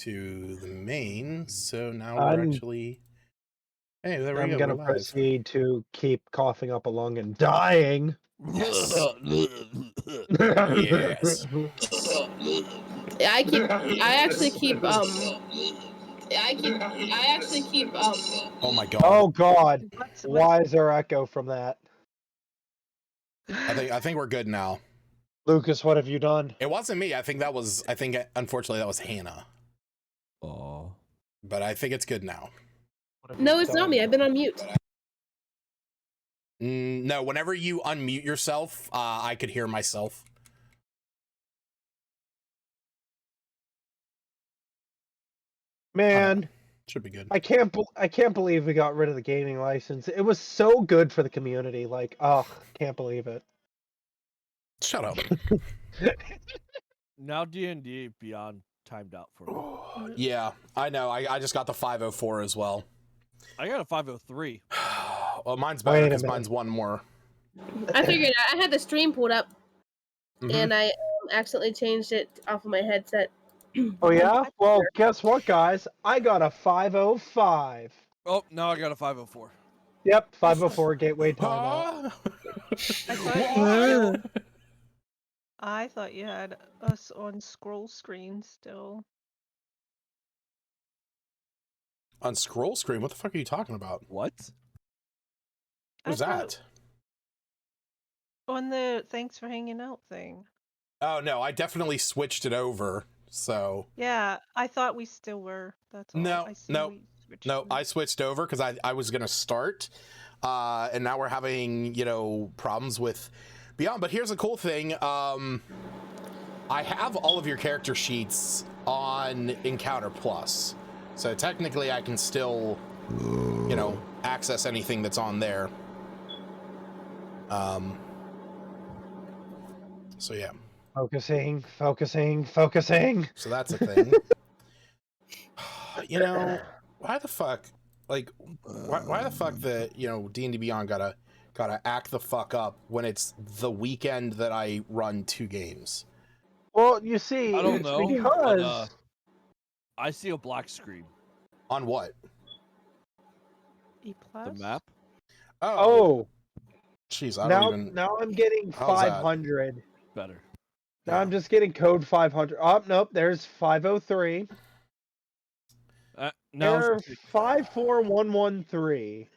to the main. So now we're actually. Hey, there we go. I'm gonna proceed to keep coughing up a lung and dying. Yes. Yes. I actually keep Oh my god. Oh god. What's Why is there echo from that? I think we're good now. Lucas, what have you done? It wasn't me. I think unfortunately that was Hannah. Oh. But I think it's good now. No, it's not me. I've been on mute. No, whenever you unmute yourself, I could hear myself. Man, should be good. I can't believe we got rid of the gaming license. It was so good for the community. Like, oh, can't believe it. Shut up. Now D&D Beyond timed out for me. Yeah, I know. I just got the 504 as well. I got a 503. Well, mine's better because mine's one more. I figured I had the stream pulled up, and I accidentally changed it off of my headset. Oh yeah? Well, guess what, guys? I got a 505. Oh, now I got a 504. Yep, 504 gateway timeout. I thought you had us on scroll screen still. On scroll screen? What the fuck are you talking about? What? Who's that? On the thanks for hanging out thing. Oh no, I definitely switched it over. So yeah, I thought we still were. That's all. No, I switched over because I was gonna start, and now we're having problems with Beyond. But here's a cool thing. I have all of your character sheets on Encounter Plus, so technically I can still access anything that's on there. So yeah. Focusing. So that's a thing. Why the fuck? Like, why the fuck that D&D Beyond gotta act the fuck up when it's the weekend that I run 2 games? Well, you see, I don't know because but, I see a black screen. On what? E+? The map. Oh. Jeez, I don't even. Now I'm getting 500. Better. Now I'm just getting code 500. Oh, nope, there's 503. Error 54113.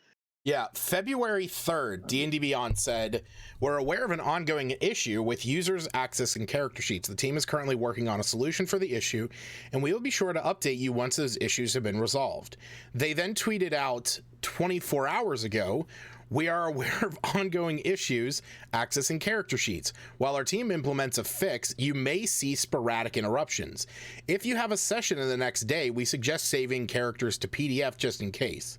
Yeah, February 3rd, D&D Beyond said, we're aware of an ongoing issue with users accessing character sheets. The team is currently working on a solution for the issue, and we will be sure to update you once those issues have been resolved. They then tweeted out 24 hours ago, we are aware of ongoing issues accessing character sheets. While our team implements a fix, you may see sporadic interruptions. If you have a session in the next day, we suggest saving characters to PDF just in case.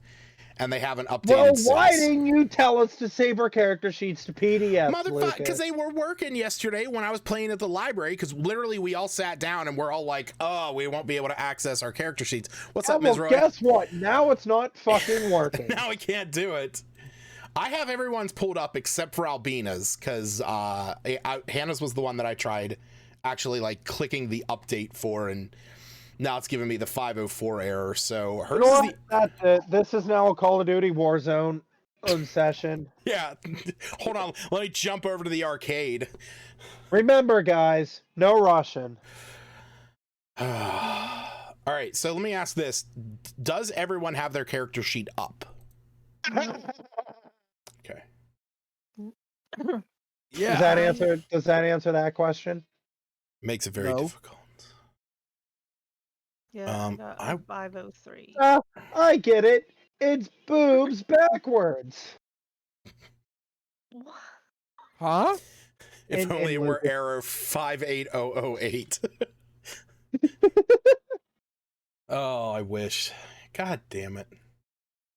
And they haven't updated Well, since. why didn't you tell us to save our character sheets to PDF, Motherfucker, because they were working yesterday when I was playing at the library, because literally we all sat down and we're all like, oh, we won't be able to access our character sheets. What's up, Ms. Roy? Guess what? Now it's not fucking working. Now I can't do it. I have everyone's pulled up except for Albina's, because Hannah's was the one that I tried actually like clicking the update for, and now it's giving me the 504 error. So hers is That's it. This is now a Call of Duty Warzone session. Yeah, hold on. Let me jump over to the arcade. Remember, guys, no Russian. All right, so let me ask this: does everyone have their character sheet up? Okay. Yeah. Does that answer that question? Makes it very difficult. Yeah, I got 503. I get it. It's boobs backwards. Huh? If only it were error 58008. Oh, I wish. God damn it.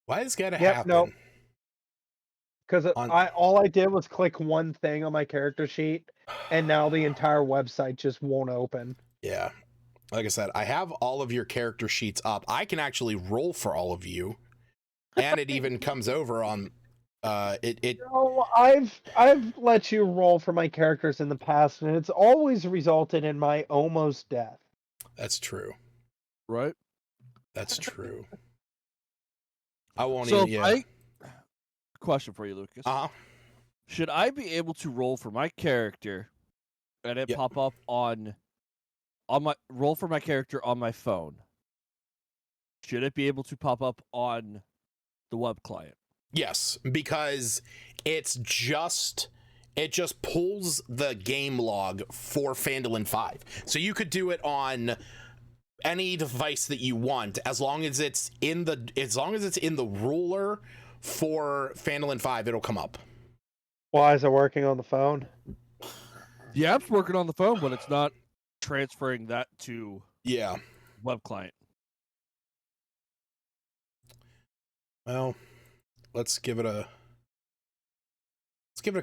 Why does it gotta happen? No. Because all I did was click one thing on my character sheet, and now the entire website just won't open. Yeah. Like I said, I have all of your character sheets up. I can actually roll for all of you. And it even comes over on No, I've let you roll for my characters in the past, and it's always resulted in my almost death. That's true. Right. That's true. I won't So, even. Yeah. question for you, Lucas. Uh huh. Should I be able to roll for my character and it Yep. pop up on my roll for my character on my phone? Should it be able to pop up on the web client? Yes, because it just pulls the game log for Phandalin 5. So you could do it on any device that you want as long as it's in the ruler for Phandalin 5, it'll come up. Why is it working on the phone? The app's working on the phone, but it's not transferring that to Yeah. web client. Well, let's give it a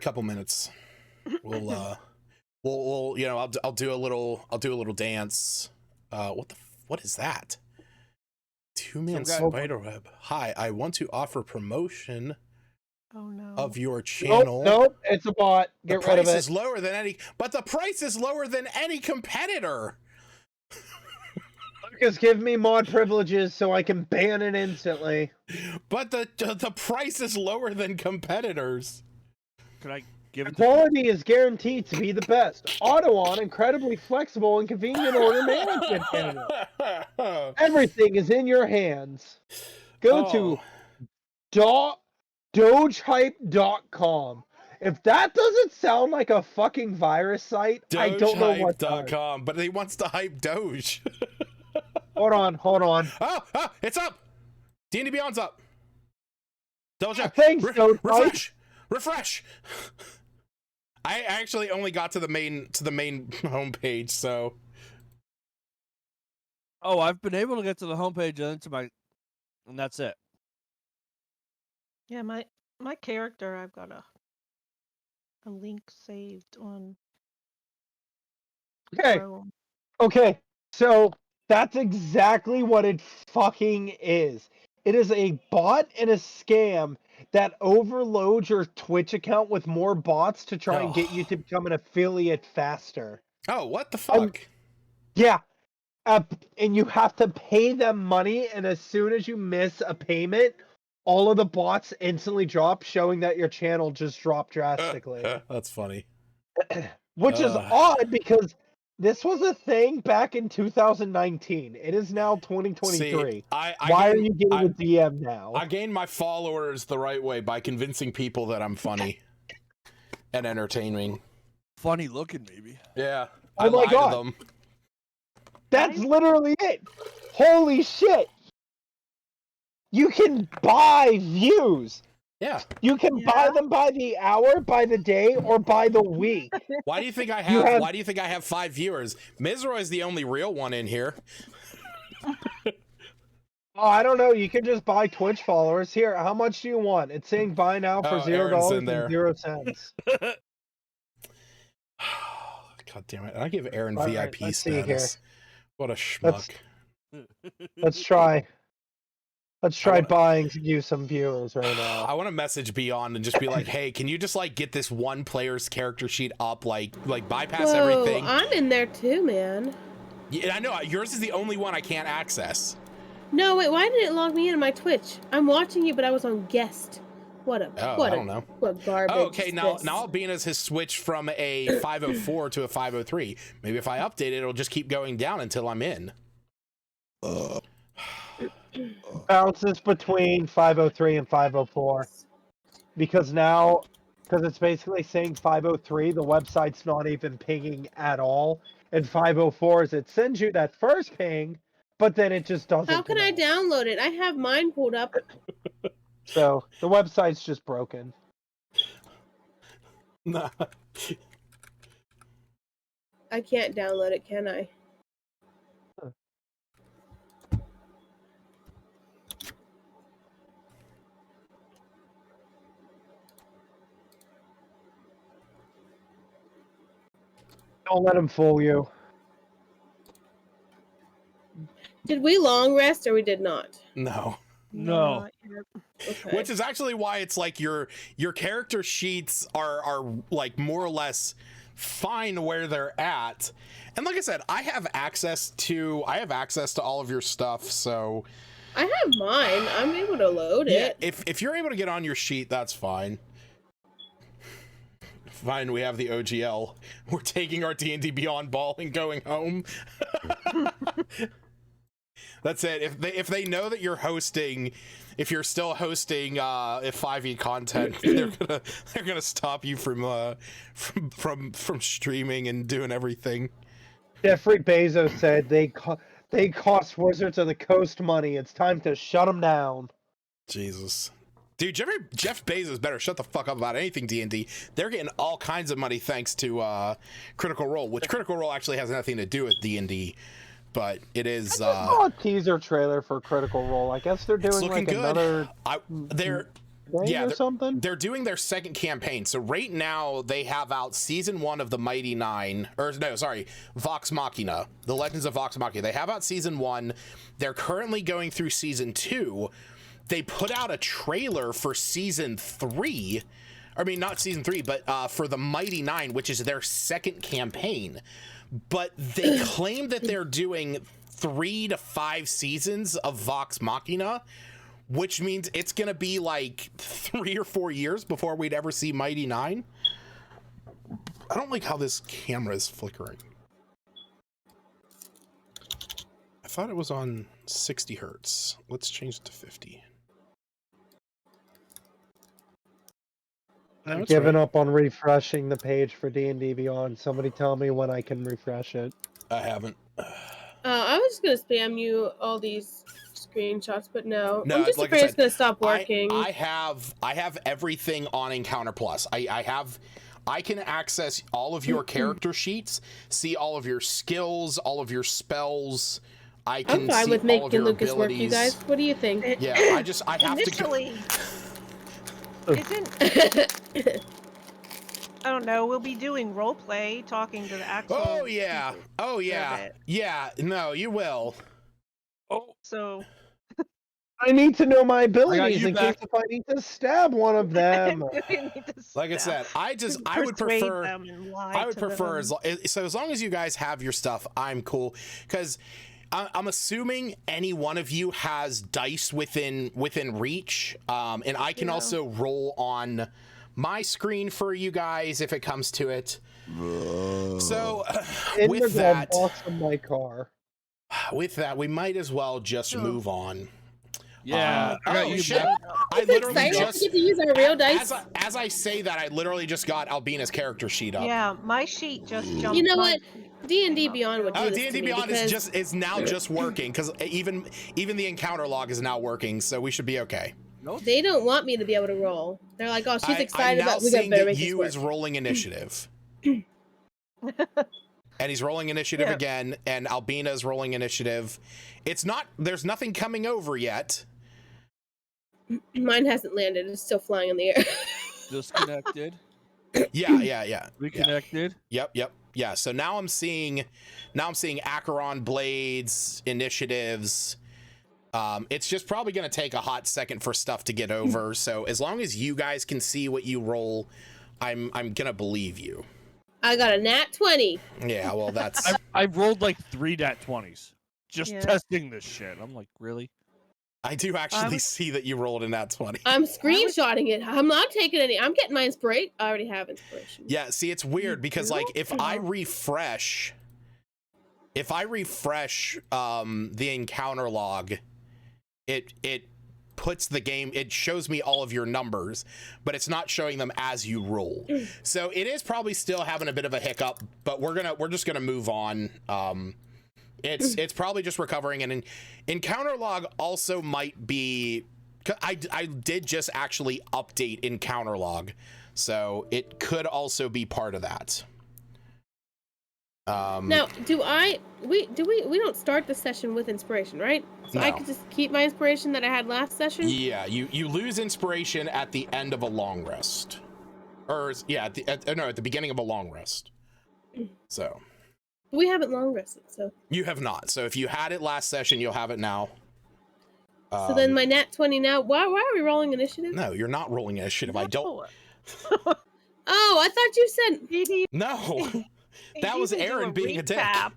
couple minutes. We'll I'll do a little dance. What is that? 2-man spider web. Hi, I want to offer promotion Oh no. of your channel. Nope, it's a bot. The Get rid of price it. is lower than any, but the price is lower than any competitor. Lucas, give me mod privileges so I can ban it instantly. But the price is lower than competitors. Can I give it to Quality is guaranteed to be the best. Auto on, incredibly flexible and convenient order management panel. Everything is in your hands. Go to dogehype.com. If that doesn't sound like a fucking virus site, I don't know what does. Dogehype.com, but he wants to hype Doge. Hold on. Oh, it's up. D&D Beyond's up. Double check. Thanks, Refresh. I actually only got to the main homepage, so. Oh, I've been able to get to the homepage and that's it. Yeah, my character, I've got a link saved on Okay. Chrome. Okay, so that's exactly what it fucking is. It is a bot and a scam that overloads your Twitch account with more bots to try and get you to become an affiliate faster. Oh, what the fuck? Yeah. And you have to pay them money, and as soon as you miss a payment, all of the bots instantly drop, showing that your channel just dropped drastically. That's funny. Which is odd because this was a thing back in 2019. It is now 2023. See, Why are you getting a DM now? I gained my followers the right way by convincing people that I'm funny and entertaining. Funny looking, maybe. Yeah. Oh my God. To them. That's literally it. Holy shit. You can buy views. Yeah. You can buy them by the hour, by the day, or by the week. Why do you think I have? Why do you think I have 5 viewers? Mizroy is the only real one in here. Oh, I don't know. You can just buy Twitch followers. Here, how much do you want? It's saying buy now for $0 and 0 cents. God damn it! I give Aaron All VIP right, status. What a schmuck. Let's try. Let's try buying you some viewers right now. I want to message Beyond and just be like, hey, can you just like get this one player's character sheet up, like bypass everything? I'm in there too, man. Yeah, I know. Yours is the only one I can't access. No, wait, why didn't it log me into my Twitch? I'm watching you, but I was on guest. What I don't know. What garbage. Oh, okay, now this? Albina's has switched from a 504 to a 503. Maybe if I update it, it'll just keep going down until I'm in. Bounces between 503 and 504 because it's basically saying 503, the website's not even pinging at all, and 504 is it sends you that first ping, but then it just doesn't. How can I download it? I have mine pulled up. So the website's just broken. Nah. I can't download it, can I? Don't let him fool you. Did we long rest or we did not? No. No. Okay. Which is actually why it's like your character sheets are like more or less fine where they're at. And like I said, I have access to all of your stuff, so I have mine. I'm able to load it. If you're able to get on your sheet, that's fine. Fine, we have the OGL. We're taking our D&D Beyond ball and going home. That's it. If they know that you're hosting, if you're still hosting 5e content, they're gonna stop you from streaming and doing everything. Jeffrey Bezos said they cost Wizards of the Coast money. It's time to shut them down. Jesus. Dude, Jeff Bezos better shut the fuck up about anything D&D. They're getting all kinds of money thanks to Critical Role, which Critical Role actually has nothing to do with D&D, but it is. I just saw a teaser trailer for Critical Role. I guess they're doing like good. another. Or something. They're doing their second campaign. So right now they have out season 1 of the Mighty Nine, Vox Machina, the Legends of Vox Machina. They have out season 1. They're currently going through season 2. They put out a trailer for season 3. I mean, not season 3, but for the Mighty Nine, which is their second campaign. But they claim that they're doing 3 to 5 seasons of Vox Machina, which means it's going to be like 3 or 4 years before we'd ever see Mighty Nine. I don't like how this camera is flickering. I thought it was on 60 hertz. Let's change it to 50. No, I'm it's giving right. up on refreshing the page for D&D Beyond. Somebody tell me when I can refresh it. I haven't. I was just gonna spam you all these screenshots, but no. No, I'm just like I afraid said, it's gonna stop working. I have everything on Encounter Plus. I can access all of your character sheets, see all of your skills, all of your spells. I can I'm fine see with all of making your Lucas work, you abilities. guys. What do you think? Yeah, I have Initially, to. isn't I don't know. We'll be doing role play, talking to the actual. Oh yeah. people Oh for a yeah. bit. Yeah. No, you will. Oh. So I need to know my abilities you in back. case if I need to stab one of them. we need to Like I stop. said, I would Persuade prefer. them and lie I would to prefer them. as long as you guys have your stuff, I'm cool. Because I'm assuming any one of you has dice within reach, and I can Yeah. also roll on my screen for you guys if it comes to it. So In with the that, glove box of my car. we might as well just move on. Yeah. I got Oh you shit! back. I It's literally exciting just to get to use our real dice. as I say that, I literally just got Albina's character sheet up. Yeah, my sheet just jumped. You know my what? D&D Beyond would do Oh, this D&D to me Beyond because is now just working because even the encounter log is now working, so we should be okay. they don't want me to be able to roll. They're like, "Oh, she's excited I'm now about. We got seeing better that make this you work." is rolling initiative, and he's rolling initiative Yeah. again, and Albina is rolling initiative. It's not. There's nothing coming over yet. Mine hasn't landed. It's still flying in the air. Disconnected. Yeah. Reconnected. Yep. Yeah. So now I'm seeing Acheron blades initiatives. It's just probably going to take a hot second for stuff to get over. So as long as you guys can see what you roll, I'm gonna believe you. I got a nat 20. Yeah. Well, that's I rolled like 3 nat 20s just Yeah. testing this shit. I'm like, really? I do actually see that you rolled a nat 20. I'm screenshotting it. I'm not taking any. I'm getting my inspiration. I already have inspiration. Yeah, see, it's weird because like if I refresh the encounter log, it puts the game, it shows me all of your numbers, but it's not showing them as you roll. So it is probably still having a bit of a hiccup, but we're just gonna move on. It's probably just recovering, and encounter log also might be. I did just actually update encounter log, so it could also be part of that. Now, we don't start the session with inspiration, right? So I No. could just keep my inspiration that I had last session. Yeah, you lose inspiration at the end of a long rest, or yeah, at the beginning of a long rest. So We haven't long rested, so. you have not. So if you had it last session, you'll have it now. So then my nat 20 now. Why are we rolling initiative? No, you're not rolling initiative. I don't. Oh, I thought you said. He No, that was needs to do Aaron being a dick. recap.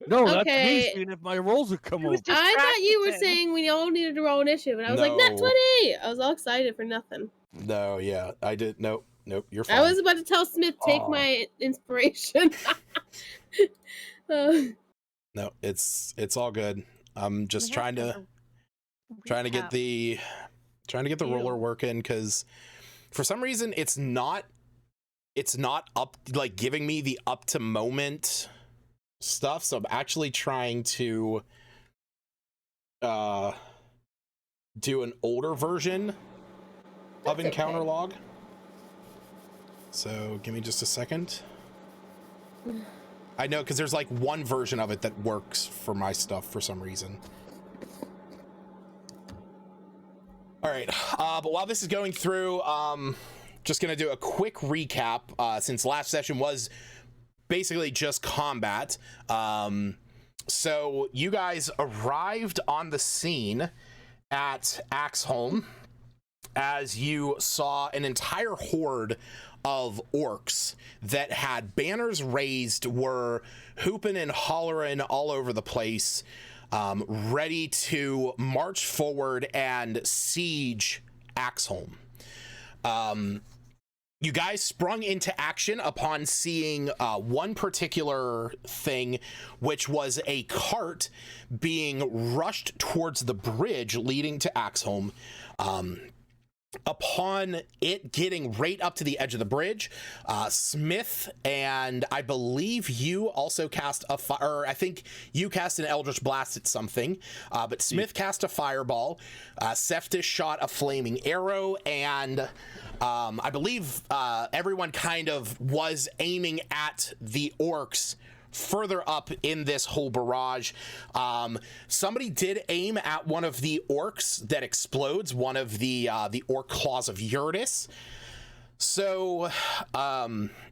No, that's Okay. me seeing if my rolls would come He was over. I thought you were distracted. saying we all needed to roll initiative, and I was like, No. "Nat 20!" I was all excited for nothing. No, yeah, I did. Nope, you're fine. I was about to tell Smith, take Aw. my inspiration. No, it's all good. I'm just trying to get the roller working, because for some reason it's not up, like, giving me the up to moment stuff, so I'm actually trying to do an older version of That's encounter okay. log. So give me just a second. I know, because there's like one version of it that works for my stuff for some reason. All right, but while this is going through, just gonna do a quick recap, since last session was basically just combat. So you guys arrived on the scene at Axholm as you saw an entire horde of orcs that had banners raised, were hooping and hollering all over the place, ready to march forward and siege Axholm. You guys sprung into action upon seeing one particular thing, which was a cart being rushed towards the bridge leading to Axholm. Upon it getting right up to the edge of the bridge, Smith, and I believe you also cast a fire, I think you cast an Eldritch Blast at something, but Smith cast a fireball, Seftis shot a flaming arrow, and I believe everyone kind of was aiming at the orcs further up in this whole barrage. Somebody did aim at one of the orcs that explodes, one of the orc claws of Yurtis. So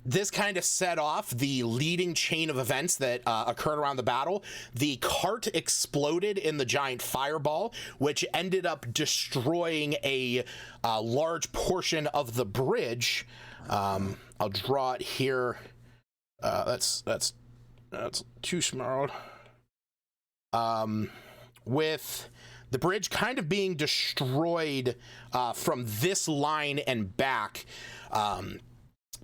this kind of set off the leading chain of events that occurred around the battle. The cart exploded in the giant fireball, which ended up destroying a large portion of the bridge. I'll draw it here. That's too small. With the bridge kind of being destroyed from this line and back,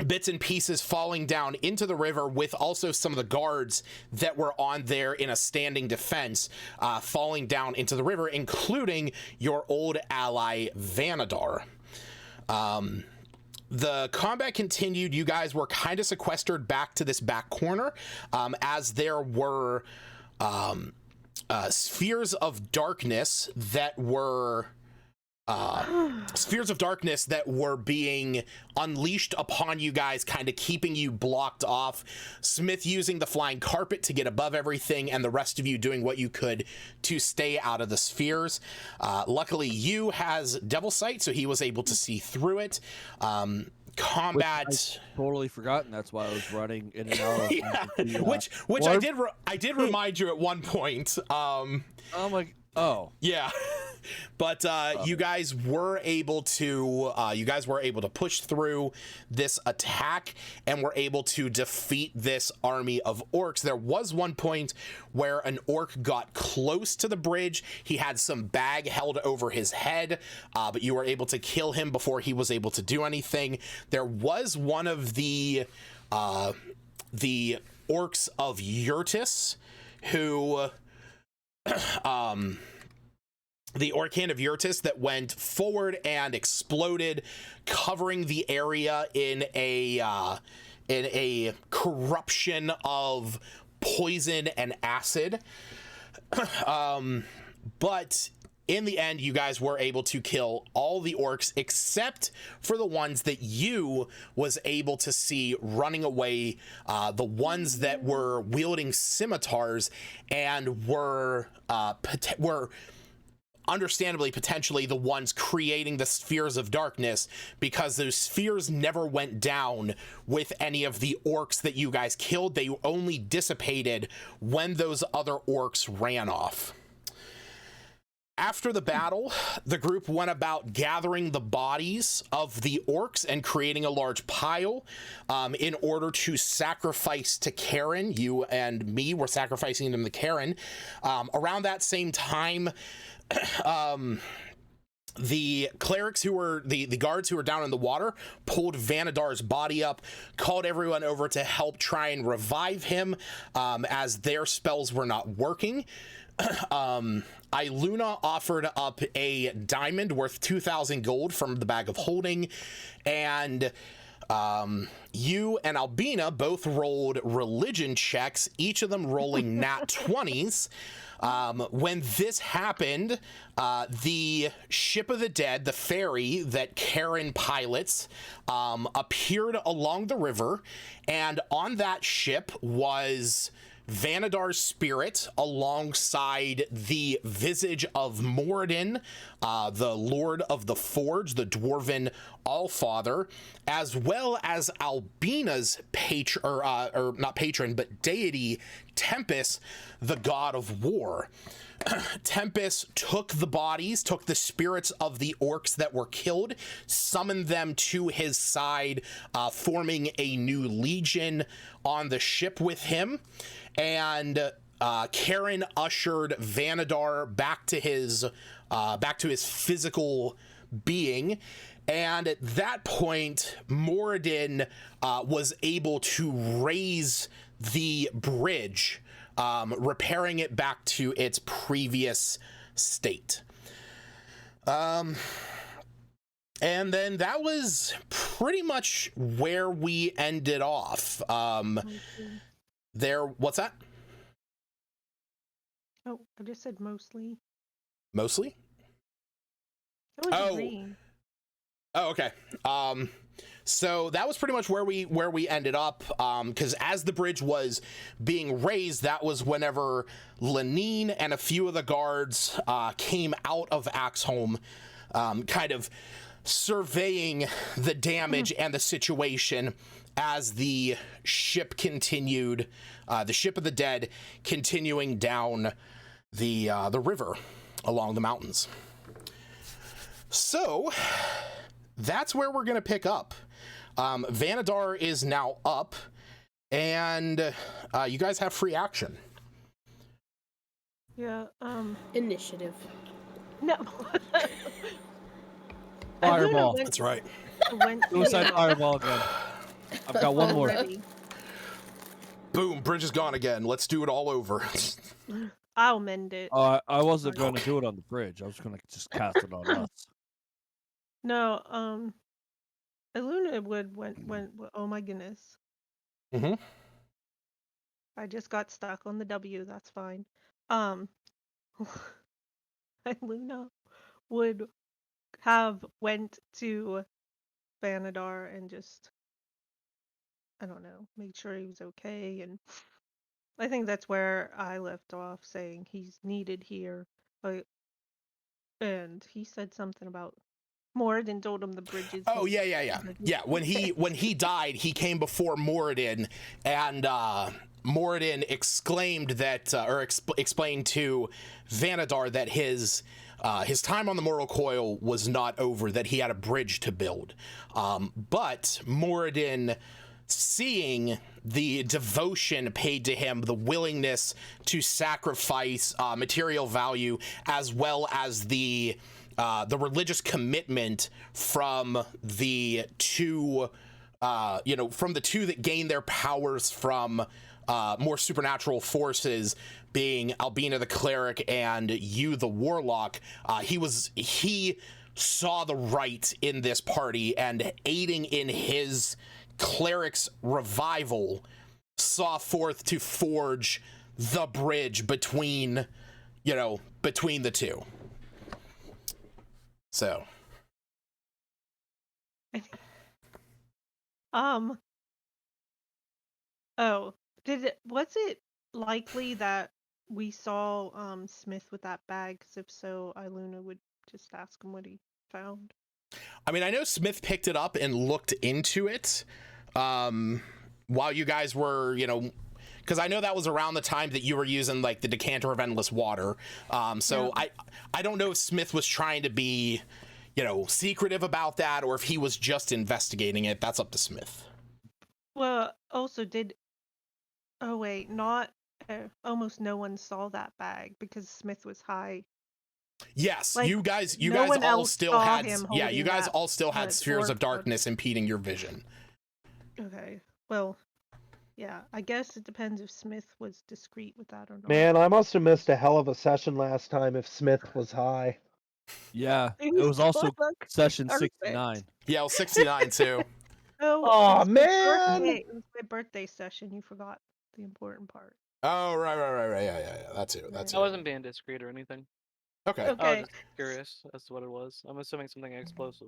bits and pieces falling down into the river, with also some of the guards that were on there in a standing defense falling down into the river, including your old ally Vanadar. The combat continued. You guys were kind of sequestered back to this back corner, as there were spheres of darkness that were being unleashed upon you guys, kind of keeping you blocked off. Smith using the flying carpet to get above everything, and the rest of you doing what you could to stay out of the spheres. Luckily, you has Devil Sight, so he was able to see through it. Combat. Which I totally forgotten. That's why I was running in and out of. Yeah. the, Which I did remind you at one point. I'm like, oh yeah. But you guys were able to push through this attack and were able to defeat this army of orcs. There was one point where an orc got close to the bridge. He had some bag held over his head, but you were able to kill him before he was able to do anything. There was one of the orcs of Yurtis who the Orcan of Yurtis that went forward and exploded, covering the area in a corruption of poison and acid. But in the end, you guys were able to kill all the orcs except for the ones that you was able to see running away, the ones that were wielding scimitars and were understandably potentially the ones creating the spheres of darkness, because those spheres never went down with any of the orcs that you guys killed. They only dissipated when those other orcs ran off. After the battle, the group went about gathering the bodies of the orcs and creating a large pile in order to sacrifice to Karen. You and me were sacrificing them to Karen. Around that same time, the clerics who were the guards who were down in the water pulled Vanadar's body up, called everyone over to help try and revive him as their spells were not working. Iluna offered up a diamond worth 2,000 gold from the bag of holding, and you and Albina both rolled religion checks, each of them rolling nat 20s. When this happened, the ship of the dead, the ferry that Karen pilots, appeared along the river, and on that ship was Vanadar's spirit alongside the visage of Moradin, the Lord of the Forge, the Dwarven Allfather, as well as Albina's not patron, but deity, Tempest, the god of war. Tempest took the bodies, took the spirits of the orcs that were killed, summoned them to his side, forming a new legion on the ship with him. And Karen ushered Vanadar back to his physical being. And at that point, Moradin was able to raise the bridge, repairing it back to its previous state. And then that was pretty much where we ended off. What's that? Oh, I just said mostly. Mostly? I was agreeing. Oh, okay. So that was pretty much where we ended up, because as the bridge was being raised, that was whenever Lenine and a few of the guards came out of Axholm, kind of surveying the damage and the situation as the ship continued, the ship of the dead continuing down the river along the mountains. So that's where we're going to pick up. Vanadar is now up, and you guys have free action. Yeah, Initiative. no. Fireball. That's right. Suicide fireball again. I've got one more. Boom, bridge is gone again. Let's do it all over. I'll mend it. I wasn't going to do it on the bridge. I was going to just cast it on us. No, Iluna went. Oh my goodness. Mm-hmm. I just got stuck on the W. That's fine. Iluna would have went to Vanadar and just, I don't know, make sure he was okay. And I think that's where I left off, saying he's needed here. And he said something about Moradin told him the bridges. Oh yeah. When he died, he came before Moradin, and Moradin exclaimed that, explained to Vanadar that his time on the Mortal Coil was not over, that he had a bridge to build. But Moradin, seeing the devotion paid to him, the willingness to sacrifice material value, as well as the religious commitment from the two, from the two that gain their powers from more supernatural forces, being Albina the cleric and you the warlock, he saw the right in this party, and aiding in his cleric's revival, saw forth to forge the bridge between the two. So was it likely that we saw Smith with that bag? 'Cause if so, Iluna would just ask him what he found. I mean, I know Smith picked it up and looked into it while you guys were, because I know that was around the time that you were using like the decanter of endless water. So Yeah. I don't know if Smith was trying to be, secretive about that, or if he was just investigating it. That's up to Smith. Well, also oh wait, not almost no one saw that bag because Smith was high. Yes, Like, you guys no one all else still saw had, him yeah, you holding guys that, all still had spheres of orc, but- darkness impeding your vision. Okay. Well, yeah, I guess it depends if Smith was discreet with that or not. Man, I must have missed a hell of a session last time if Smith was high. Yeah, It it was also still looked session perfect. 69. Yeah, well, 69 too. Oh, Aw, it was my man! birthday. It was my birthday session. You forgot the important part. Oh, right. Yeah. That's it. That's I it. wasn't being discreet or anything. Okay. I was Okay. just curious as to what it was. I'm assuming something explosive.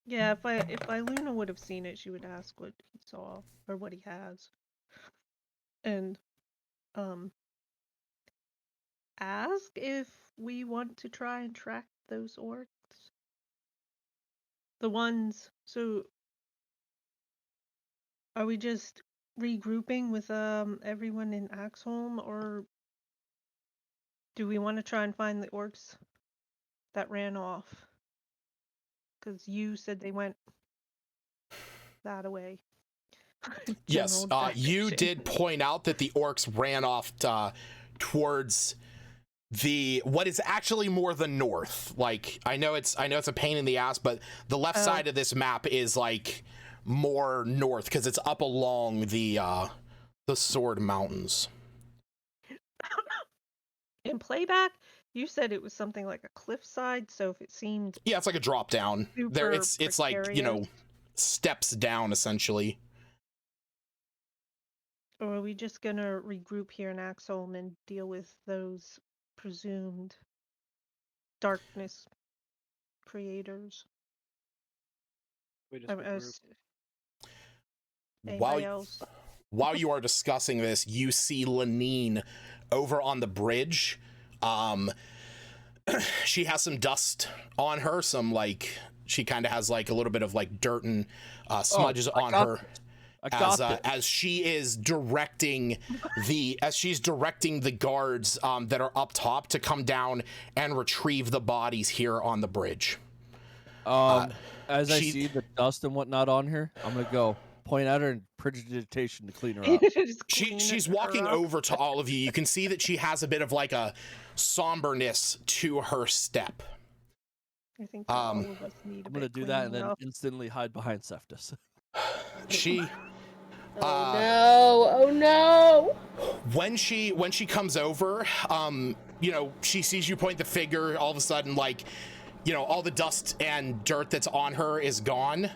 Yeah, if Luna would have seen it, she would ask what he saw or what he has. And ask if we want to try and track those orcs. The ones, so are we just regrouping with everyone in Axholm, or do we want to try and find the orcs that ran off? Because you said they went that away. Yes, General you direction. did point out that the orcs ran off towards what is actually more the north. Like, I know it's a pain in the ass, but the left side of this map is like more north because it's up along the Sword Mountains. In playback, you said it was something like a cliffside, so if it seemed Yeah, it's like a drop down. There, super it's like precarious. steps down essentially. Or are we just gonna regroup here in Axholm and deal with those presumed darkness creators? We just regroup. Anybody else? While you are discussing this, you see Lenine over on the bridge. She has some dust on her, she kind of has like a little bit of like dirt and smudges on her. As she is directing the guards that are up top to come down and retrieve the bodies here on the bridge. As I see the dust and whatnot on her, I'm gonna go point at her and prestidigitation to clean her up. She's walking over to all of you. You can see that she has a bit of like a somberness to her step. I think all of us need. I'm gonna do that and then instantly hide behind Seftus. She. Oh no! When she comes over, she sees you point the finger. All of a sudden, all the dust and dirt that's on her is gone.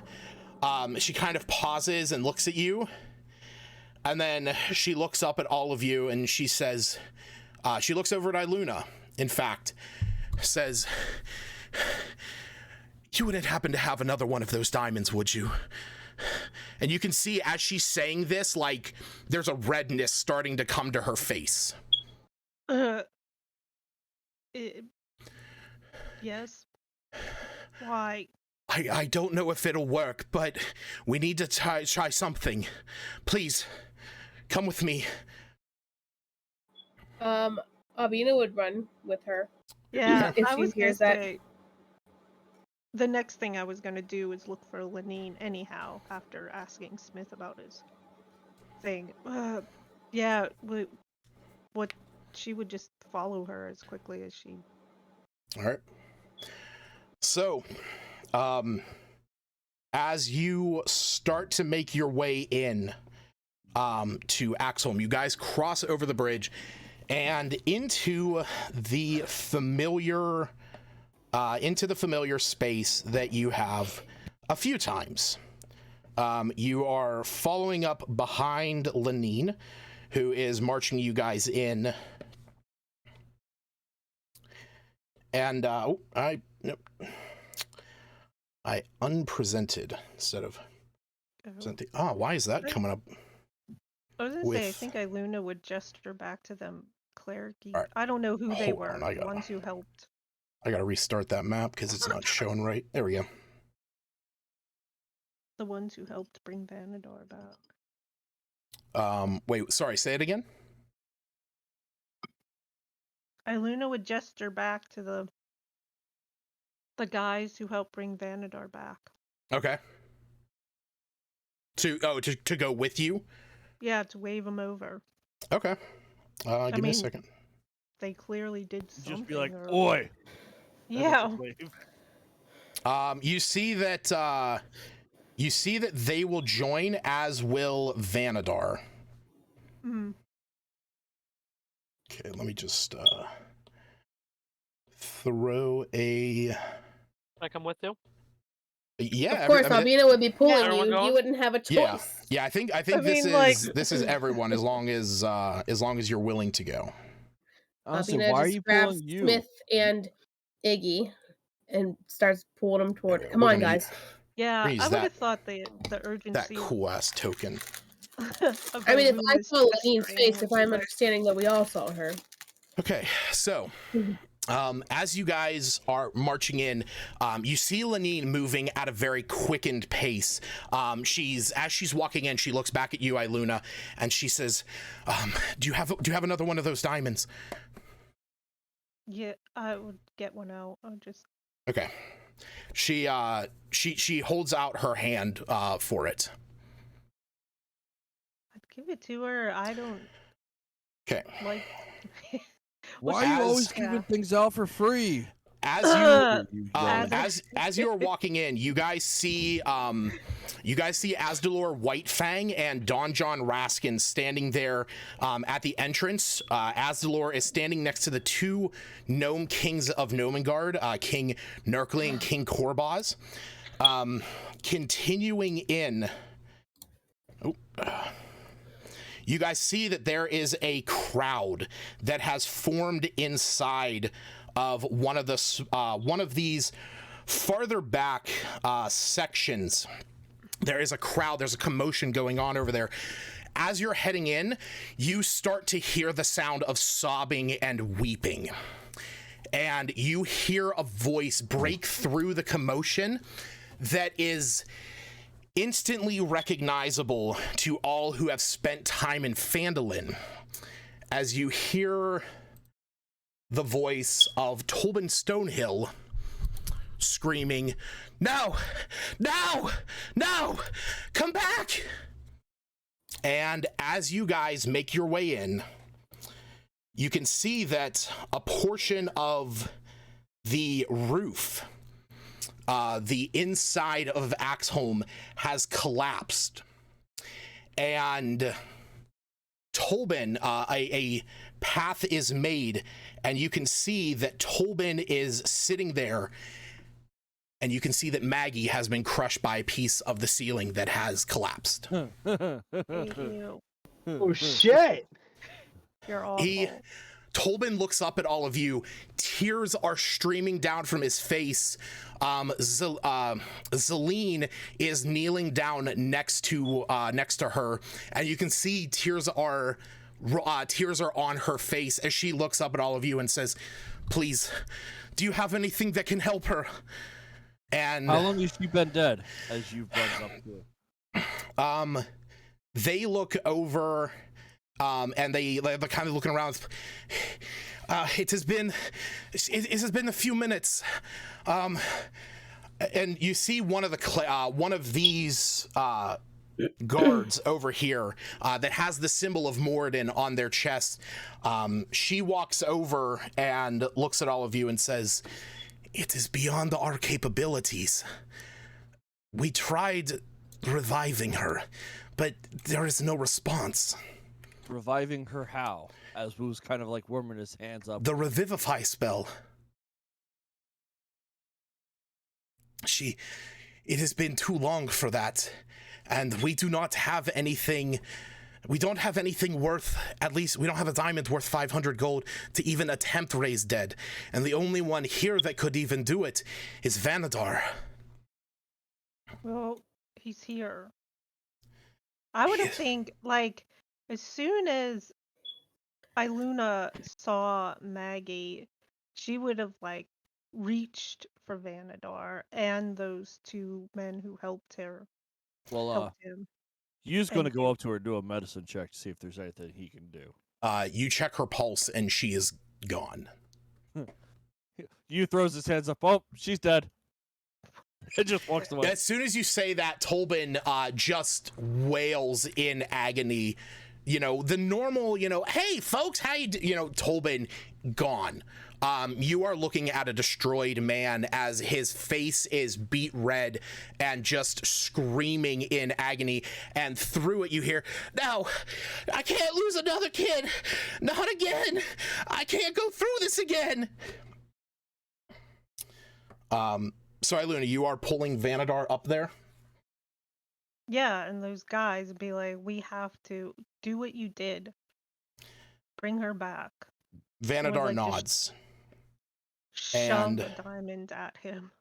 She kind of pauses and looks at you, and then she looks up at all of you and she says, she looks over at Iluna, in fact, says, "You wouldn't happen to have another one of those diamonds, would you?" And you can see as she's saying this, like, there's a redness starting to come to her face. Yes. Why? I don't know if it'll work, but we need to try something. Please, come with me. Albina would run with her. Yeah, if I she was gonna hears that. say, the next thing I was gonna do is look for Lenine anyhow after asking Smith about his thing. Yeah, what she would just follow her as quickly as she. All right. So, as you start to make your way in to Axholm, you guys cross over the bridge and into the familiar space that you have a few times. You are following up behind Lenine, who is marching you guys in. And I unpresented instead of presenting. Oh, why is that coming up? I was gonna say, I think Iluna would gesture back to them, cleric. Right. I don't know who they Hold were. on, The ones who helped. I gotta restart that map because it's not showing right. There we go. The ones who helped bring Vanadar back. Wait, sorry, say it again. Iluna would gesture back to the guys who helped bring Vanadar back. Okay. To go with you? Yeah, to wave them over. Okay. Give me a second. They clearly did something. Just be like, or... "Oi!" Yeah. You see that they will join, as will Vanadar. Mm. Okay, let me just throw a. Can I come with you? Yeah, Of course, Albina would be pulling you. Everyone going? You wouldn't have a choice. Yeah. I think this is everyone, as long as you're willing to go. Honestly, Albina why are just you grabs pulling you? Smith and Iggy and starts pulling them toward. Okay, Come we're on, gonna guys. Yeah, Use I would that- have thought the urgency. That cool ass token. of I mean, if I Iluna's saw Lanine's gesturing face, if was I'm like- understanding that we all saw her. Okay, so as you guys are marching in, you see Lanine moving at a very quickened pace. As she's walking in, she looks back at you, Iluna, and she says, "Do you have another one of those diamonds?" Yeah, I would get one out. I'll just. Okay. She holds out her hand for it. I'd give it to her. I don't Okay. like. Why are you always As- giving things out for free? As you as you are walking in, you guys see Asdalor Whitefang and Don John Raskin standing there at the entrance. Asdalor is standing next to the two gnome kings of Gnomengard, King Nerkly and King Korbaz. Continuing in, you guys see that there is a crowd that has formed inside of one of these farther back sections. There is a crowd, there's a commotion going on over there. As you're heading in, you start to hear the sound of sobbing and weeping. And you hear a voice break through the commotion that is instantly recognizable to all who have spent time in Phandalin, as you hear the voice of Tobin Stonehill screaming, "No! No! No! Come back!" And as you guys make your way in, you can see that a portion of the roof, the inside of Axholm, has collapsed. And Tobin, a path is made, and you can see that Tobin is sitting there, and you can see that Maggie has been crushed by a piece of the ceiling that has collapsed. Thank you. Oh shit! You're awful. Tobin looks up at all of you. Tears are streaming down from his face. Zelene is kneeling down next to her, and you can see tears are on her face as she looks up at all of you and says, "Please, do you have anything that can help her?" And how long has she been dead? As you've run up to. They look over. And they're kind of looking around. It has been a few minutes. And you see one of these guards over here that has the symbol of Moradin on their chest. She walks over and looks at all of you and says, "It is beyond our capabilities. We tried reviving her, but there is no response." Reviving her how? As Woo's kind of like warming his hands up. The revivify spell. It has been too long for that, and we do not have anything. We don't have anything worth, at least we don't have a diamond worth 500 gold to even attempt raise dead. And the only one here that could even do it is Vanadar. Well, he's here. I would have think like as soon as Iluna saw Maggie, she would have like reached for Vanadar and those two men who helped her. Well, Helped him. You's going to Thank go you. up to her and do a medicine check to see if there's anything he can do. You check her pulse, and she is gone. You throws his hands up. Oh, she's dead. It just walks away. As soon as you say that, Tolbin just wails in agony. You know, the normal, hey, folks, how you Tolbin gone. You are looking at a destroyed man as his face is beat red and just screaming in agony. And through it, you hear, "No, I can't lose another kid. Not again. I can't go through this again." So Iluna, you are pulling Vanadar up there? Yeah, and those guys would be like, we have to do what you did. Bring her back. Vanadar like, nods. Shove a diamond at him.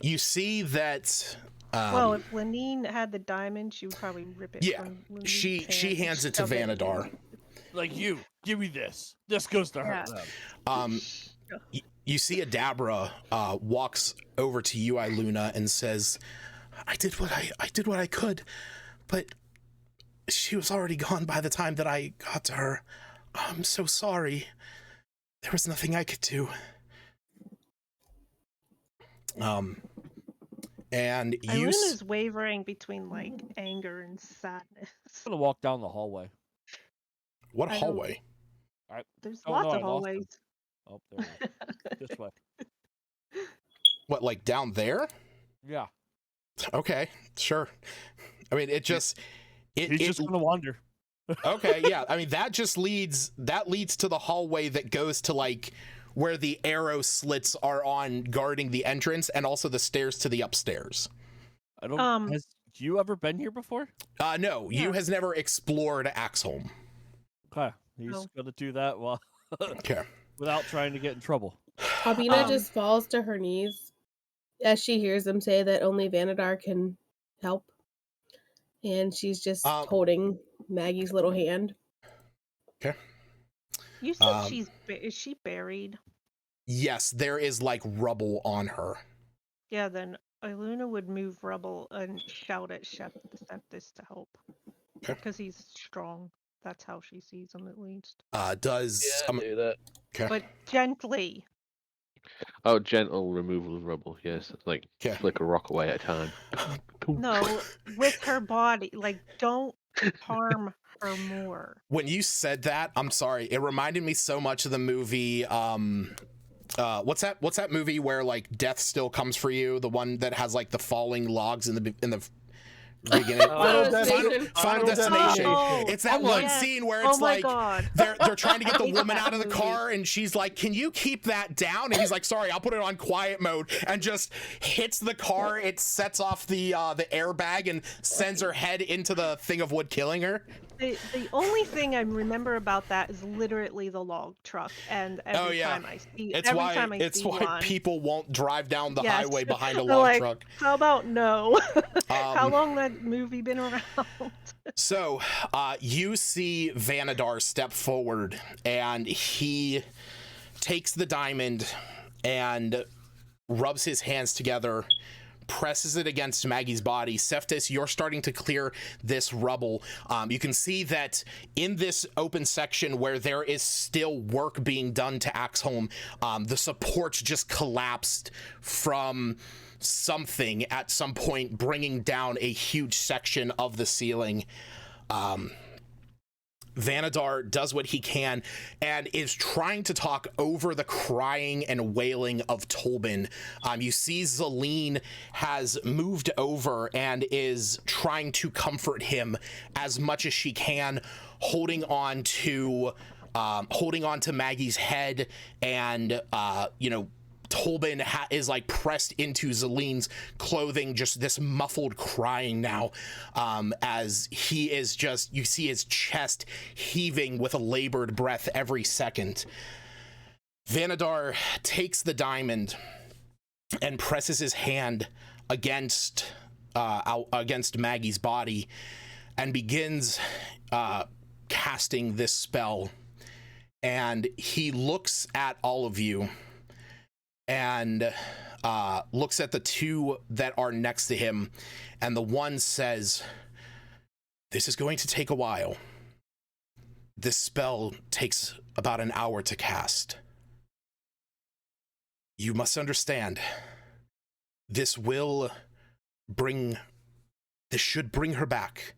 You see that... well, if Lenine had the diamond, she would probably rip it from Lenine's she hand hands and it to shove in. Vanadar. Like, give me this. This goes to her. You see Adabra walks over to you, Iluna, and says, I did what I could, but she was already gone by the time that I got to her. I'm so sorry. There was nothing I could do. And you... Iluna's wavering between, like, anger and sadness. I'm going to walk down the hallway. What hallway? There's lots of hallways. Oh, there we go. This way. What, like down there? Yeah. Okay, sure. I mean, it just... He's just going to wander. Okay, yeah. I mean, that leads to the hallway that goes to, like, where the arrow slits are on guarding the entrance, and also the stairs to the upstairs. I don't... Has you ever been here before? No. Yeah. You has never explored Axholm. Okay. He's going to do that while... Okay. Without trying to get in trouble. Albina just falls to her knees as she hears them say that only Vanadar can help. And she's just holding Maggie's little hand. Okay. You said is she buried? Yes, there is like rubble on her. Yeah, then Iluna would move rubble and shout at Septis to help. Because he's strong. That's how she sees him, at least. Do that. Okay. But gently. Oh, gentle removal of rubble. Yes, like flick a rock away at a time. No, with her body. Like, don't harm her more. When you said that, I'm sorry. It reminded me so much of the movie. What's that movie where like death still comes for you? The one that has like the falling logs in the beginning. Final Destination. It's that one scene where it's like they're trying to get the woman out of the car, and she's like, "Can you keep that down?" And he's like, "Sorry, I'll put it on quiet mode," and just hits the car. It sets off the airbag and sends her head into the thing of wood, killing her. The only thing I remember about that is literally the log truck, and every time I see why people won't drive down the highway behind a log truck. How about no? How long that movie been around? So, you see Vanadar step forward, and he takes the diamond and rubs his hands together, presses it against Maggie's body. Septis, you're starting to clear this rubble. You can see that in this open section where there is still work being done to Axholm, the supports just collapsed from something at some point, bringing down a huge section of the ceiling. Vanadar does what he can and is trying to talk over the crying and wailing of Tolbin. You see Zelene has moved over and is trying to comfort him as much as she can, holding on to Maggie's head, and Tolbin is like pressed into Zelene's clothing, just this muffled crying now, as he is just, you see his chest heaving with a labored breath every second. Vanadar takes the diamond and presses his hand against Maggie's body and begins casting this spell. And he looks at all of you and looks at the two that are next to him, and the one says, This is going to take a while. This spell takes about an hour to cast. You must understand, this should bring her back.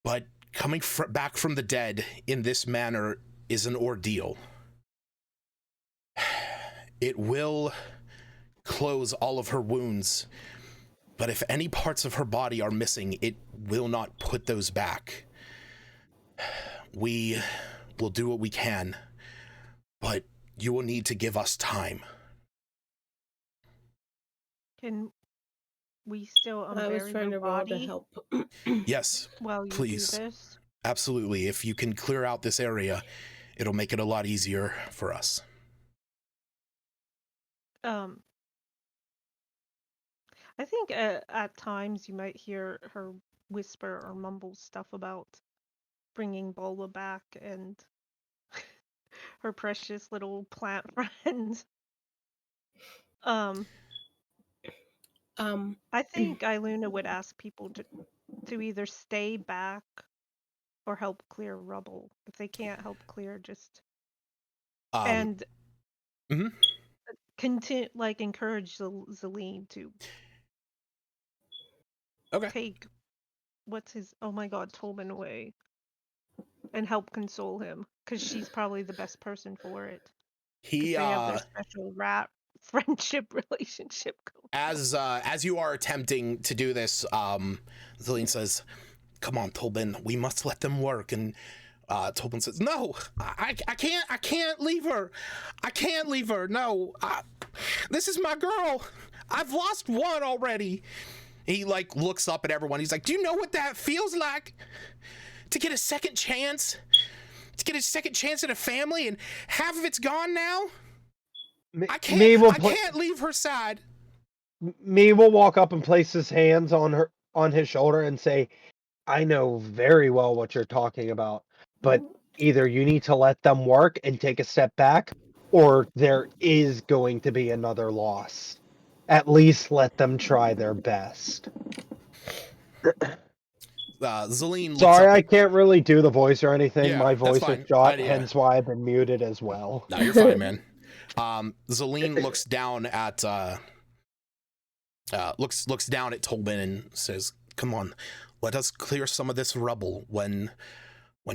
But coming back from the dead in this manner is an ordeal. It will close all of her wounds, but if any parts of her body are missing, it will not put those back. We will do what we can, but you will need to give us time. Can we still I was unbury trying her to roll to body help. Yes, while you please. do this? Absolutely. If you can clear out this area, it'll make it a lot easier for us. I think at times you might hear her whisper or mumble stuff about bringing Bulba back and her precious little plant friends. I think Iluna would ask people to either stay back or help clear rubble. If they can't help clear, just and continue, like, encourage Zelene to take oh my god, Tolman away and help console him, because she's probably the best person for it. They have their special rat friendship relationship going. As you are attempting to do this, Zelene says, "Come on, Tolman, we must let them work." And Tolman says, "No, I can't leave her. I can't leave her. No, this is my girl. I've lost one already." He like looks up at everyone. He's like, "Do you know what that feels like? To get a second chance? To get a second chance at a family, and half of it's gone now? I can't leave her side." Me will walk up and place his hands on his shoulder and say, "I know very well what you're talking about, but either you need to let them work and take a step back, or there is going to be another loss. At least let them try their best." Zelene looks Sorry, up I can't really do the voice or anything. Yeah, My that's voice is fine. shot, hence why I've been muted as well. No, you're fine, man. Zelene looks down at looks down at Tolman and says, "Come on, let us clear some of this rubble. When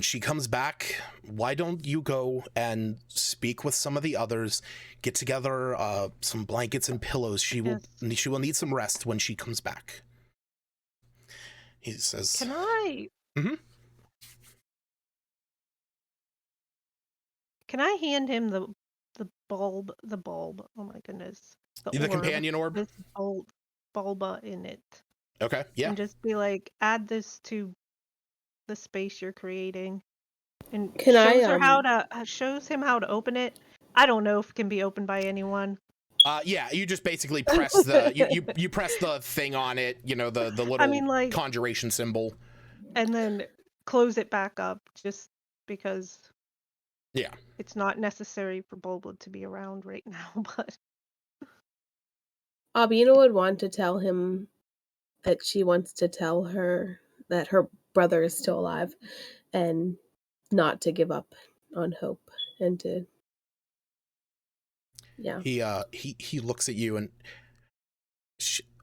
she comes back, why don't you go and speak with some of the others, get together some blankets and pillows. She will need some rest when she comes back." He says, "Can I?" Can I hand him the bulb? The bulb. Oh my goodness. The companion orb. This bulba in it. Okay. Yeah. And just be like, add this to the space you're creating, and shows him how to open it. I don't know if it can be opened by anyone. Yeah, you just basically press the you press the thing on it, the little conjuration symbol, and then close it back up, just because it's not necessary for Bulba to be around right now. But Albina would want to tell him that she wants to tell her that her brother is still alive and not to give up on hope, and to he looks at you and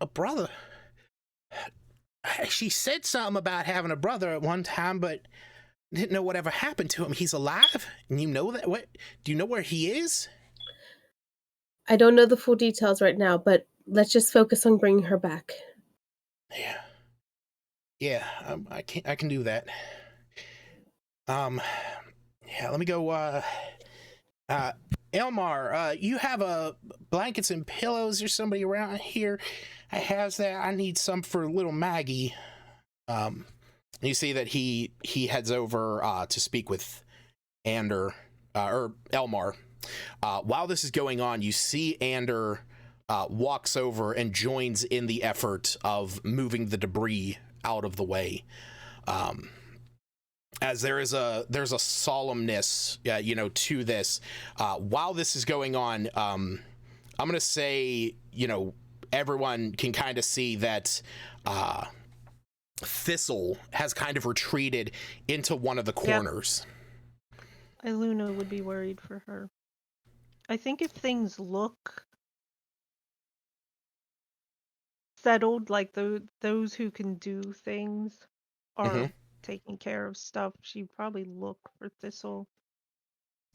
a brother. She said something about having a brother at one time, but didn't know whatever happened to him. He's alive, and you know that. What do you know where he is? I don't know the full details right now, but let's just focus on bringing her back. Yeah, I can do that. Let me go. Elmar, you have blankets and pillows or somebody around here has that? I need some for little Maggie. You see that he heads over to speak with or Elmar. While this is going on, you see Ander walks over and joins in the effort of moving the debris out of the way. As there's a solemnness, to this. While this is going on, I'm gonna say, everyone can kind of see that Thistle has kind of retreated into one of the corners. Iluna would be worried for her. I think if things look settled, like those who can do things are taking care of stuff, she'd probably look for Thistle.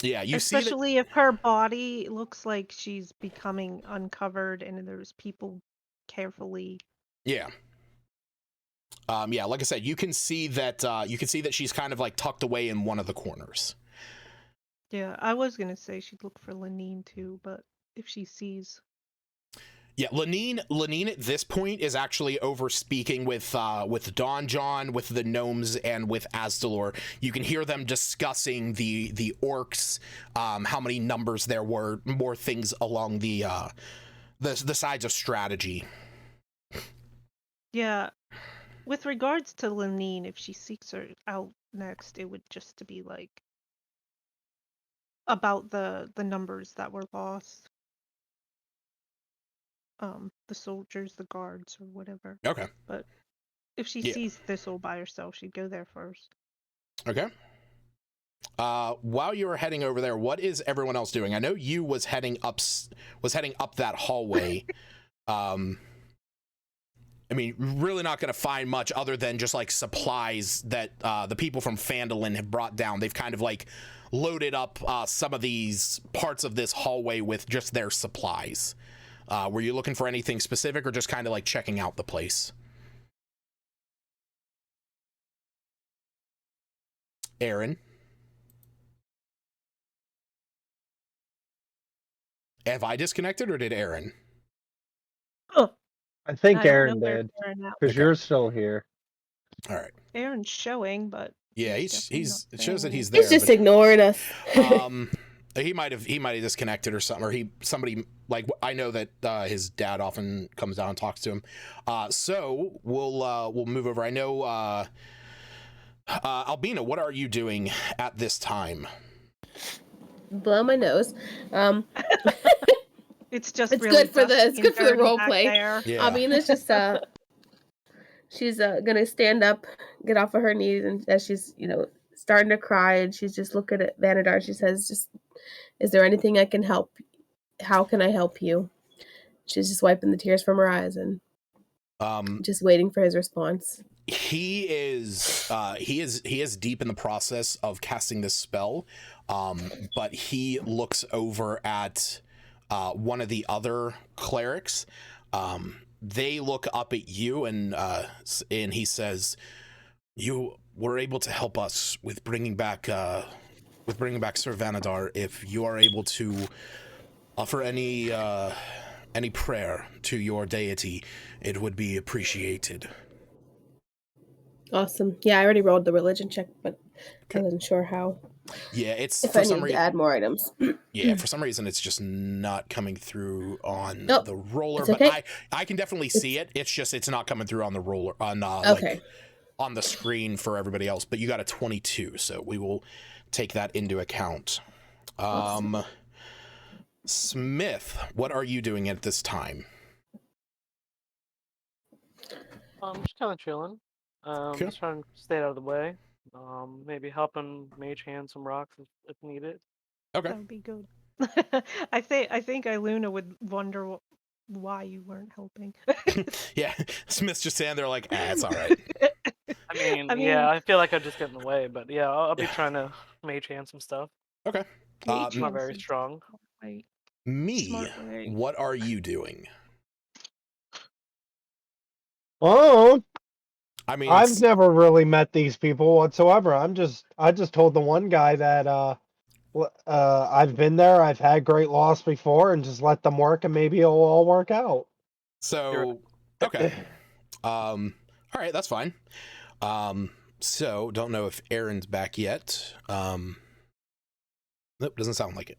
Yeah, you especially see that, if her body looks like she's becoming uncovered and there's people carefully. Yeah. Yeah, like I said, you can see that she's kind of like tucked away in one of the corners. Yeah, I was gonna say she'd look for Lenine too, but if she sees. Yeah, Lenine at this point is actually over speaking with Don John, with the gnomes, and with Asdalor. You can hear them discussing the orcs, how many numbers there were, more things along the sides of strategy. Yeah, with regards to Lenine, if she seeks her out next, it would just to be like about the numbers that were lost. The soldiers, the guards, or whatever. Okay. But if she sees Thistle by herself, she'd go there first. Okay. While you were heading over there, what is everyone else doing? I know you was heading up that hallway. I mean, really not going to find much other than just like supplies that the people from Phandalin have brought down. They've kind of like loaded up some of these parts of this hallway with just their supplies. Were you looking for anything specific or just kind of like checking out the place? Aaron? Have I disconnected or did Aaron? Oh, I think Aaron did, because you're still here. All right. Aaron's showing, but yeah, he's it shows that he's there. He's just ignoring us. He might have disconnected or something, or somebody like, I know that his dad often comes down and talks to him. So we'll move over. I know Albina, what are you doing at this time? Blow my nose. It's just it's really good for the role play. Yeah. Albina's just she's gonna stand up, get off of her knees, and as she's starting to cry, and she's just looking at Vanadar, she says, "Just, is there anything I can help? How can I help you?" She's just wiping the tears from her eyes and just waiting for his response. He is deep in the process of casting this spell, but he looks over at one of the other clerics. They look up at you, and he says, "You were able to help us with bringing back Sir Vanadar. If you are able to offer any prayer to your deity, it would be appreciated." Awesome. Yeah, I already rolled the religion check, but I wasn't sure how. Yeah, it's if I need to add more items. Yeah, for some reason it's just not coming through on the roller, it's okay. but I can definitely see it. It's just it's not coming through on the roller on okay. like on the screen for everybody else. But you got a 22, so we will take that into account. Awesome. Smith, what are you doing at this time? Just kind of chilling. Just trying to stay out of the way. Maybe helping Mage hand some rocks if needed. Okay. That would be good. I think Iluna would wonder why you weren't helping. Yeah, Smith's just standing there like, it's all right. I mean, yeah, I feel like I just get in the way, but yeah, I'll be trying to mage hand some stuff. Okay. Not very strong. Me, what are you doing? Oh, I mean, I've never really met these people whatsoever. I just told the one guy that I've been there, I've had great loss before, and just let them work, and maybe it'll all work out. So, okay. All right, that's fine. So don't know if Aaron's back yet. Nope, doesn't sound like it.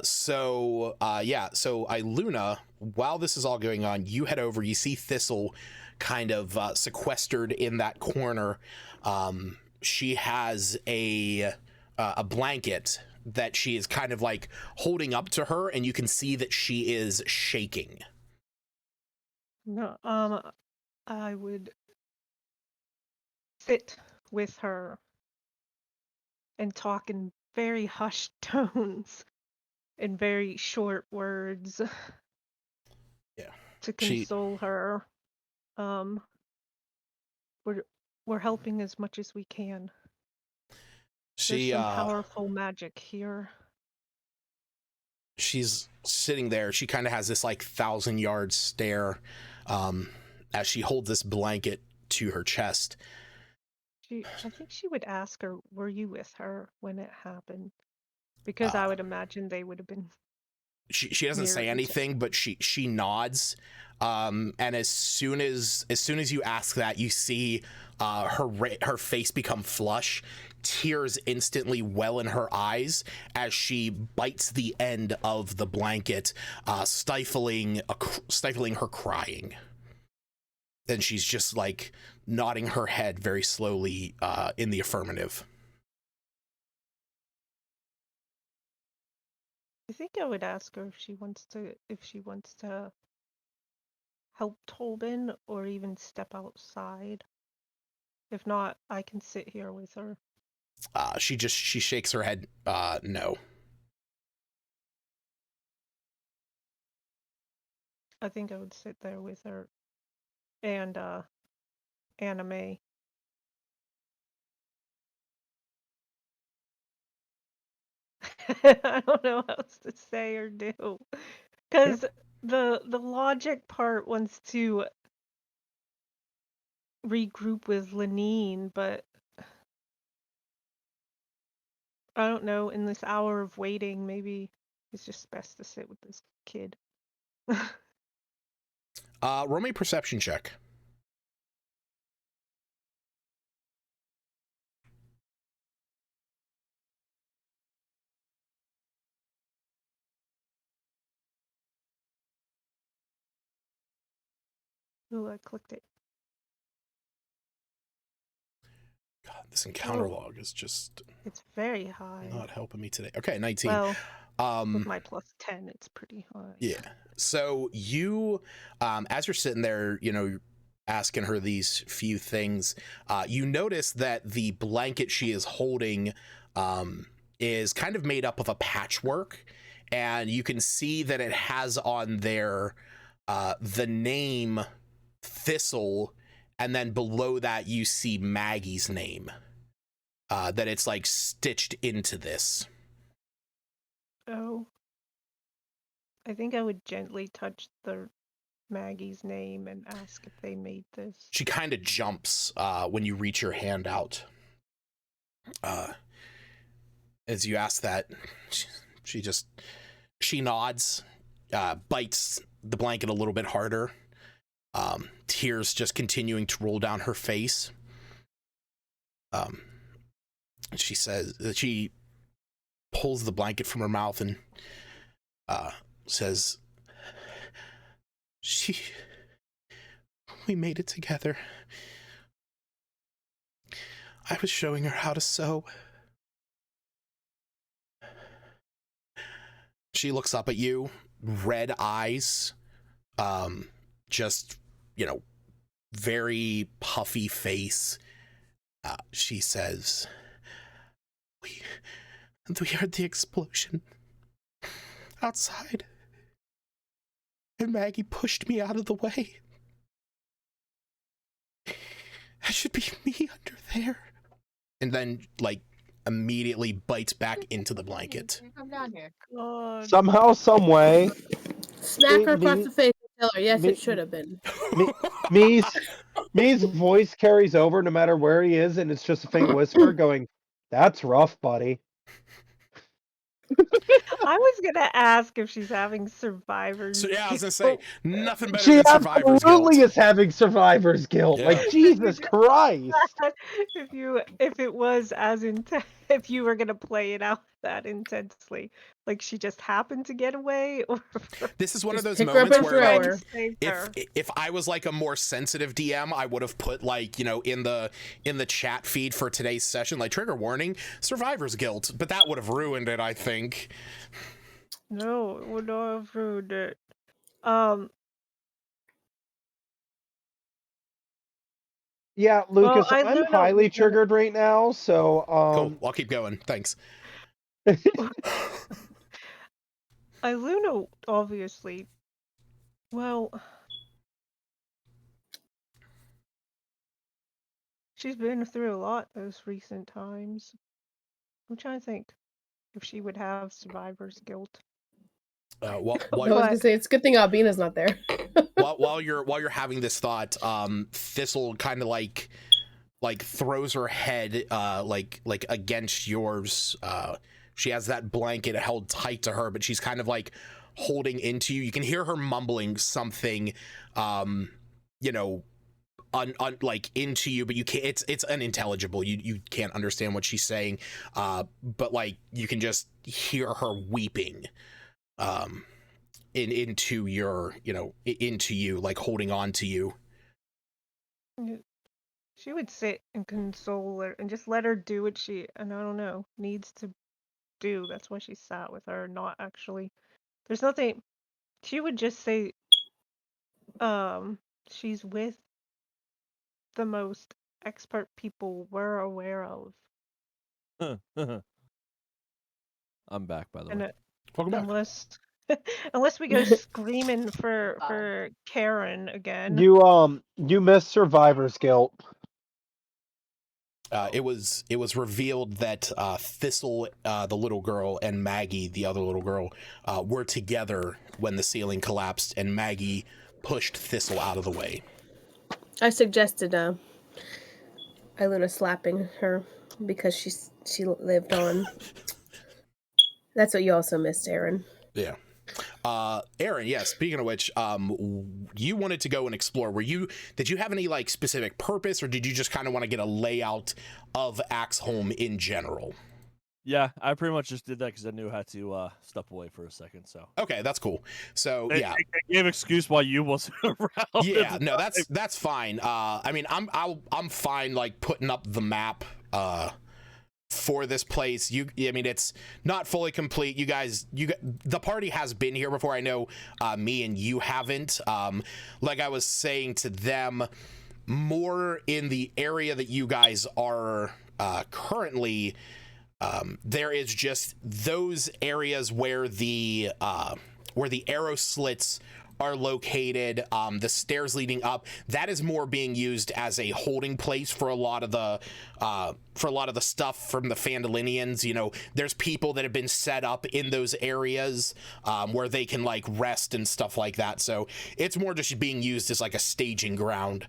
So Iluna, while this is all going on, you head over, you see Thistle kind of sequestered in that corner. She has a blanket that she is kind of like holding up to her, and you can see that she is shaking. No, I would sit with her and talk in very hushed tones and very short words. Yeah. To console her. We're helping as much as we can. There's some powerful magic here. She's sitting there. She kind of has this like 1,000-yard stare as she holds this blanket to her chest. I think she would ask her, were you with her when it happened? Because I would imagine they would have been. She doesn't say anything, but she nods. And as soon as you ask that, you see her face become flush. Tears instantly well in her eyes as she bites the end of the blanket, stifling her crying. Then she's just like nodding her head very slowly in the affirmative. I think I would ask her if she wants to help Tobin or even step outside. If not, I can sit here with her. She shakes her head. No. I think I would sit there with her and Anime. I don't know what else to say or do. Because the logic part wants to regroup with Lenine, but I don't know, in this hour of waiting, maybe it's just best to sit with this kid. Roll me a perception check. Ooh, I clicked it. God, this encounter log is just... It's very high. Not helping me today. Okay, 19. Well, with my plus 10, it's pretty high. Yeah. So you, as you're sitting there, asking her these few things, you notice that the blanket she is holding is kind of made up of a patchwork, and you can see that it has on there the name Thistle, and then below that you see Maggie's name, that it's like stitched into this. Oh. I think I would gently touch the Maggie's name and ask if they made this. She kind of jumps when you reach your hand out. As you ask that, she nods, bites the blanket a little bit harder. Tears just continuing to roll down her face. She says that she pulls the blanket from her mouth and says, we made it together. I was showing her how to sew. She looks up at you, red eyes, just, very puffy face. She says, we heard the explosion outside, and Maggie pushed me out of the way. That should be me under there. And then, immediately bites back into the blanket. Come down here. Somehow, some way. Smack her across the face and tell her, yes, it should have been. Me's voice carries over no matter where he is, and it's just a faint whisper going, that's rough, buddy. I was gonna ask if she's having survivor's So yeah, I was gonna guilt. say nothing better She than survivor's guilt. absolutely is having survivor's guilt. Yeah. Like, Jesus Christ. if it was as intense, if you were gonna play it out that intensely, like she just happened to get away, or This is one of those pick her up moments and where, throw like, her. if I was like a more sensitive DM, I would have put in the chat feed for today's session, like, trigger warning, survivor's guilt, but that would have ruined it, I think. No, it would not have ruined it. Yeah, Lucas, Well, I'm Luna highly was triggered right now, so Cool. I'll keep going. Thanks. Luna obviously. Well, she's been through a lot those recent times. I'm trying to think if she would have survivor's guilt. I was While, gonna say it's a good thing Albina's not there. while you're having this thought, Thistle kind of like throws her head like against yours. She has that blanket held tight to her, but she's kind of like holding into you. You can hear her mumbling something, you know, like into you, but you can't. It's unintelligible. You can't understand what she's saying. But like you can just hear her weeping, into your, into you, like holding on to you. She would sit and console her and just let her do what she, and I don't know, needs to do. That's why she sat with her, not actually. There's nothing. She would just say, she's with the most expert people we're aware of. I'm back, by the And way. Welcome back. unless we go screaming for Karen again. You missed survivor's guilt. It was revealed that Thistle, the little girl, and Maggie, the other little girl, were together when the ceiling collapsed, and Maggie pushed Thistle out of the way. I suggested Iluna slapping her because she lived on. That's what you also missed, Aaron. Yeah. Aaron, yeah, speaking of which, you wanted to go and explore. Did you have any like specific purpose, or did you just kind of want to get a layout of Axholm in general? Yeah, I pretty much just did that because I knew I had to step away for a second. So okay, that's cool. So yeah, I gave excuse why you wasn't around. Yeah, no, that's fine. I mean, I'm fine like putting up the map for this place. I mean, it's not fully complete. The party has been here before. I know me and you haven't. Like I was saying to them, more in the area that you guys are currently. There is just those areas where the arrow slits are located, the stairs leading up. That is more being used as a holding place for a lot of the stuff from the Phandalinians. You know, there's people that have been set up in those areas where they can like rest and stuff like that. So it's more just being used as like a staging ground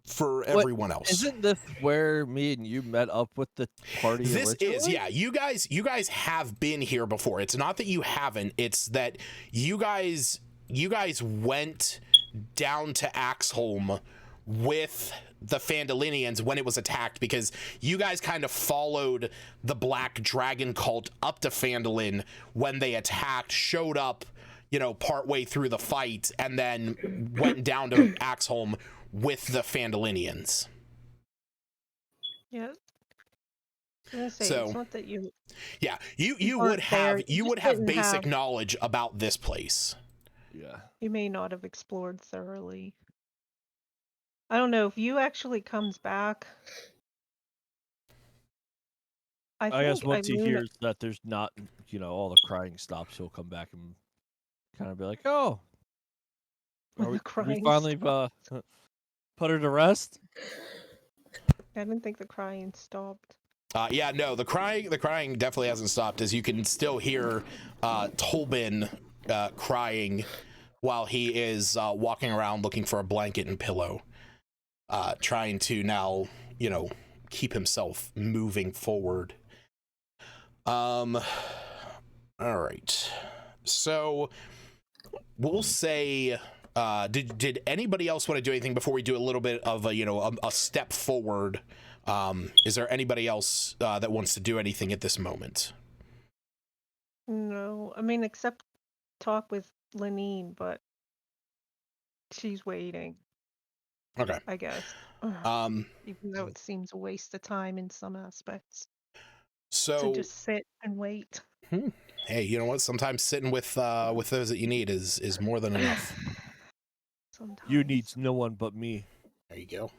for everyone else. Isn't this where me and you met up with the party? This originally? is, yeah. You guys have been here before. It's not that you haven't. It's that you guys went down to Axholm with the Phandalinians when it was attacked, because you guys kind of followed the Black Dragon cult up to Phandalin when they attacked, showed up, partway through the fight, and then went down to Axholm with the Phandalinians. Yeah. Say, So it's not that you. Yeah, you would have basic knowledge about this place. Yeah. You may not have explored thoroughly. I don't know if you actually comes back. I guess once he hears that there's not, all the crying stops, he'll come back and kind of be like, "Oh, we finally put her to rest." I didn't think the crying stopped. Yeah, no, the crying definitely hasn't stopped, as you can still hear Tolbin crying while he is walking around looking for a blanket and pillow, trying to now, keep himself moving forward. All right. So we'll say, did anybody else want to do anything before we do a little bit of a step forward? Is there anybody else that wants to do anything at this moment? No, I mean, except talk with Lenine, but she's waiting. Okay. I guess. Even though it seems a waste of time in some aspects. So to just sit and wait. Hey, you know what? Sometimes sitting with those that you need is more than enough. Sometimes. You need no one but me. There you go.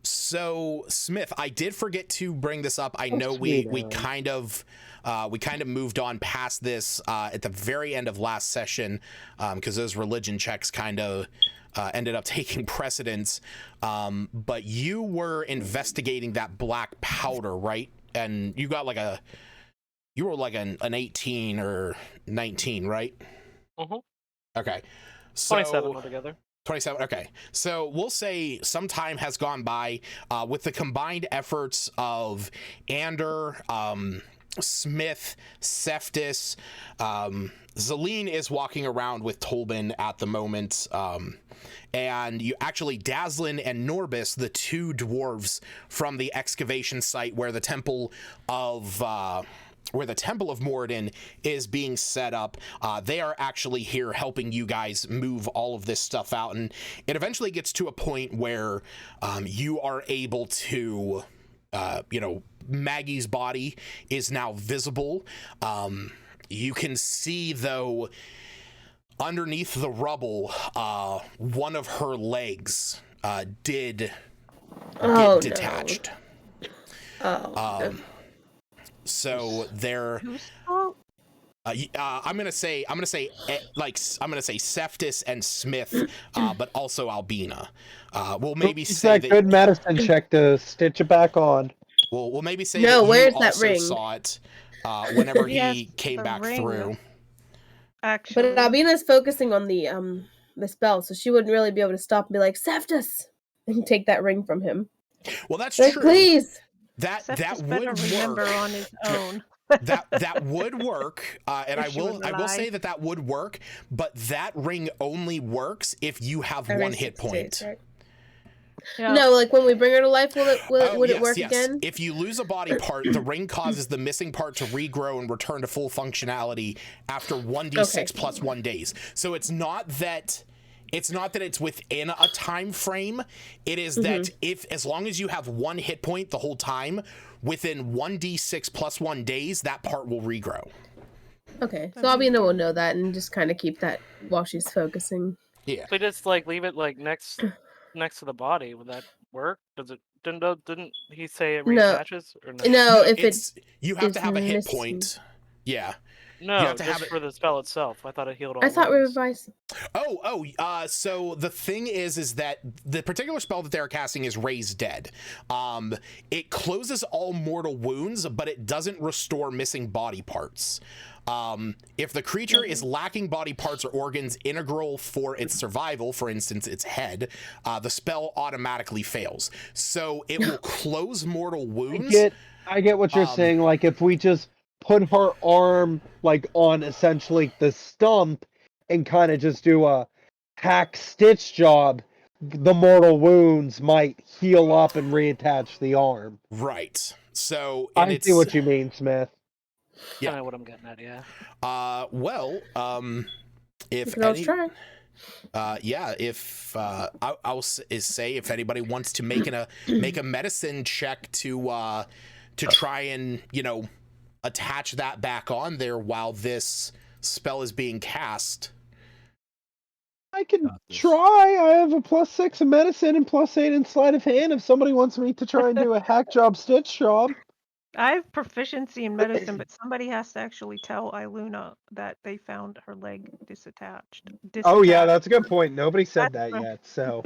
So Smith, I did forget to bring this up. I know we kind of moved on past this at the very end of last session because those religion checks kind of ended up taking precedence. But you were investigating that black powder, right? And you got you were like an 18 or 19, right? Mm-hmm. Okay. So 27 altogether. 27. Okay. So we'll say some time has gone by with the combined efforts of Ander, Smith, Seftis. Zelene is walking around with Tolbin at the moment. And you actually, Daslin and Norbis, the two dwarves from the excavation site where the Temple of Moradin is being set up, they are actually here helping you guys move all of this stuff out. And it eventually gets to a point where you are able to, Maggie's body is now visible. You can see, though, underneath the rubble, one of her legs did get detached. No. So they're. I'm gonna say Seftis and Smith, but also Albina. We'll maybe say that good medicine check to stitch it back on. We'll maybe say no. that Where's you that also ring? saw it whenever Yes, he came the back ring. through. Actually, But Albina's focusing on the spell, so she wouldn't really be able to stop and be like, Seftus, and take that ring from him. Well, that's like, true. Please. That Seftus would better work. remember on his own. that would work, and I will say that would work, but that ring only works if you have Every one hit 6 point. days, right? Yeah. No, like when we bring her to life, would it work again? If you lose a body part, the ring causes the missing part to regrow and return to full functionality after 1d6 plus 1 days. So it's not that it's within a time frame. It is that as long as you have one hit point the whole time, within 1d6 plus 1 days, that part will regrow. Okay, so Albina will know that and just kind of keep that while she's focusing. Yeah. So just leave it next to the body. Would that work? Does it? Didn't he say it reattaches? Or no? No, if you have to have a hit missing. point. Yeah. No, you have to just have it for the spell itself. I thought it healed all. I thought we were wounds. revising. So the thing is that the particular spell that they're casting is Raise Dead. It closes all mortal wounds, but it doesn't restore missing body parts. If the creature is lacking body parts or organs integral for its survival, for instance, its head, the spell automatically fails. So it will close mortal wounds. I get what you're saying. Like if we just put her arm on essentially the stump and kind of just do a hack stitch job, the mortal wounds might heal up and reattach the arm. Right. So I see what you mean, Smith. Yeah. I know what I'm getting at, yeah. If I'll say if anybody wants to make a medicine check to try and attach that back on there while this spell is being cast. I can try. I have a +6 in medicine and +8 in sleight of hand if somebody wants me to try and do a hack job, stitch job. I have proficiency in medicine, but somebody has to actually tell Iluna that they found her leg disattached. Oh yeah, that's a good point. Nobody said that yet, so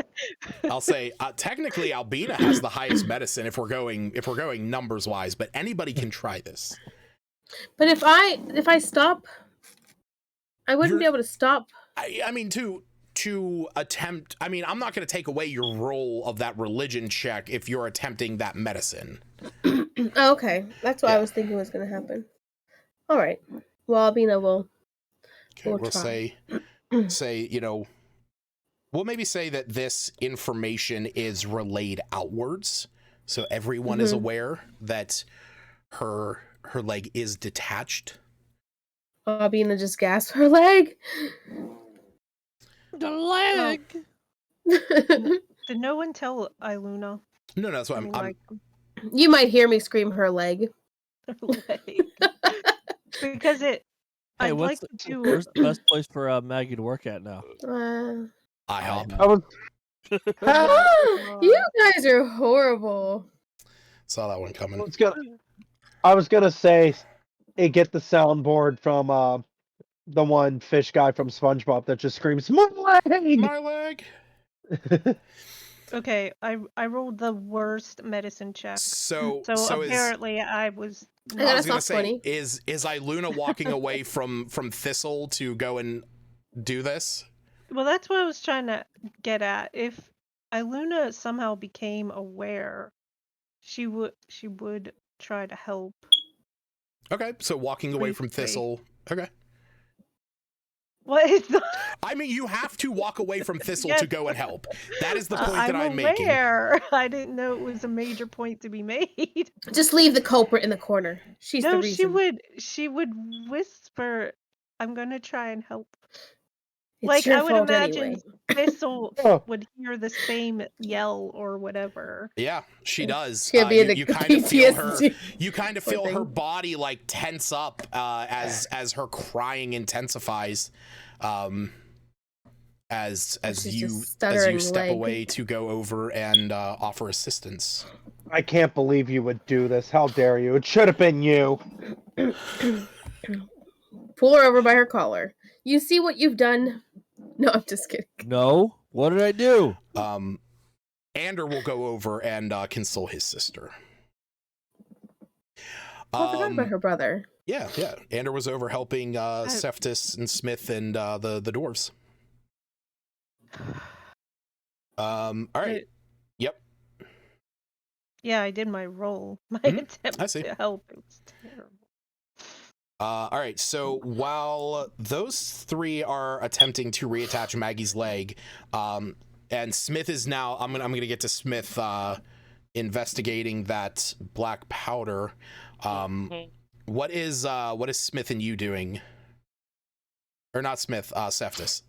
I'll say technically Albina has the highest medicine if we're going numbers wise, but anybody can try this. But if I stop, I wouldn't be able to stop. I mean to attempt. I mean, I'm not going to take away your roll of that religion check if you're attempting that medicine. Oh, okay, that's what I was thinking was going to happen. All right. Well, Albina will. Okay, we'll say we'll maybe say that this information is relayed outwards, so everyone is aware that her leg is detached. Albina just gasped, her leg. The leg. Did no one tell Iluna? No, that's what I'm. You might hear me scream her leg. Her leg. Because it. Hey, where's the best place for Maggie to work at now? IHOP. You guys are horrible. Saw that one coming. I was gonna say, get the soundboard from the one fish guy from SpongeBob that just screams, "My leg! My leg!" Okay, I rolled the worst medicine check. So apparently I was. I was gonna say, is Iluna walking away from Thistle to go and do this? Well, that's what I was trying to get at. If Iluna somehow became aware, she would try to help. Okay, so walking away from Thistle. Okay. What is the... I mean, you have to walk away from Thistle to go and help. That is the point that I'm aware. making. I didn't know it was a major point to be made. Just leave the culprit in the corner. She's the reason. She would whisper, "I'm gonna try and help." It's your I would fault imagine anyway. Thistle would hear the same yell or whatever. Yeah, she does. She'll be you kind of feel her. You kind of feel her body like tense up as her crying intensifies. As you step away to go over and offer assistance. I can't believe you would do this. How dare you? It should have been you. Pull her over by her collar. You see what you've done? No, I'm just kidding. No, what did I do? Ander will go over and console his sister. I forgot about her brother. Yeah. Ander was over helping Seftis and Smith and the dwarves. All right. Yep. Yeah, I did my roll. My attempt to help. It was terrible. All right. So while those three are attempting to reattach Maggie's leg, and Smith is now, I'm gonna get to Smith investigating that black powder. What is Smith and you doing? Or not Smith, Seftis.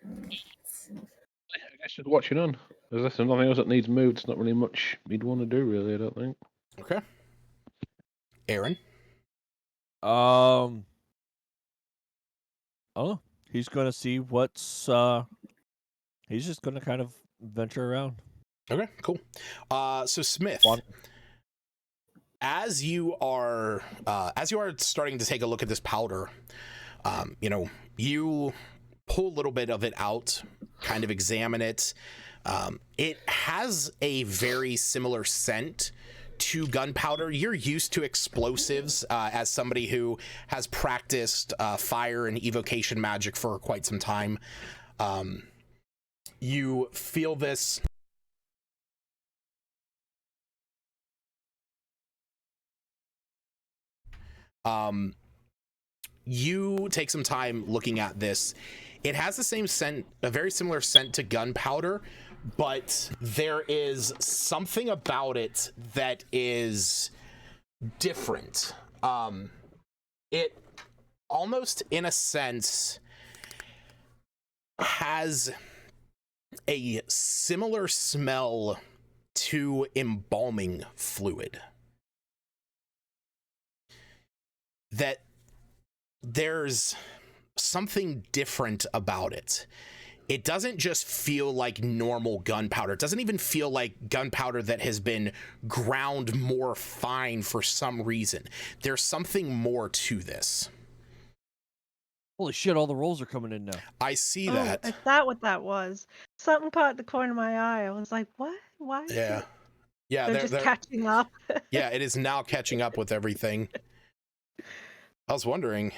I guess just watching on. There's nothing else that needs moved. It's not really much you'd want to do, really, I don't think. Okay. Aaron? Oh, he's gonna see what's he's just gonna kind of venture around. Okay, cool. So Smith, as you are starting to take a look at this powder, you pull a little bit of it out, kind of examine it. It has a very similar scent to gunpowder. You're used to explosives as somebody who has practiced fire and evocation magic for quite some time. You feel this. You take some time looking at this. It has the same scent, a very similar scent to gunpowder, but there is something about it that is different. It almost, in a sense, has a similar smell to embalming fluid. That there's something different about it. It doesn't just feel like normal gunpowder. It doesn't even feel like gunpowder that has been ground more fine for some reason. There's something more to this. Holy shit, all the rolls are coming in now. I see that. Is that what that was? Something caught the corner of my eye. I was like, what? Why? Yeah. Yeah, they're just catching up. Yeah, it is now catching up with everything. I was wondering.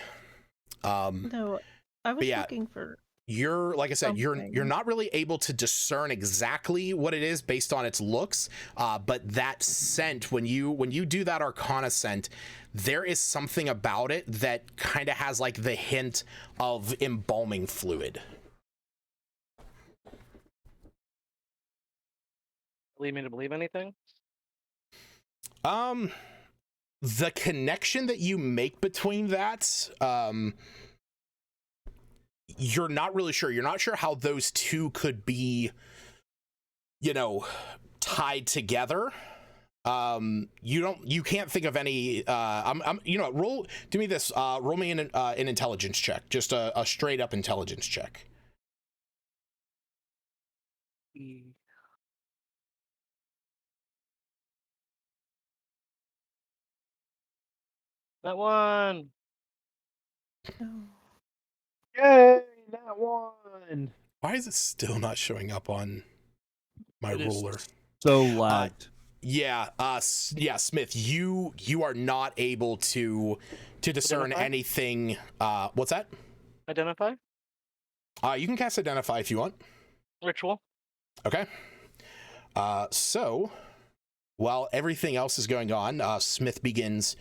No, I was looking for. You're, like I said, you're not really able to discern exactly what it is based on its looks, but that scent, when you do that Arcana scent, there is something about it that kind of has like the hint of embalming fluid. Lead me to believe anything? The connection that you make between that, you're not really sure. You're not sure how those two could be, tied together. You can't think of any. Do me this. Roll me an intelligence check, just a straight up intelligence check. That one. Yay, that one. Why is it still not showing up on my ruler? So lagged. Yeah, Smith, you are not able to discern Identify? anything. What's that? Identify? You can cast Identify if you want. Ritual. Okay. So, while everything else is going on, Smith begins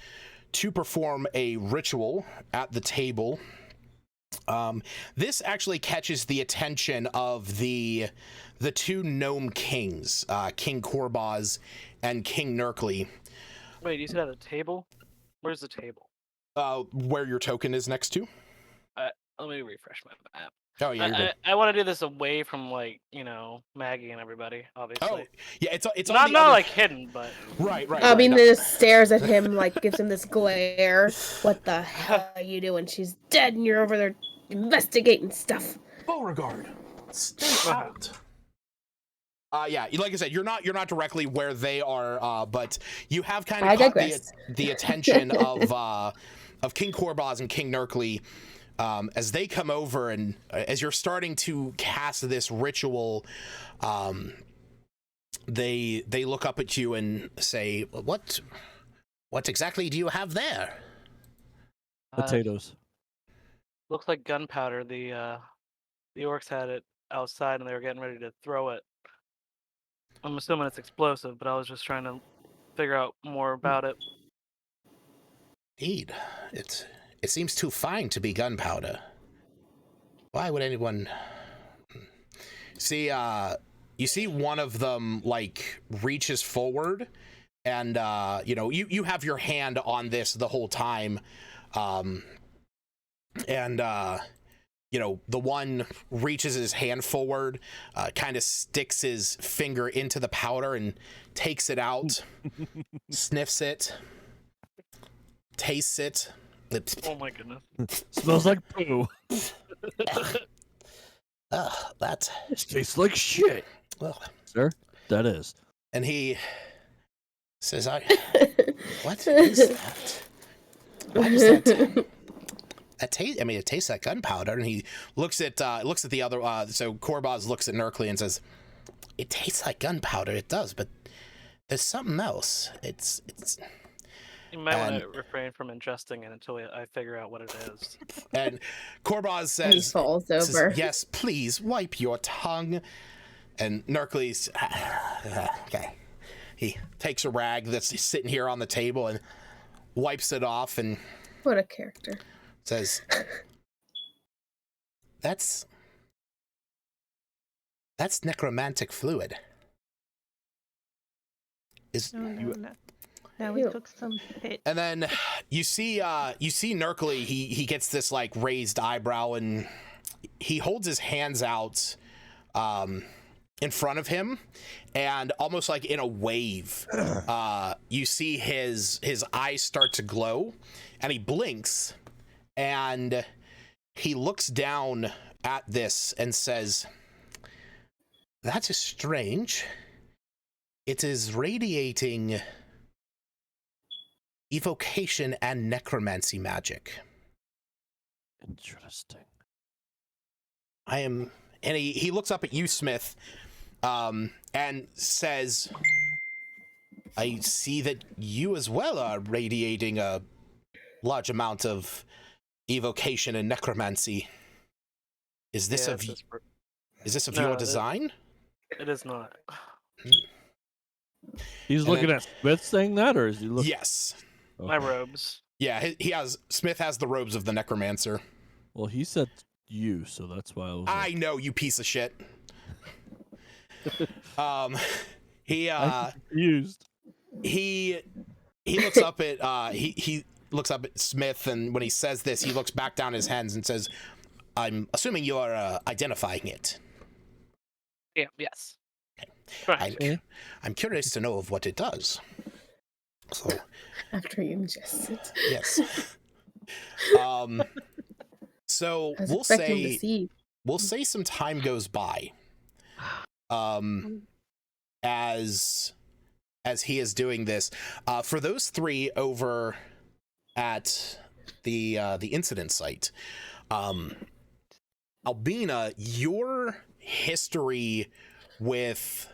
to perform a ritual at the table. This actually catches the attention of the two gnome kings, King Korbaz and King Nerkly. Wait, you said at a table? Where's the table? Where your token is next to. Let me refresh my map. Oh yeah, you're good. I want to do this away from Maggie and everybody, obviously. Oh yeah, it's not other... hidden, but right. I mean, just stares at him, gives him this glare. What the hell are you doing? She's dead, and you're over there investigating stuff. Beauregard, stay out. Yeah, like I said, you're not directly where they are, but you have kind of caught the attention of King Korbaz and King Nerkly. As they come over and as you're starting to cast this ritual, they look up at you and say, "What exactly do you have there?" Potatoes. Looks like gunpowder. The orcs had it outside and they were getting ready to throw it. I'm assuming it's explosive, but I was just trying to figure out more about it. Indeed, it seems too fine to be gunpowder. Why would anyone see? You see one of them reaches forward, and you have your hand on this the whole time, the one reaches his hand forward, kind of sticks his finger into the powder and takes it out, sniffs it, tastes it. Oh my goodness. Smells like poo. That tastes like shit. Well, sir, that is. And he says, what is that? Why does that? It tastes like gunpowder. And he looks at the other. So Korbaz looks at Nerkly and says, "It tastes like gunpowder. It does, but there's something else. It's." You might want to refrain from ingesting it until I figure out what it is. And Korbaz says, he falls over. "Yes, please wipe your tongue." And Nerkly's okay. He takes a rag that's sitting here on the table and wipes it off and what a character. Says, "That's necromantic fluid." Now we took some pit. And then you see Nerkly, he gets this raised eyebrow and he holds his hands out in front of him, and almost like in a wave, you see his eyes start to glow, and he blinks, and he looks down at this and says, "That is strange. It is radiating evocation and necromancy magic." Interesting. And he looks up at you, Smith, and says, "I see that you as well are radiating a large amount of evocation and necromancy. Is this of your design?" It is not. He's looking at Smith saying that, or is he looking? Yes. Okay. My robes. Yeah, Smith has the robes of the necromancer. Well, he said you, so that's why I know, you piece of shit. He looks up at he looks up at Smith, and when he says this, he looks back down his hands and says, "I'm assuming you are identifying it." Yeah. Yes. Okay. I'm curious to know of what it does. So After you ingest it. yes. So I was expecting to see. we'll say some time goes by. As he is doing this, for those three over at the incident site, Albina, your history with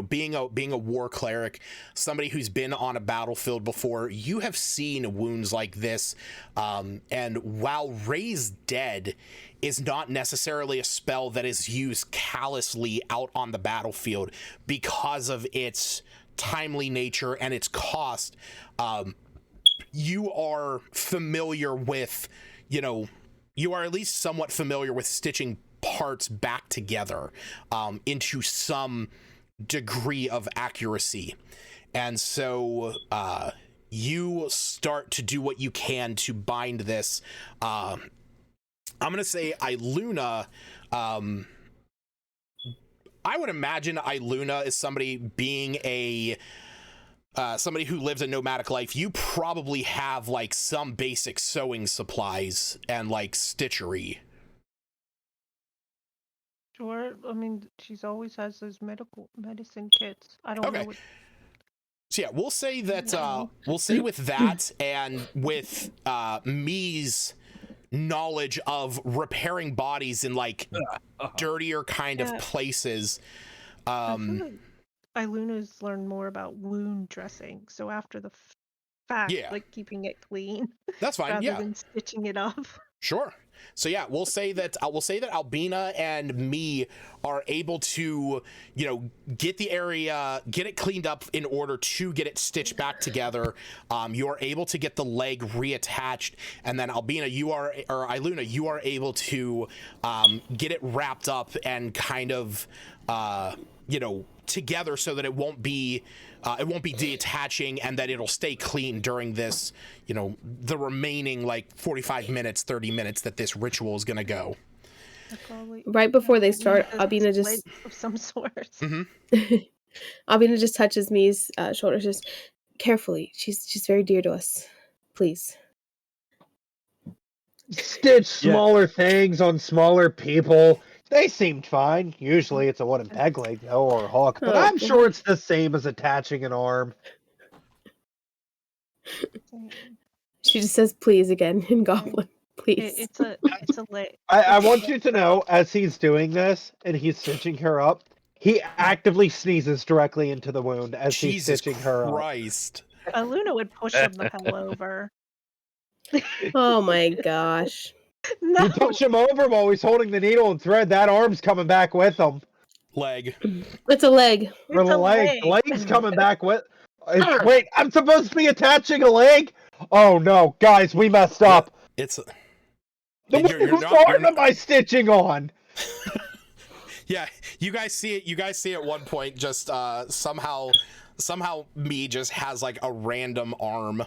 being a war cleric, somebody who's been on a battlefield before, you have seen wounds like this, and while Raise Dead is not necessarily a spell that is used callously out on the battlefield because of its timely nature and its cost, you are familiar with, you are at least somewhat familiar with stitching parts back together into some degree of accuracy. And so you start to do what you can to bind this. I'm going to say Iluna, I would imagine Iluna is somebody being somebody who lives a nomadic life. You probably have like some basic sewing supplies and like stitchery. Sure. I mean, she's always has those medicine kits. I don't know what. So yeah, we'll say that we'll say with that and with Me's knowledge of repairing bodies in like dirtier kind of places. Iluna's learned more about wound dressing, so after the fact, like keeping it clean. That's fine. Rather than stitching it up. Sure. So yeah, we'll say that Albina and Me are able to, get the area, get it cleaned up in order to get it stitched back together. You are able to get the leg reattached, and then Iluna, you are able to get it wrapped up and kind of, together so that it won't be detaching, and that it'll stay clean during this, the remaining like 45 minutes, 30 minutes that this ritual is going to go. Right before they start, Albina just of some sort. Albina just touches Me's shoulder, just carefully. She's very dear to us. Please. Stitch smaller things on smaller people. They seemed fine. Usually it's a wooden peg leg, though, or a hook, but I'm sure it's the same as attaching an arm. She just says please again in Goblin. Please. It's a leg. I want you to know, as he's doing this and he's stitching her up, he actively sneezes directly into the wound as he's stitching her up. Christ. Iluna would push him the hell over. Oh my gosh. No. You push him over while he's holding the needle and thread, that arm's coming back with him. Leg. It's a leg. Or the leg. The leg's coming back with... Wait, I'm supposed to be attaching a leg? Oh no, guys, we messed up. Whose arm am I stitching on? Yeah, you guys see it. You guys see at one point just somehow Me just has like a random arm.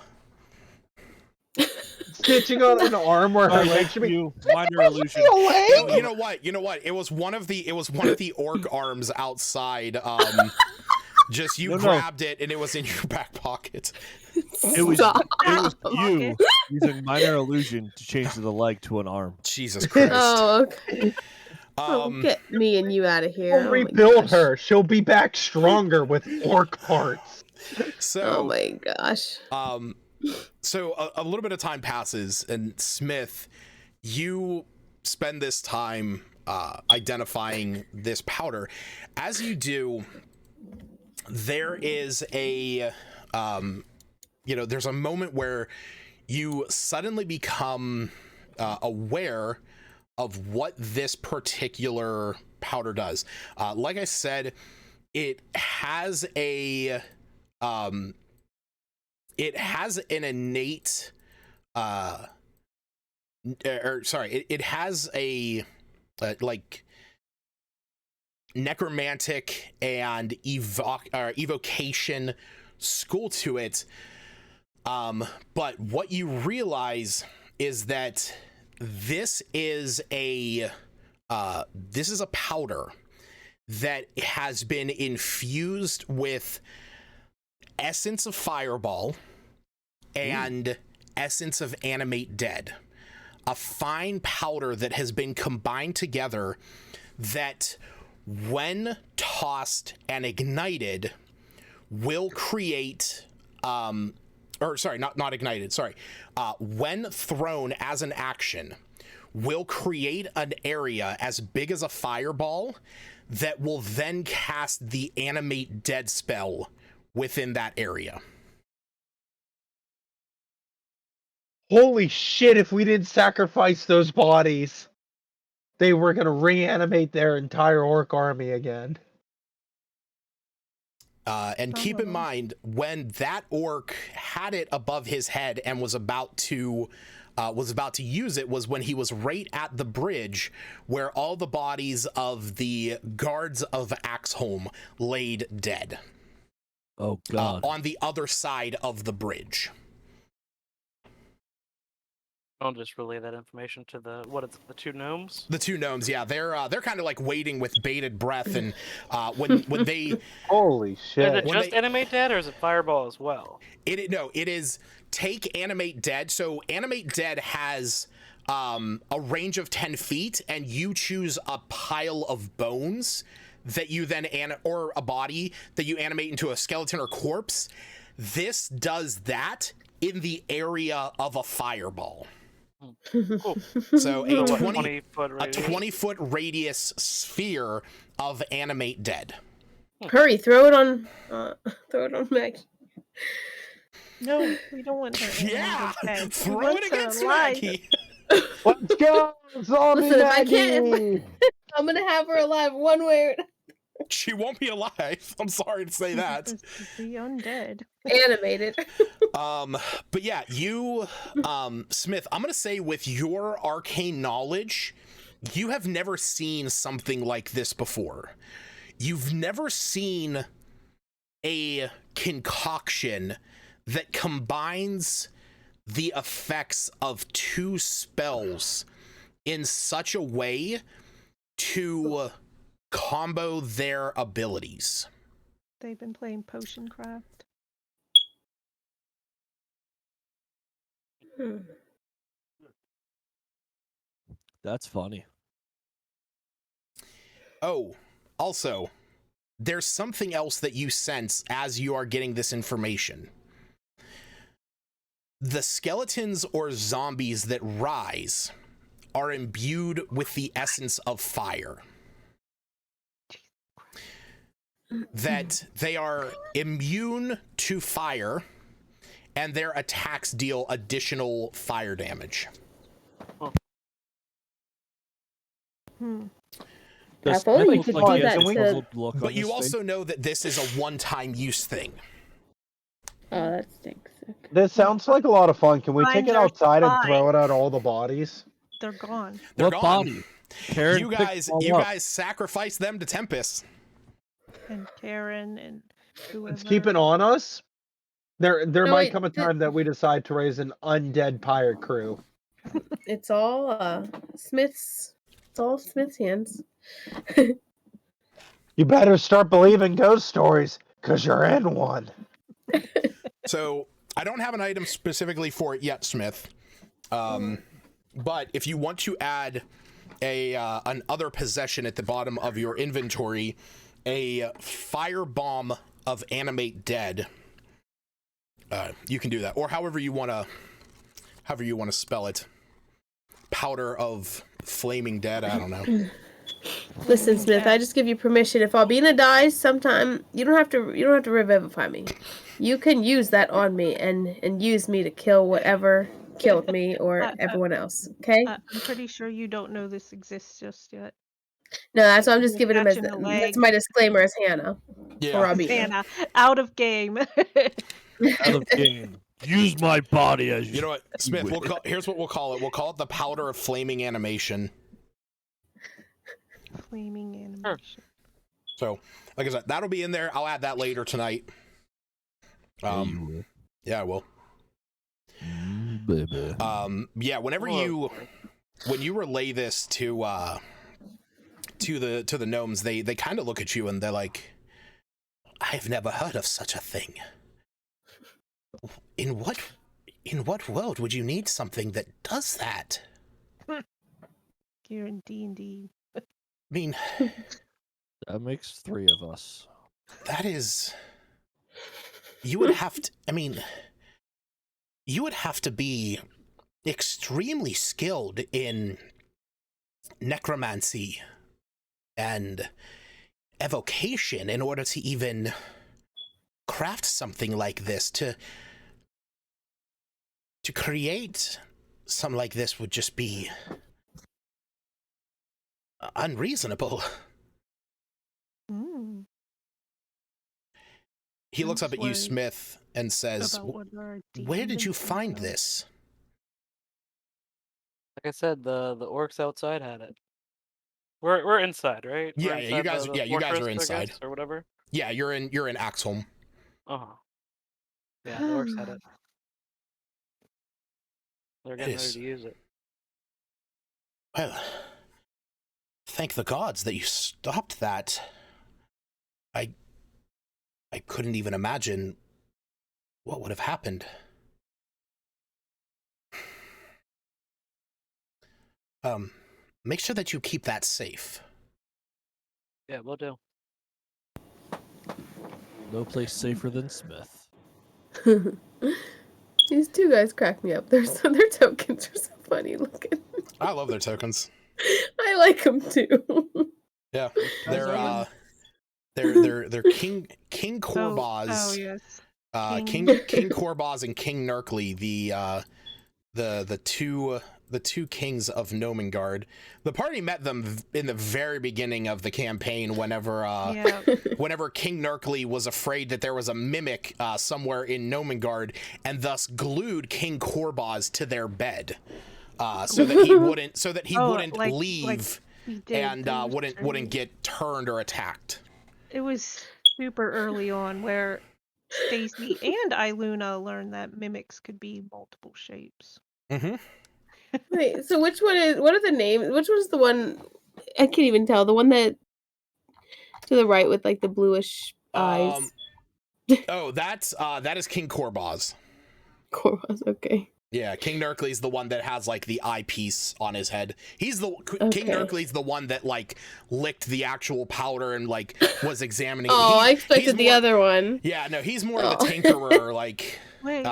Stitching on an arm where her leg should be. Minor illusion. You know what? It was one of the orc arms outside. Just you grabbed it and it was in your back pocket. It was you using minor illusion to change the leg to an arm. Jesus Christ. Oh, okay. Get me and you out of here. We'll rebuild her. She'll be back stronger with orc parts. So, oh my gosh. So a little bit of time passes, and Smith, you spend this time identifying this powder. As you do, there is there's a moment where you suddenly become aware of what this particular powder does. Like I said, it has an innate it has a like necromantic and evocation school to it, but what you realize is that this is a powder that has been infused with essence of Fireball and essence of Animate Dead. A fine powder that has been combined together that, when tossed and ignited, will create... not ignited, sorry. When thrown as an action, will create an area as big as a fireball that will then cast the Animate Dead spell within that area. Holy shit, if we didn't sacrifice those bodies, they were going to reanimate their entire orc army again. And keep in mind, when that orc had it above his head and was about to use it, was when he was right at the bridge where all the bodies of the guards of Axholm laid dead. Oh God! On the other side of the bridge. I'll just relay that information to the two gnomes. The two gnomes, yeah, they're kind of like waiting with bated breath, and when they holy shit, is it just Animate Dead or is it Fireball as well? It is take Animate Dead. So Animate Dead has a range of 10 feet, and you choose a pile of bones that you then or a body that you animate into a skeleton or corpse. This does that in the area of a fireball. Cool. So a 20-foot radius sphere of Animate Dead. Hurry, throw it on Maggie. No, we don't want her. Yeah, dead. throw it against Maggie. Let's go, zombie Listen, Maggie! I'm gonna have her alive one way. She won't be alive. I'm sorry to say that. The undead. Animated. But yeah, you, Smith, I'm gonna say with your arcane knowledge, you have never seen something like this before. You've never seen a concoction that combines the effects of two spells in such a way to combo their abilities. They've been playing Potion Craft. That's funny. Oh, also, there's something else that you sense as you are getting this information. The skeletons or zombies that rise are imbued with the essence of fire. That they are immune to fire, and their attacks deal additional fire damage. If only you could do that to... But you also know that this is a one-time use thing. Oh, that stinks. This sounds like a lot of fun. Can we take it outside and throw it at all the bodies? They're gone. They're what gone. Body? Karen, you guys sacrifice them to Tempest. And Karen and whoever. It's keeping on us. There might come a time that we decide to raise an undead pirate crew. It's all Smith's. It's all Smith's hands. You better start believing ghost stories, because you're in one. So, I don't have an item specifically for it yet, Smith. But if you want to add an other possession at the bottom of your inventory, a firebomb of Animate Dead, you can do that. Or however you want to spell it. Powder of Flaming Dead, I don't know. Listen, Smith, I just give you permission. If Albina dies sometime, you don't have to revivify me. You can use that on me and use me to kill whatever killed me or everyone else. Okay? I'm pretty sure you don't know this exists just yet. No, that's why I'm just giving him as that's my disclaimer as Hannah. Yeah. Hannah, out of game. Out of game. Use my body as you know what, Smith. Here's what we'll call it. We'll call it the powder of flaming animation. Flaming animation. So, like I said, that'll be in there. I'll add that later tonight. Yeah, I will. Baby. Yeah. Whenever when you relay this to the gnomes, they kind of look at you and they're like, "I've never heard of such a thing. In what world would you need something that does that? You're in D&D. I mean, That makes 3 of us. that is... You would have to... I mean, you would have to be extremely skilled in necromancy and evocation in order to even craft something like this. To create something like this would just be unreasonable. Mm. He looks up That's at you, why- Smith, and says, About what our where did you DM find are. this? Like I said, the orcs outside had it. We're inside, right? We're Yeah, inside you guys, the yeah, you guys fortress, are I inside. guess, or whatever. Yeah, you're in Axholm. Uh-huh. Yeah, the orcs had it. They're getting ready is- to use it. Well, thank the gods that you stopped that. I couldn't even imagine what would have happened. Make sure that you keep that safe. Yeah, we'll do. No place safer than Smith. These two guys crack me up. Their tokens are so funny looking. I love their tokens. I like them too. Yeah, Guys, they're King Korbaz. Oh yes. King Korbaz and King Nerkly, the two kings of Nomengard. The party met them in the very beginning of the campaign whenever whenever King Nerkly was afraid that there was a mimic somewhere in Nomengard, and thus glued King Korbaz to their bed so that he wouldn't leave and wouldn't get turned or attacked. It was super early on where Stacy and Iluna learned that mimics could be multiple shapes. Mm-hmm. Wait, so what are the names? Which one's the one? I can't even tell. The one that to the right with like the bluish eyes. That is King Korbaz. Korvas, okay. Yeah, King Nerkly's the one that has like the eyepiece on his head. King Nerkly's the one that like licked the actual powder and like was examining. Oh, I expected the other one. Yeah, no, he's more of the tinkerer. Like, Wait.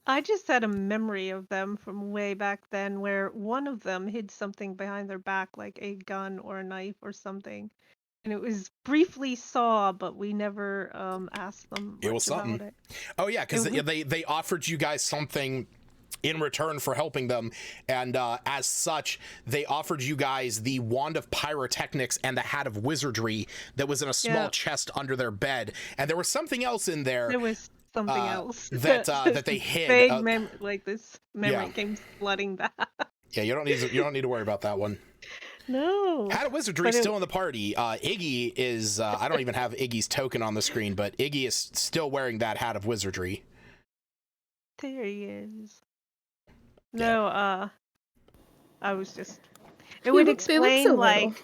I just had a memory of them from way back then where one of them hid something behind their back, like a gun or a knife or something. And it was briefly saw, but we never asked them much about it. Oh yeah, because they offered you guys something in return for helping them, and as such, they offered you guys the wand of pyrotechnics and the hat of wizardry that was in a small chest under their bed, and there was something else in there. There was something else that they hid. Like this memory came flooding back. Yeah, you don't need to worry about that one. No. Hat of Wizardry still in the party. Iggy is, I don't even have Iggy's token on the screen, but Iggy is still wearing that Hat of Wizardry. There he is. No, I was just, it would explain so like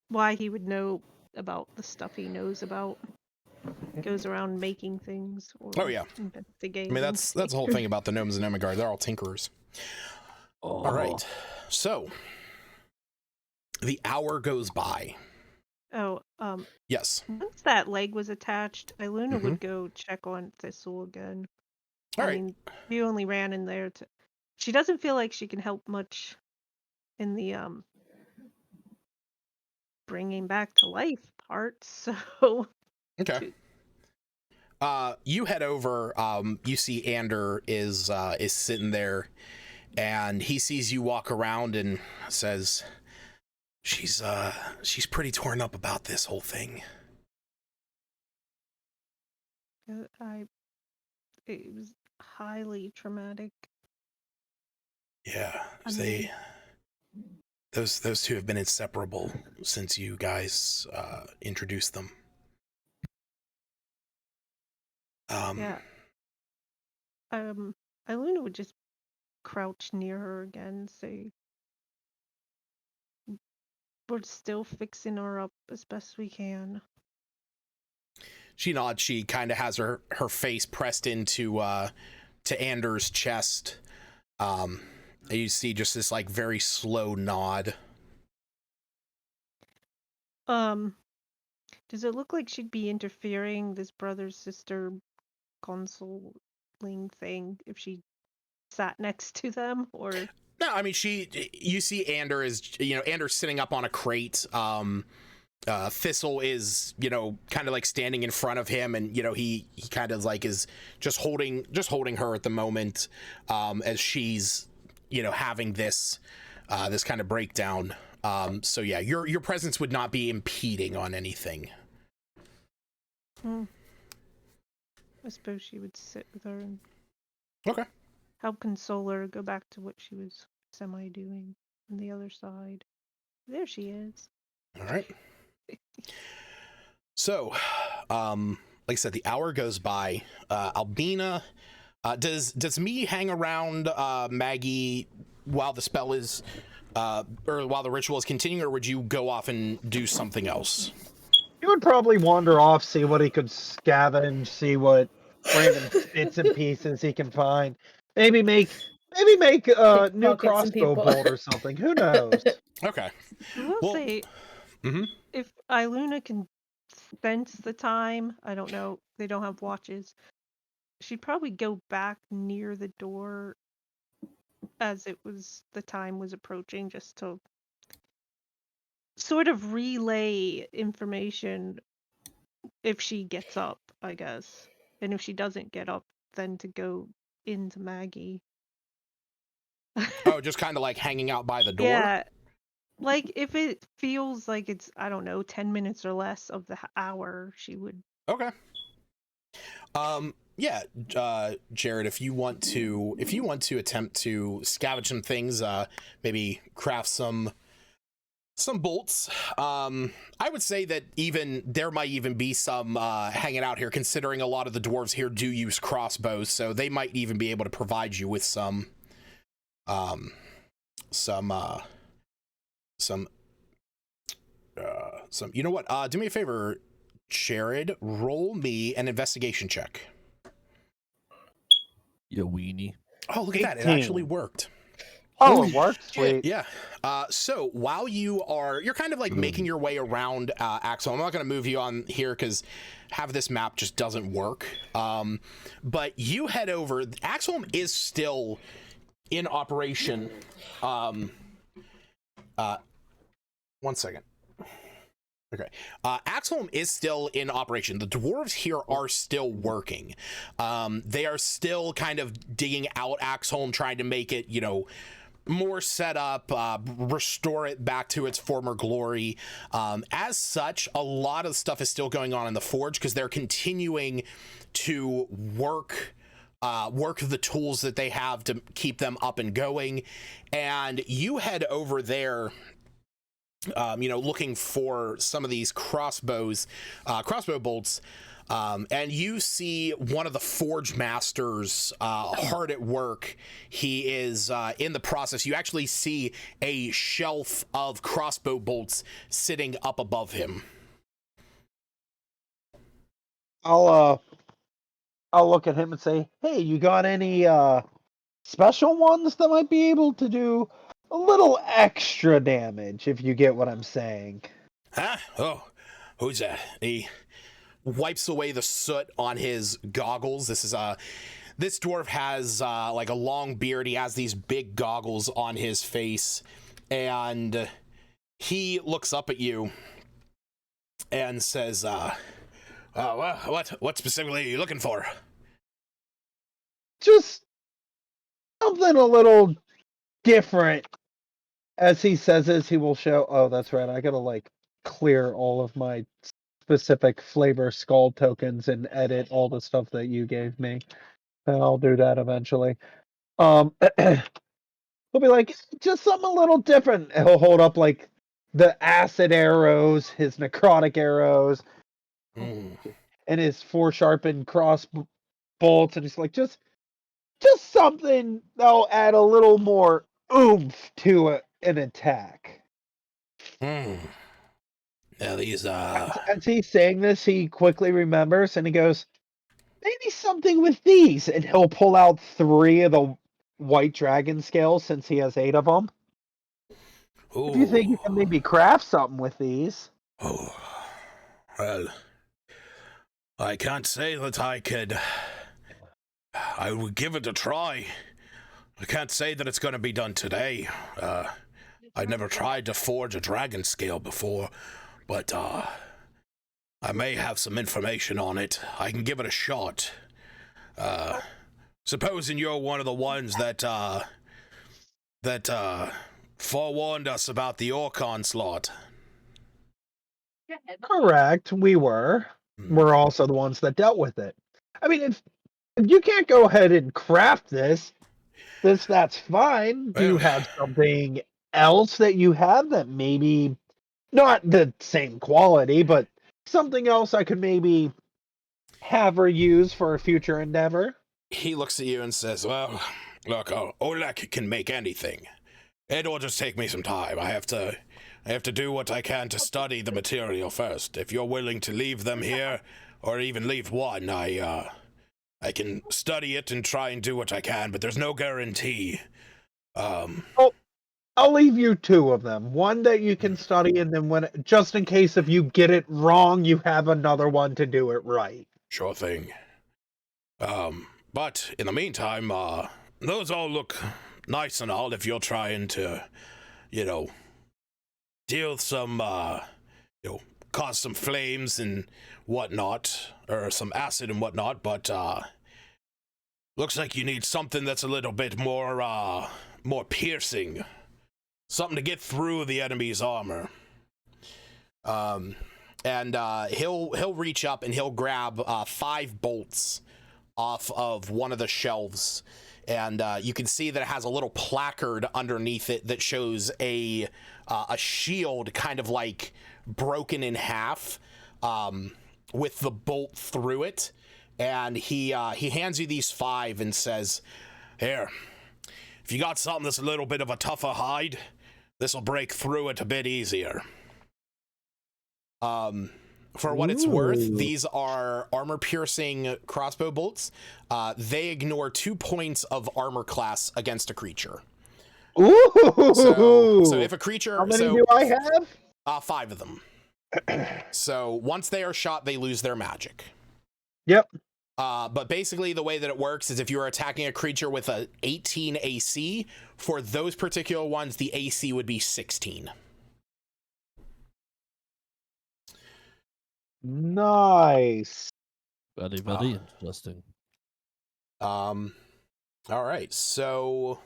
why he would know about the stuff he knows about. Goes around making things. Or investigating. I mean, that's the whole thing about the gnomes in Nomengard. They're all tinkerers. All right. So, the hour goes by. Oh, yes. Once that leg was attached, Iluna would go check on Thistle again. I mean, she only ran in there to. She doesn't feel like she can help much in the bringing back to life part. So. Okay. You head over. You see Ander is sitting there. And he sees you walk around and says, she's pretty torn up about this whole thing. It was highly traumatic. Yeah, those two have been inseparable since you guys introduced them. Iluna would just crouch near her again, say, we're still fixing her up as best we can. She nods. She kind of has her face pressed into to Anders' chest. And you see just this like very slow nod. Does it look like she'd be interfering this brother-sister consoling thing if she sat next to them, or? No, I mean you see Anders sitting up on a crate. Thistle is, kind of like standing in front of him, and he kind of like is just holding her at the moment, as she's having this kind of breakdown. So yeah, your presence would not be impeding on anything. I suppose she would sit with her and help console her, go back to what she was semi-doing on the other side. There she is. All right. So, like I said, the hour goes by. Albina, does me hang around Maggie while the spell is, or while the ritual is continuing, or would you go off and do something else? He would probably wander off, see what he could scavenge, see what random bits and pieces he can find. Maybe make a new crossbow bolt or something. Who knows? Okay. I will say, if Iluna can sense the time, I don't know, they don't have watches, she'd probably go back near the door as the time was approaching, just to sort of relay information if she gets up, I guess. And if she doesn't get up, then to go into Maggie. Oh, just kind of like hanging out by the door? Yeah. Like, if it feels like it's, I don't know, 10 minutes or less of the hour, she would. Okay. Yeah, Jared, if you want to attempt to scavenge some things, maybe craft some bolts. I would say that there might even be some hanging out here, considering a lot of the dwarves here do use crossbows, so they might even be able to provide you with some you know what? Do me a favor, Jared, roll me an investigation check. You weenie. Oh, look at that. It actually worked. Oh, it worked? Sweet. Yeah. So while you're kind of like making your way around Axel, I'm not going to move you on here because half this map just doesn't work. But you head over. Axel is still in operation. 1 second. Okay. Axholm is still in operation. The dwarves here are still working. They are still kind of digging out Axholm, trying to make it, more set up, restore it back to its former glory. As such, a lot of stuff is still going on in the forge because they're continuing to work the tools that they have to keep them up and going. And you head over there, looking for some of these crossbow bolts, and you see one of the forge masters hard at work. He is in the process. You actually see a shelf of crossbow bolts sitting up above him. I'll look at him and say, "Hey, you got any special ones that might be able to do a little extra damage, if you get what I'm saying?" Huh? Oh, who's that? He wipes away the soot on his goggles. This dwarf has like a long beard. He has these big goggles on his face, and he looks up at you and says, what specifically are you looking for? Just something a little different. As he says this, he will show. Oh, that's right. I gotta clear all of my specific flavor skull tokens and edit all the stuff that you gave me. And I'll do that eventually. He'll be like, just something a little different. And he'll hold up the acid arrows, his necrotic arrows, and his foresharpened cross bolts, and he's like, just something that'll add a little more oomph to an attack. Yeah, these As he's saying this, he quickly remembers and he goes, maybe something with these. And he'll pull out 3 of the white dragon scales since he has 8 of them. If you think you can maybe craft something with these. Oh, well, I can't say that I could. I would give it a try. I can't say that it's going to be done today. I've never tried to forge a dragon scale before, but I may have some information on it. I can give it a shot. Supposing you're one of the ones that forewarned us about the orc onslaught. Correct, we were. We're also the ones that dealt with it. I mean, if you can't go ahead and craft that's fine. Do you have something else that you have that maybe not the same quality, but something else I could maybe have her use for a future endeavor? He looks at you and says, well, look, Oleg can make anything. It'll just take me some time. I have to do what I can to study the material first. If you're willing to leave them here, or even leave one, I can study it and try and do what I can, but there's no guarantee. I'll leave you 2 of them. One that you can study, and then just in case if you get it wrong, you have another one to do it right. Sure thing. But in the meantime, those all look nice and all if you're trying to, deal some, cause some flames and whatnot, or some acid and whatnot, but, looks like you need something that's a little bit more piercing. Something to get through the enemy's armor. And he'll reach up and he'll grab 5 bolts off of one of the shelves, and you can see that it has a little placard underneath it that shows a shield kind of like broken in half, with the bolt through it. And he hands you these 5 and says, here, if you got something that's a little bit of a tougher hide, this will break through it a bit easier. For what it's worth, these are armor-piercing crossbow bolts. They ignore 2 points of armor class against a creature. Ooh! So if a creature... How many do I have? 5 of them. So once they are shot, they lose their magic. Yep. But basically the way that it works is if you are attacking a creature with a 18 AC, for those particular ones, the AC would be 16. Nice. Very interesting. All right. So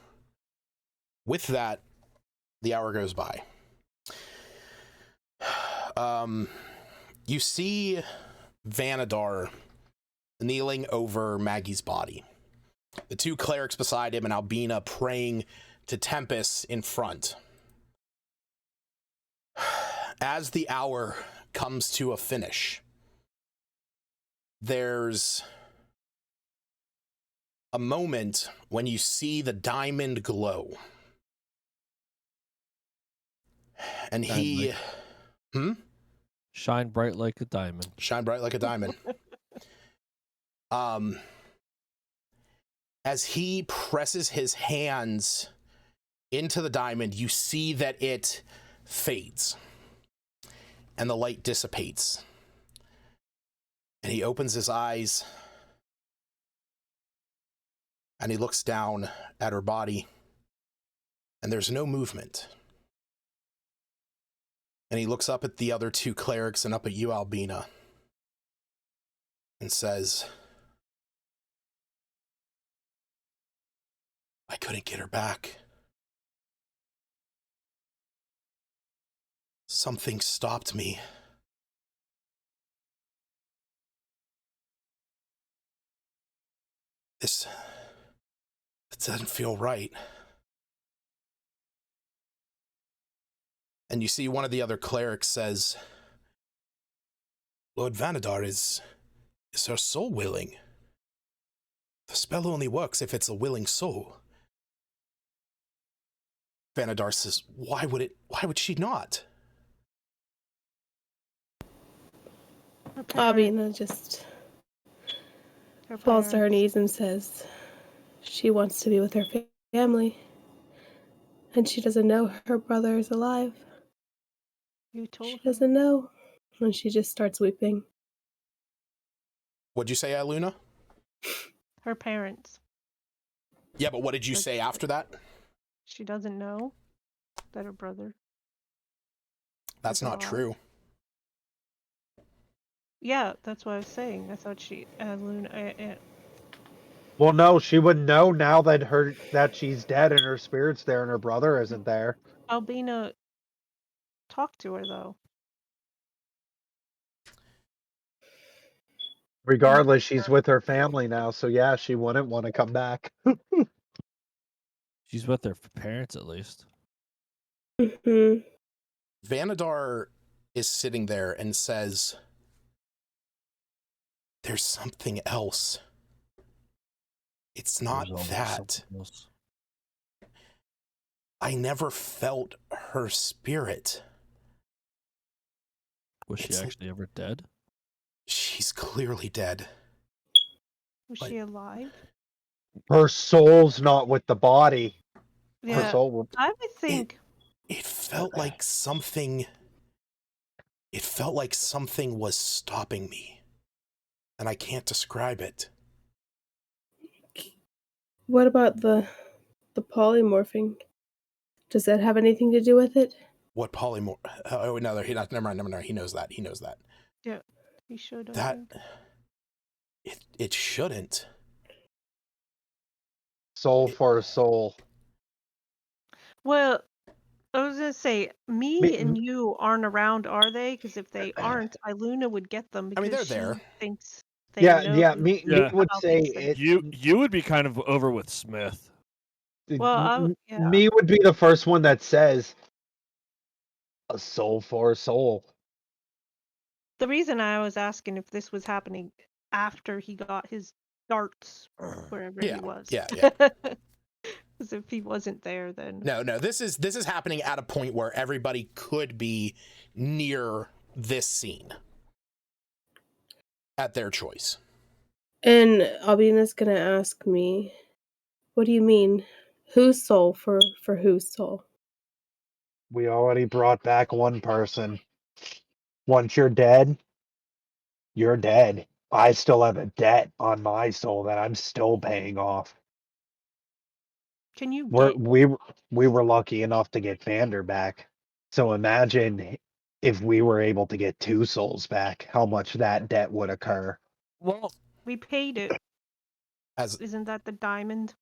with that, the hour goes by. You see Vanadar kneeling over Maggie's body. The 2 clerics beside him and Albina praying to Tempest in front. As the hour comes to a finish, there's a moment when you see the diamond glow. And he... Shine bright like a diamond. Shine bright like a diamond. As he presses his hands into the diamond, you see that it fades and the light dissipates. And he opens his eyes and he looks down at her body and there's no movement. And he looks up at the other 2 clerics and up at you, Albina, and says, I couldn't get her back. Something stopped me. This doesn't feel right. And you see one of the other clerics says, Lord Vanadar, is her soul willing? The spell only works if it's a willing soul. Vanadar says, why would she not? Abina just falls to her knees and says she wants to be with her family. And she doesn't know her brother is alive. You told She doesn't know. And she just starts weeping. What'd you say, Luna? Her parents. Yeah, but what did you say after that? She doesn't know that her brother. That's not true. Yeah, that's what I was saying. I thought she, Luna. Well, no, she would know now that she's dead and her spirit's there and her brother isn't there. Albina talked to her though. Regardless, she's with her family now, so yeah, she wouldn't want to come back. She's with her parents at least. Mm-hmm. Vanadar is sitting there and says, "There's something else. It's not that. I never felt her spirit." Was she actually ever dead? She's clearly dead. Was she alive? Her soul's not with the body. Yeah, her soul. I would think it felt like something. It felt like something was stopping me, and I can't describe it. What about the polymorphing? Does that have anything to do with it? What polymorph? Oh no, never mind. He knows that. Yeah, he should. It shouldn't. Soul for a soul. Well, I was gonna say, me and you aren't around, are they? Because if they aren't, Iluna would get them because they're there. She thinks they know. Me would say it. You would be kind of over with Smith. Well, me would be the first one that says a soul for a soul. The reason I was asking if this was happening after he got his darts, wherever he was. Yeah. Because if he wasn't there, then No. This is happening at a point where everybody could be near this scene at their choice. And Albina's gonna ask me, "What do you mean? Whose soul for whose soul?" We already brought back one person. Once you're dead, you're dead. I still have a debt on my soul that I'm still paying off. Can you we were lucky enough to get Vander back. So imagine if we were able to get two souls back, how much that debt would occur. Well, we paid it. Isn't that the diamond?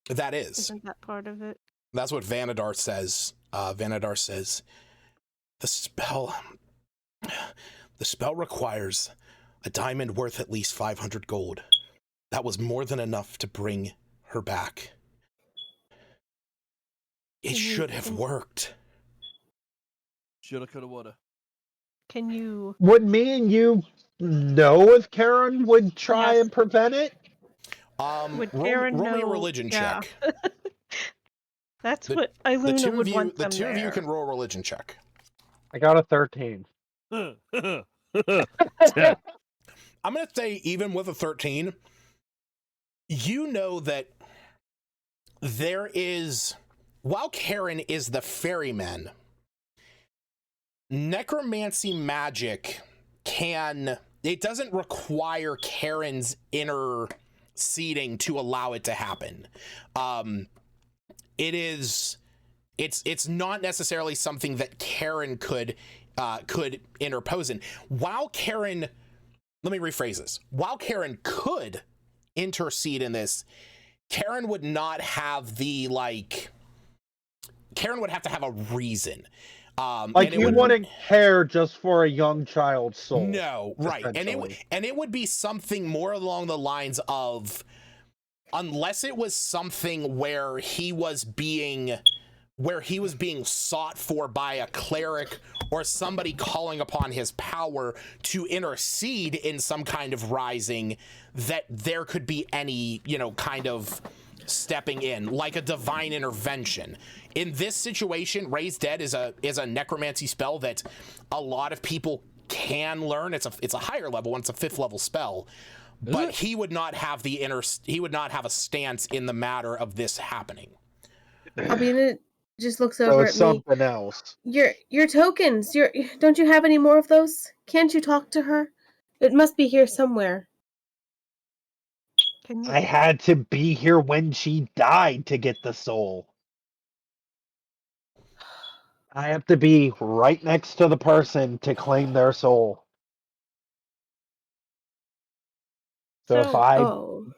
That is. Isn't that part of it? That's what Vanadar says. Vanadar says, the spell requires a diamond worth at least 500 gold. That was more than enough to bring her back. It should have worked. Shoulda, coulda, woulda. Can you... Would me and you know if Karen would try and prevent it? Would Karen roll me a religion check. That's what Iluna would want them The two of you can roll a religion check. I got a 13. I'm going to say, even with a 13, you know that there is, while Karen is the ferryman, necromancy magic it doesn't require Karen's interceding to allow it to happen. It's not necessarily something that Karen could interpose in. While Karen, let me rephrase this. While Karen could intercede in this, Karen would not have Karen would have to have a reason. You wouldn't care just for a young child's soul. No, right. And it would be something more along the lines of, unless it was something where he was being sought for by a cleric or somebody calling upon his power to intercede in some kind of rising, that there could be any, kind of stepping in, like a divine intervention. In this situation, Raise Dead is a necromancy spell that a lot of people can learn. It's a higher level one. It's a 5th level spell, but he would not have he would not have a stance in the matter of this happening. Albina just looks So over it's at me. something else. Your tokens. Don't you have any more of those? Can't you talk to her? It must be here somewhere. Can you? I had to be here when she died to get the soul. I have to be right next to the person to claim their soul. So if I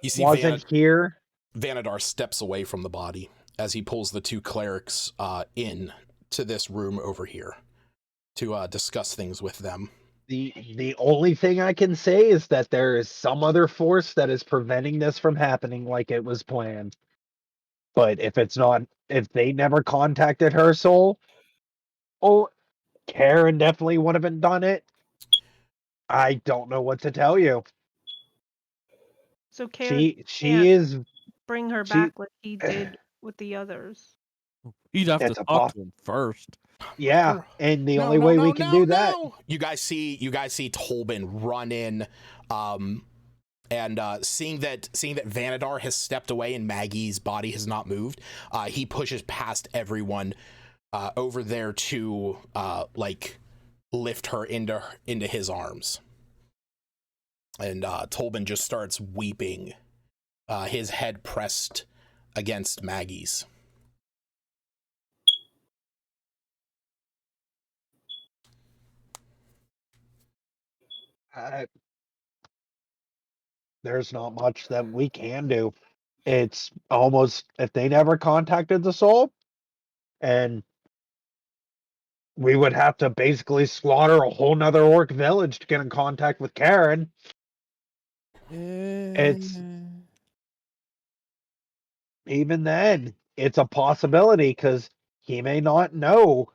You see wasn't here... Vanadar steps away from the body as he pulls the 2 clerics in to this room over here to discuss things with them. The only thing I can say is that there is some other force that is preventing this from happening like it was planned. But if they never contacted her soul, Karen definitely would have done it. I don't know what to tell you. So Karen she is bring her back like he did with the others. You'd have to talk to him first. Yeah, and the only way we can do that. You guys see Tolbin run in, and seeing that Vanadar has stepped away and Maggie's body has not moved, he pushes past everyone over there to like lift her into his arms. And Tolbin just starts weeping, his head pressed against Maggie's. There's not much that we can do. It's almost, if they never contacted the soul, and we would have to basically slaughter a whole nother orc village to get in contact with Karen. It's even then, it's a possibility because he may not know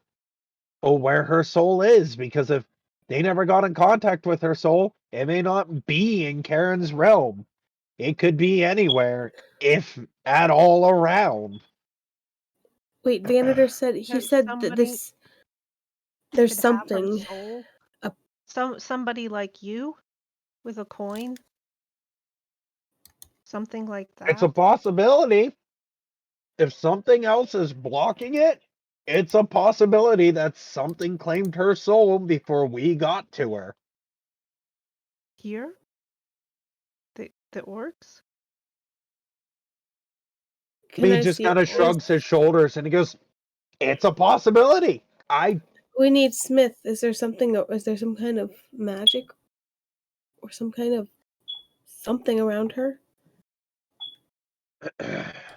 where her soul is, because if they never got in contact with her soul, it may not be in Karen's realm. It could be anywhere, if at all around. Wait, Vanadar said that there's something. Somebody like you with a coin. Something like that. It's a possibility. If something else is blocking it, it's a possibility that something claimed her soul before we got to her. Here? The orcs? He just kind of shrugs his shoulders and he goes, "It's a possibility." We need Smith. Is there some kind of magic or some kind of something around her?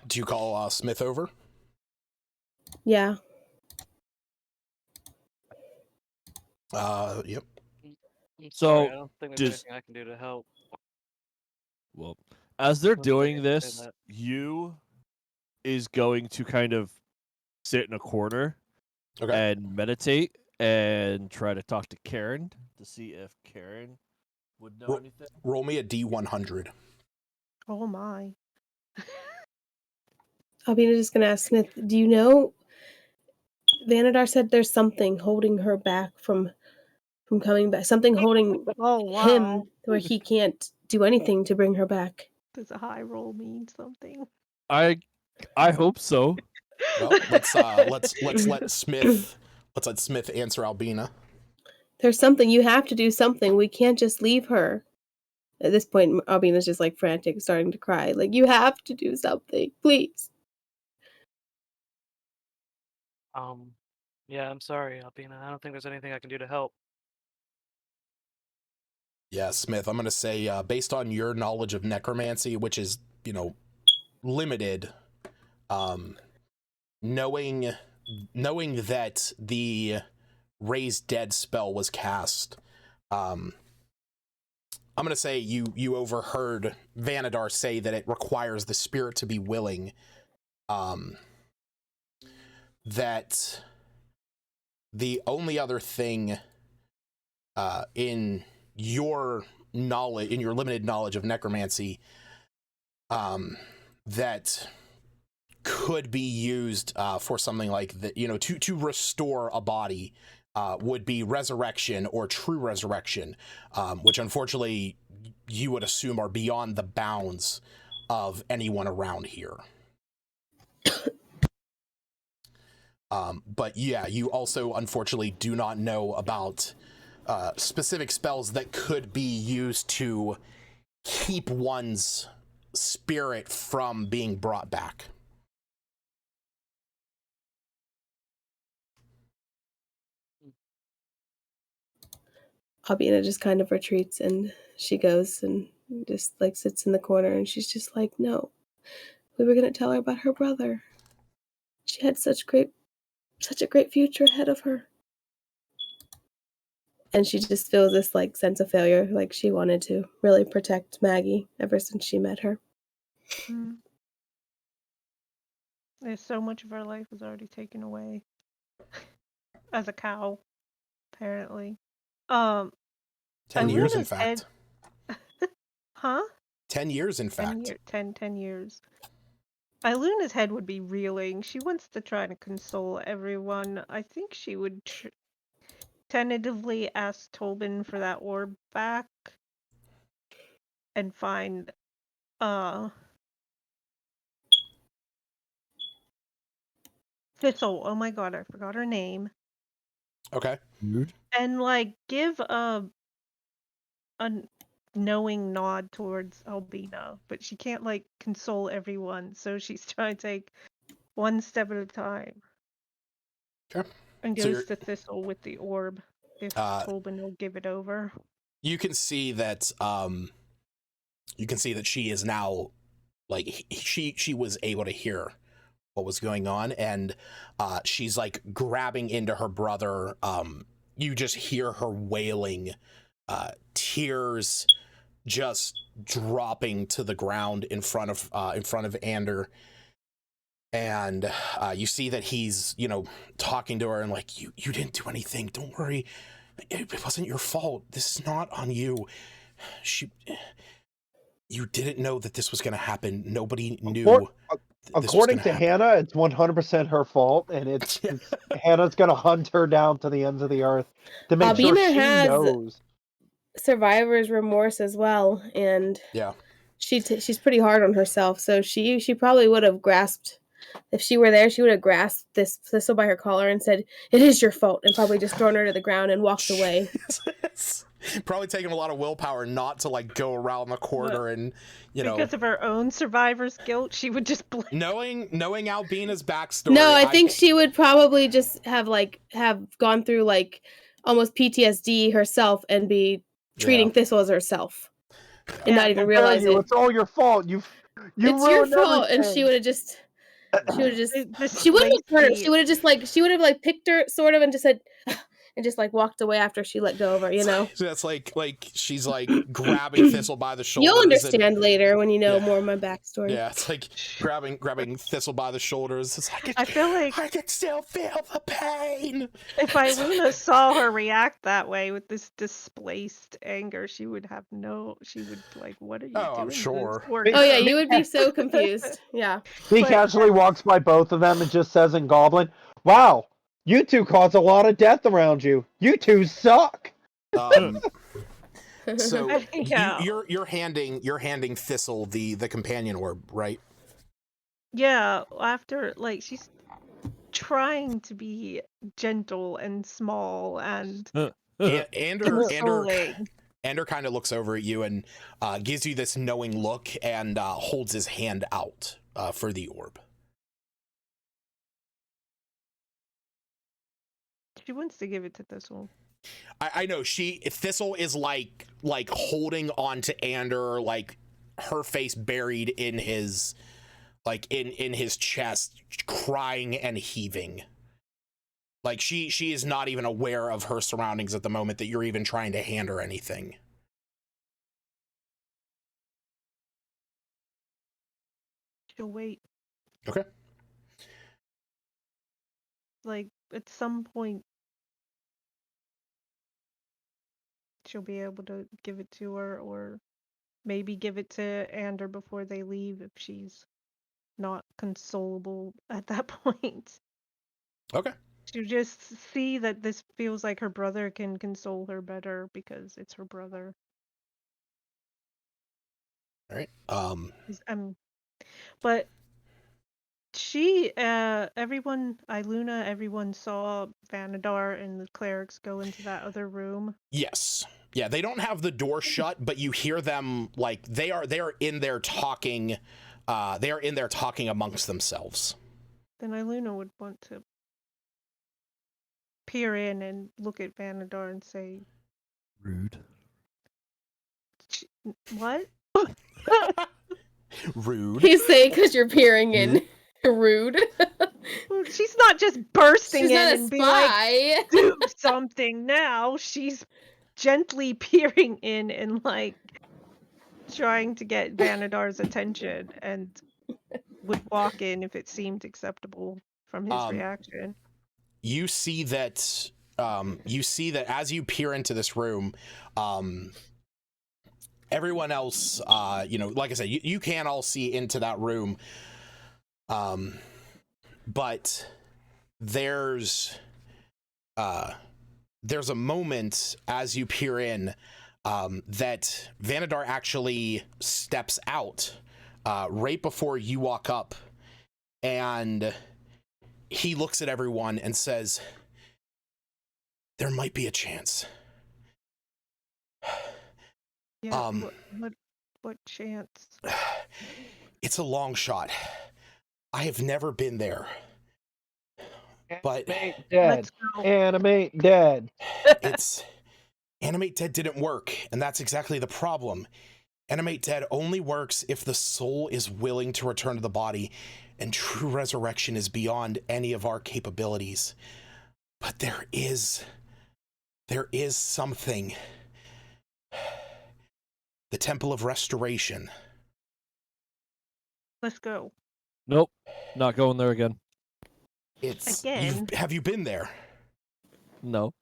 Do you call Smith over? Yeah. Yep. Sorry, I don't think there's anything I can do to help. Well, as they're doing this, you is going to kind of sit in a corner and meditate and try to talk to Karen to see if Karen would know anything. Roll me a D100. Oh my. Albina's just gonna ask Smith, do you know, Vanadar said there's something holding her back from coming back. Something holding him where he can't do anything to bring her back. Does a high roll mean something? I hope so. Well, let's let Smith answer Albina. There's something. You have to do something. We can't just leave her. At this point, Albina's just like frantic, starting to cry. Like, you have to do something, please. Yeah, I'm sorry, Albina. I don't think there's anything I can do to help. Yeah, Smith, I'm going to say, based on your knowledge of necromancy, which is, limited, knowing that the Raise Dead spell was cast, I'm going to say you overheard Vanadar say that it requires the spirit to be willing, that the only other thing in your limited knowledge of necromancy that could be used for something like that, to restore a body, would be resurrection or true resurrection, which unfortunately you would assume are beyond the bounds of anyone around here. But yeah, you also unfortunately do not know about specific spells that could be used to keep one's spirit from being brought back. Albina just kind of retreats, and she goes and just like sits in the corner, and she's just like, no, we were going to tell her about her brother. She had such a great future ahead of her. And she just feels this like sense of failure, like she wanted to really protect Maggie ever since she met her. There's so much of her life was already taken away. As a cow, apparently. 10 years, in fact. Huh? 10 years, in fact. 10 years. Iluna's head would be reeling. She wants to try to console everyone. I think she would tentatively ask Tobin for that orb back and find Thistle. Oh my god, I forgot her name. Okay. And like give a knowing nod towards Albina, but she can't like console everyone, so she's trying to take one step at a time. Okay. And goes to Thistle with the orb if Tobin will give it over. You can see that she is now like she was able to hear what was going on, and she's like grabbing into her brother. You just hear her wailing, tears just dropping to the ground in front of Ander. And you see that he's, talking to her and like, you didn't do anything. Don't worry. It wasn't your fault. This is not on you. You didn't know that this was going to happen. Nobody knew. According to Hannah, it's 100% her fault, and it's Hannah's going to hunt her down to the ends of the earth to make sure she knows. Survivor's remorse as well, and yeah, she's pretty hard on herself. So she probably would have grasped, if she were there, she would have grasped this Thistle by her collar and said, "It is your fault," and probably just thrown her to the ground and walked away. Probably taking a lot of willpower not to like go around the corner and because of her own survivor's guilt, she would just blink. Knowing Albina's backstory. No, I think she would probably just have gone through like almost PTSD herself and be treating Thistle as herself and not even realize it. It's all your fault. It's your fault, and she would have just. She wouldn't have hurt her. She would have picked her sort of and just said, and just like walked away after she let go of her, So that's like she's like grabbing Thistle by the shoulders. You'll understand later when you know more of my backstory. Yeah, it's like grabbing Thistle by the shoulders. It's like I feel like I can still feel the pain. If Iluna saw her react that way with this displaced anger, she would like, what are you doing? I'm sure. Oh yeah, you would be so confused. Yeah. He casually walks by both of them and just says in Goblin, "Wow, you two cause a lot of death around you. You two suck." So you're handing Thistle the companion orb, right? Yeah, after like she's trying to be gentle and small and Ander kind of looks over at you and gives you this knowing look and holds his hand out for the orb. She wants to give it to Thistle. I know Thistle is like holding on to Ander, like her face buried in his in his chest, crying and heaving. Like she is not even aware of her surroundings at the moment that you're even trying to hand her anything. She'll wait. Okay. Like at some point she'll be able to give it to her, or maybe give it to Ander before they leave if she's not consolable at that point. Okay. To just see that this feels like her brother can console her better because it's her brother. All right. But everyone, Iluna, everyone saw Vanadar and the clerics go into that other room. Yes. Yeah, they don't have the door shut, but you hear them like they are in there talking. They are in there talking amongst themselves. Then Iluna would want to peer in and look at Vanadar and say, Rude. "What?" Rude. He's saying because you're peering in. Rude. She's not just bursting She's in not a and be spy. like, "Do something now." She's gently peering in and like trying to get Vanadar's attention, and would walk in if it seemed acceptable from his reaction. You see that as you peer into this room, everyone else, like I said, you can all see into that room, but there's a moment as you peer in that Vanadar actually steps out right before you walk up, and he looks at everyone and says, "There might be a chance." Yeah, what chance? It's a long shot. I have never been there. But Animate dead. Let's go. Animate dead. Animate dead didn't work, and that's exactly the problem. Animate dead only works if the soul is willing to return to the body, and true resurrection is beyond any of our capabilities. But there is something. The Temple of Restoration. Let's go. Nope, not going there again. Again. Have you been there? No.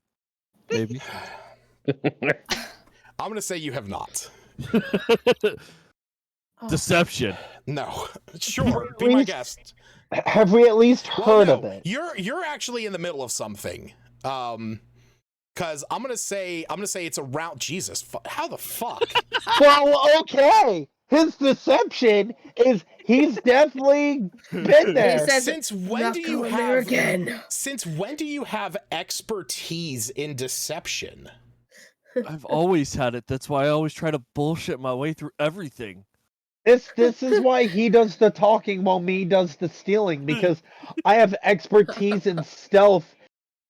Maybe. I'm gonna say you have not. Deception. No. Sure, be my guest. Have we at least heard of it? You're actually in the middle of something. Because I'm gonna say it's around Jesus. How the fuck? Well, okay. His deception is he's definitely been there. Since when do you have expertise in deception? I've always had it. That's why I always try to bullshit my way through everything. This is why he does the talking while me does the stealing, because I have expertise in stealth.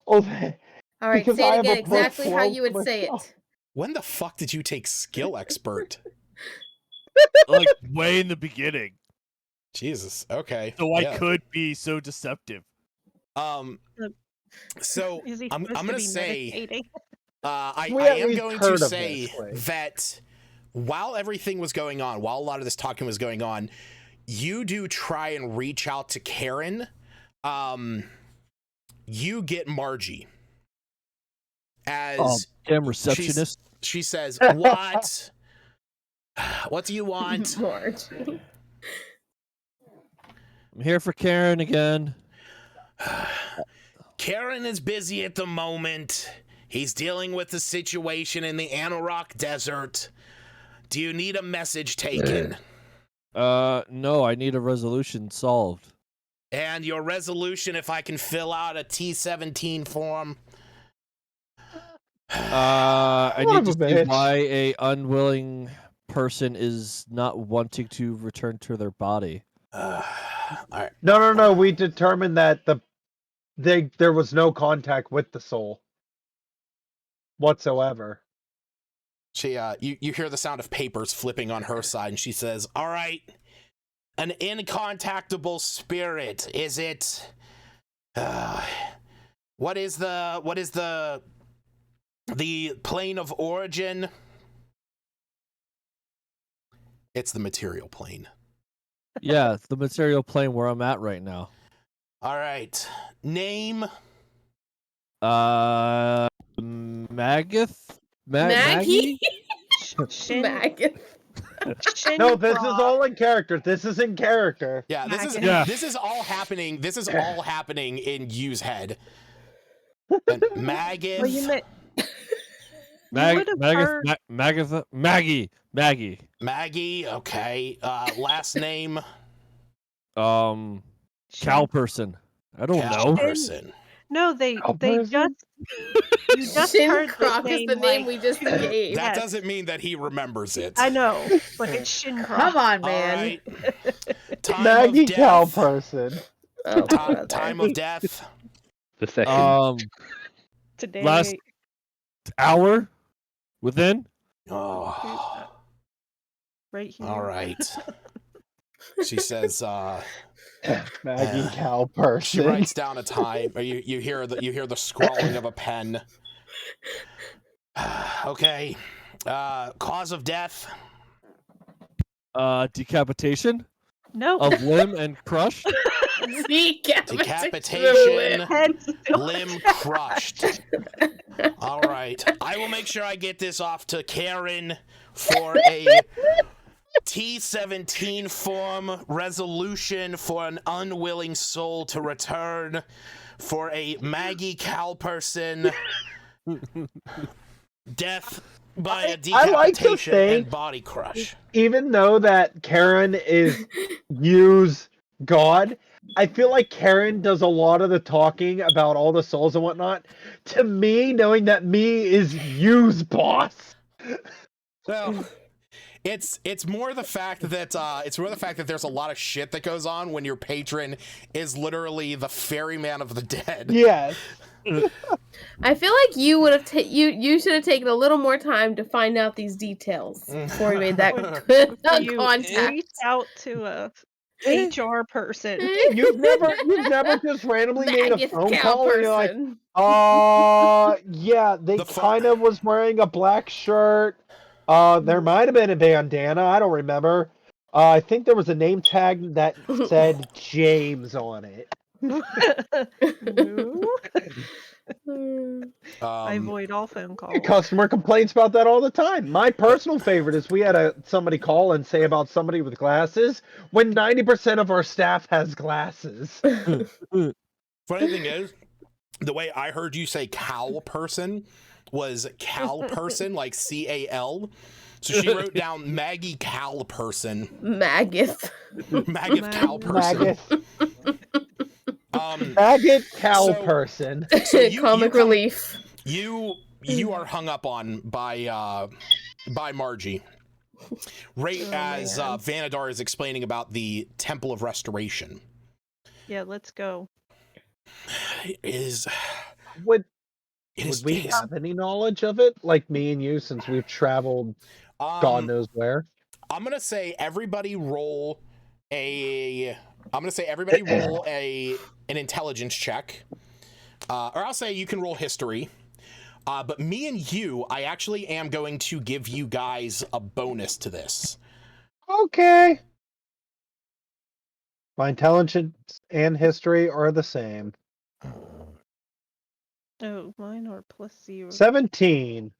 All right, because say I it have again a exactly how you would myself. say it. When the fuck did you take skill expert? Like way in the beginning. Jesus. Okay. So I could be so deceptive. So I'm gonna say I We at am least going heard to of say this, like. that while everything was going on, while a lot of this talking was going on, you do try and reach out to Karen. You get Margie as damn receptionist. She says, "What? What do you want?" Margie. I'm here for Karen again. Karen is busy at the moment. He's dealing with the situation in the Anorok Desert. Do you need a message taken? No, I need a resolution solved. And your resolution, if I can fill out a T-17 form. I need to see why a unwilling person is not wanting to return to their body. All right. No. We determined that there was no contact with the soul whatsoever. She, you hear the sound of papers flipping on her side, and she says, "All right, an incontactable spirit. Is it? What is the plane of origin?" It's the material plane. Yeah, it's the material plane where I'm at right now. All right. Name? Magath? Maggie? Magath. No, this is all in character. This is in character. Yeah, this is all happening. This is all happening in Yu's head. And Maggie. Well, you meant Maggie. Maggie. Okay. Last name. Cow person. I don't Cow know. person. No, they person? just you just Shin heard Croc the is name, the name like, we just gave. That Yes. doesn't mean that he remembers it. I know, but it's Shin Croc. Come on, All man. right. Time Maggie of Cow death. person. Oh, brother. Time of death. The second. Today. Last hour within. Oh. Right here. All right. She says. Maggie Cow person. She writes down a time. Or you hear the scrawling of a pen. Okay. Cause of death. Decapitation No. of limb and crushed. Decapitation. Limb crushed. All right. I will make sure I get this off to Karen for a T-17 form resolution for an unwilling soul to return for a Maggie Cow person death by a decapitation and body crush. Even though that Karen is Yu's god, I feel like Karen does a lot of the talking about all the souls and whatnot. To me, knowing that me is Yu's boss. Well, it's more the fact that there's a lot of shit that goes on when your patron is literally the ferryman of the dead. Yes. I feel like you would have you should have taken a little more time to find out these details before you made that You contact. reached out to a HR person. You've never just randomly made a phone call and you're like, yeah, they kind of was wearing a black shirt. There might have been a bandana. I don't remember. I think there was a name tag that said James on it. I avoid all phone calls. Customer complaints about that all the time. My personal favorite is we had somebody call and say about somebody with glasses when 90% of our staff has glasses. Funny thing is, the way I heard you say cow person was Cal person, like C-A-L. So she wrote down Maggie Cal person. Maggoth. Maggoth Cal person. Maggot cow person. So Comic relief. You are hung up on by Margie. Right as Vanadar is explaining about the Temple of Restoration. Yeah, let's go. Would we have any knowledge of it? Like me and you, since we've traveled God knows where. I'm gonna say everybody roll an intelligence check. Or I'll say you can roll history. But me and you, I actually am going to give you guys a bonus to this. Okay. My intelligence and history are the same. Oh, mine are +0. 17.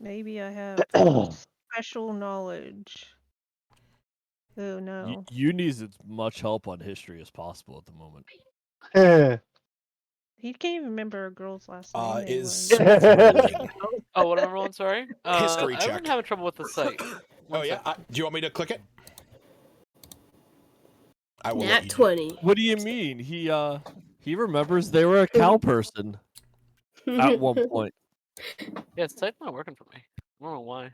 Maybe I have special knowledge. Oh no. You need as much help on history as possible at the moment. He can't even remember a girl's last name. Is Oh, what am I rolling? Sorry. History check. I've been having trouble with the site. Oh yeah. Do you want me to click it? I will. Nat 20. What do you mean? He remembers they were a cow person at one point. Yeah, the site's not working for me. I don't know why.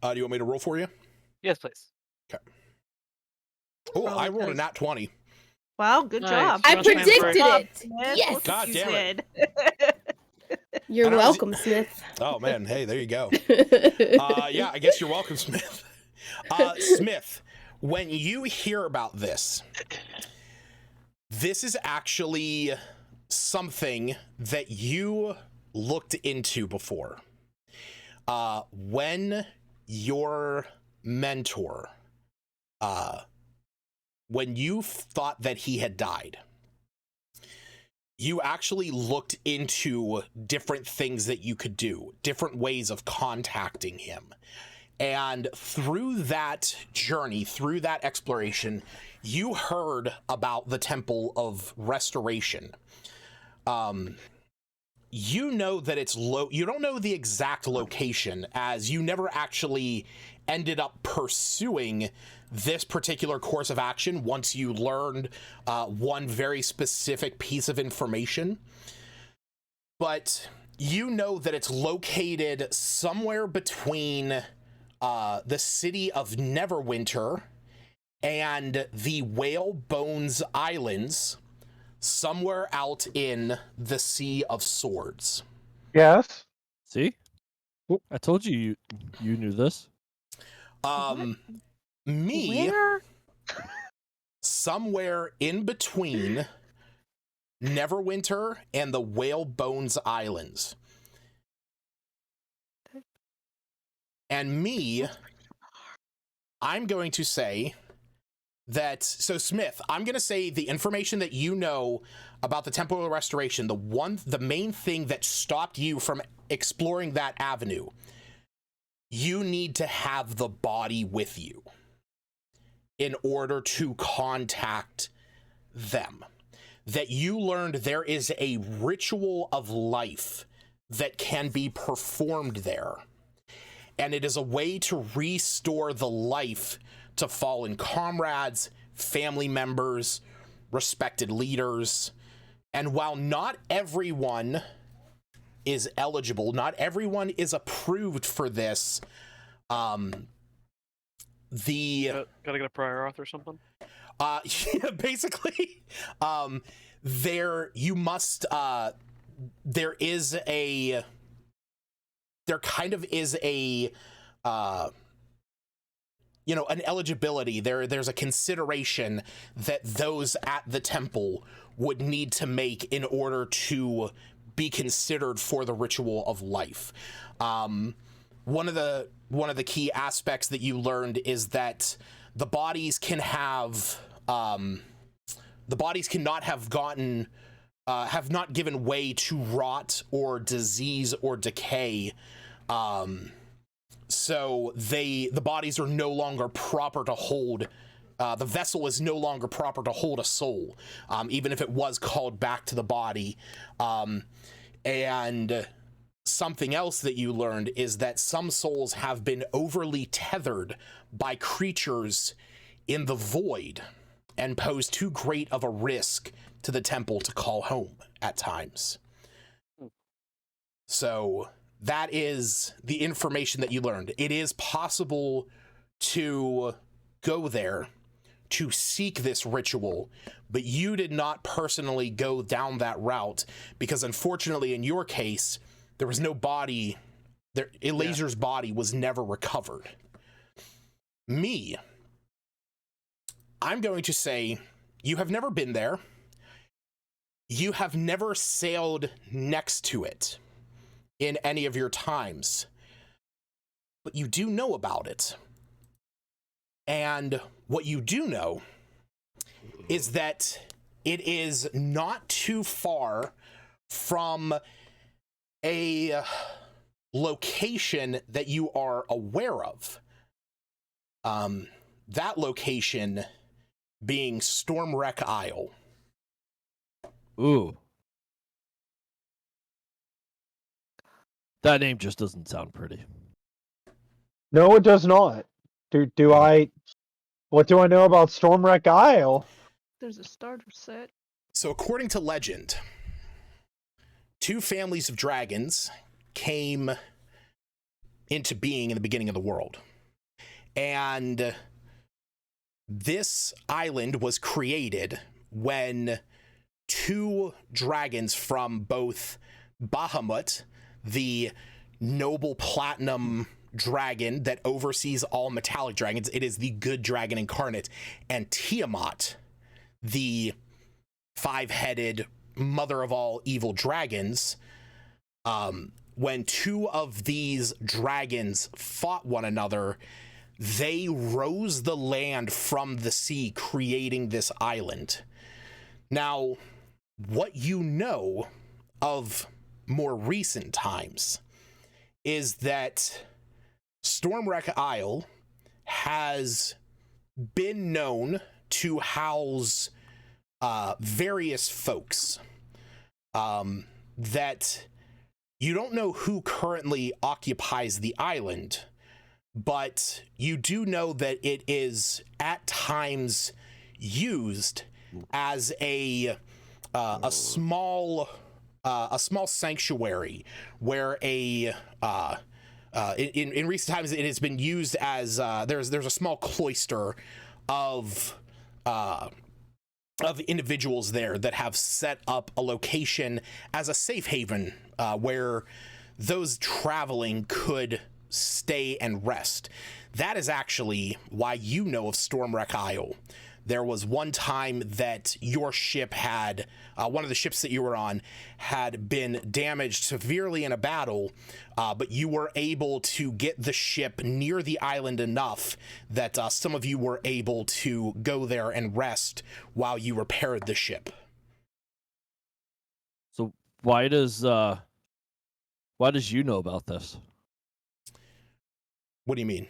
Do you want me to roll for you? Yes, please. Okay. Oh, I rolled a nat 20. Wow, good job. I predicted it. Smith. Yes. God damn it. You're welcome, Smith. Oh man, hey, there you go. Yeah, I guess you're welcome, Smith. Smith, when you hear about this is actually something that you looked into before. When your mentor, when you thought that he had died, you actually looked into different things that you could do, different ways of contacting him. And through that journey, through that exploration, you heard about the Temple of Restoration. you know that it's low. You don't know the exact location, as you never actually ended up pursuing this particular course of action once you learned one very specific piece of information. But you know that it's located somewhere between the city of Neverwinter and the Whale Bones Islands, somewhere out in the Sea of Swords. Yes. See? I told you you knew this. Me, Where? somewhere in between Neverwinter and the Whale Bones Islands. And me, I'm going to say that, so Smith, I'm going to say the information that you know about the Temple of Restoration, the main thing that stopped you from exploring that avenue, you need to have the body with you in order to contact them. That you learned there is a ritual of life that can be performed there. And it is a way to restore the life to fallen comrades, family members, respected leaders. And while not everyone is eligible, not everyone is approved for this, Gotta get a prior auth or something? Yeah, basically, there kind of is a an eligibility. There's a consideration that those at the temple would need to make in order to be considered for the ritual of life. One of the key aspects that you learned is that the bodies cannot have not given way to rot or disease or decay. So the bodies are no longer proper to hold. The vessel is no longer proper to hold a soul, even if it was called back to the body. And something else that you learned is that some souls have been overly tethered by creatures in the void and pose too great of a risk to the temple to call home at times. So that is the information that you learned. It is possible to go there to seek this ritual, but you did not personally go down that route because, unfortunately, in your case, there was no body. Elazar's body was never recovered. Me, I'm going to say you have never been there. You have never sailed next to it in any of your times, but you do know about it. And what you do know is that it is not too far from a location that you are aware of. That location being Stormwreck Isle. Ooh. That name just doesn't sound pretty. No, it does not. What do I know about Stormwreck Isle? There's a starter set. So according to legend, 2 families of dragons came into being in the beginning of the world. And this island was created when 2 dragons from both Bahamut, the noble platinum dragon that oversees all metallic dragons, it is the good dragon incarnate, and Tiamat, the 5-headed mother of all evil dragons, when 2 of these dragons fought one another, they rose the land from the sea, creating this island. Now, what you know of more recent times is that Stormwreck Isle has been known to house various folks that You don't know who currently occupies the island, but you do know that it is at times used as a small sanctuary where in recent times it has been used as there's a small cloister of individuals there that have set up a location as a safe haven where those traveling could stay and rest. That is actually why you know of Stormwreck Isle. There was one time that your ship had, one of the ships that you were on had been damaged severely in a battle, but you were able to get the ship near the island enough that some of you were able to go there and rest while you repaired the ship. So why does you know about this? What do you mean?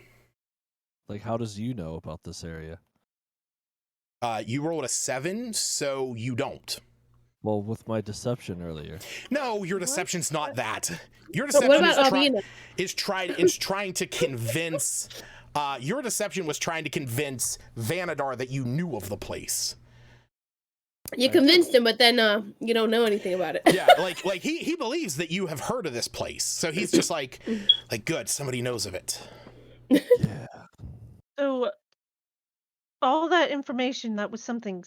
Like, how does you know about this area? You rolled a 7, so you don't. Well, with my deception earlier. No, your deception's not that. Your But deception what about Albina? is trying to convince. Your deception was trying to convince Vanadar that you knew of the place. You convinced him, but then you don't know anything about it. Yeah, like he believes that you have heard of this place, so he's just like good, somebody knows of it. Yeah. So, all that information, that was something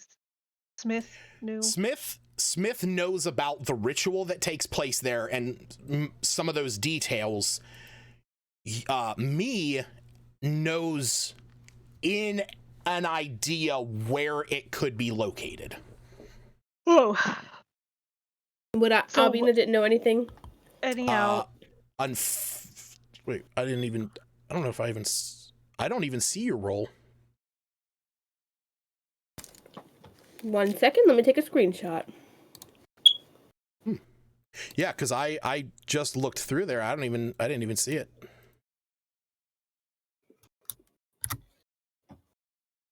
Smith knew? Smith knows about the ritual that takes place there and some of those details. Me knows in an idea where it could be located. Oh. Albina didn't know anything? Anyhow. Wait, I don't know if I don't even see your roll. 1 second, let me take a screenshot. Yeah, because I just looked through there. I didn't even see it.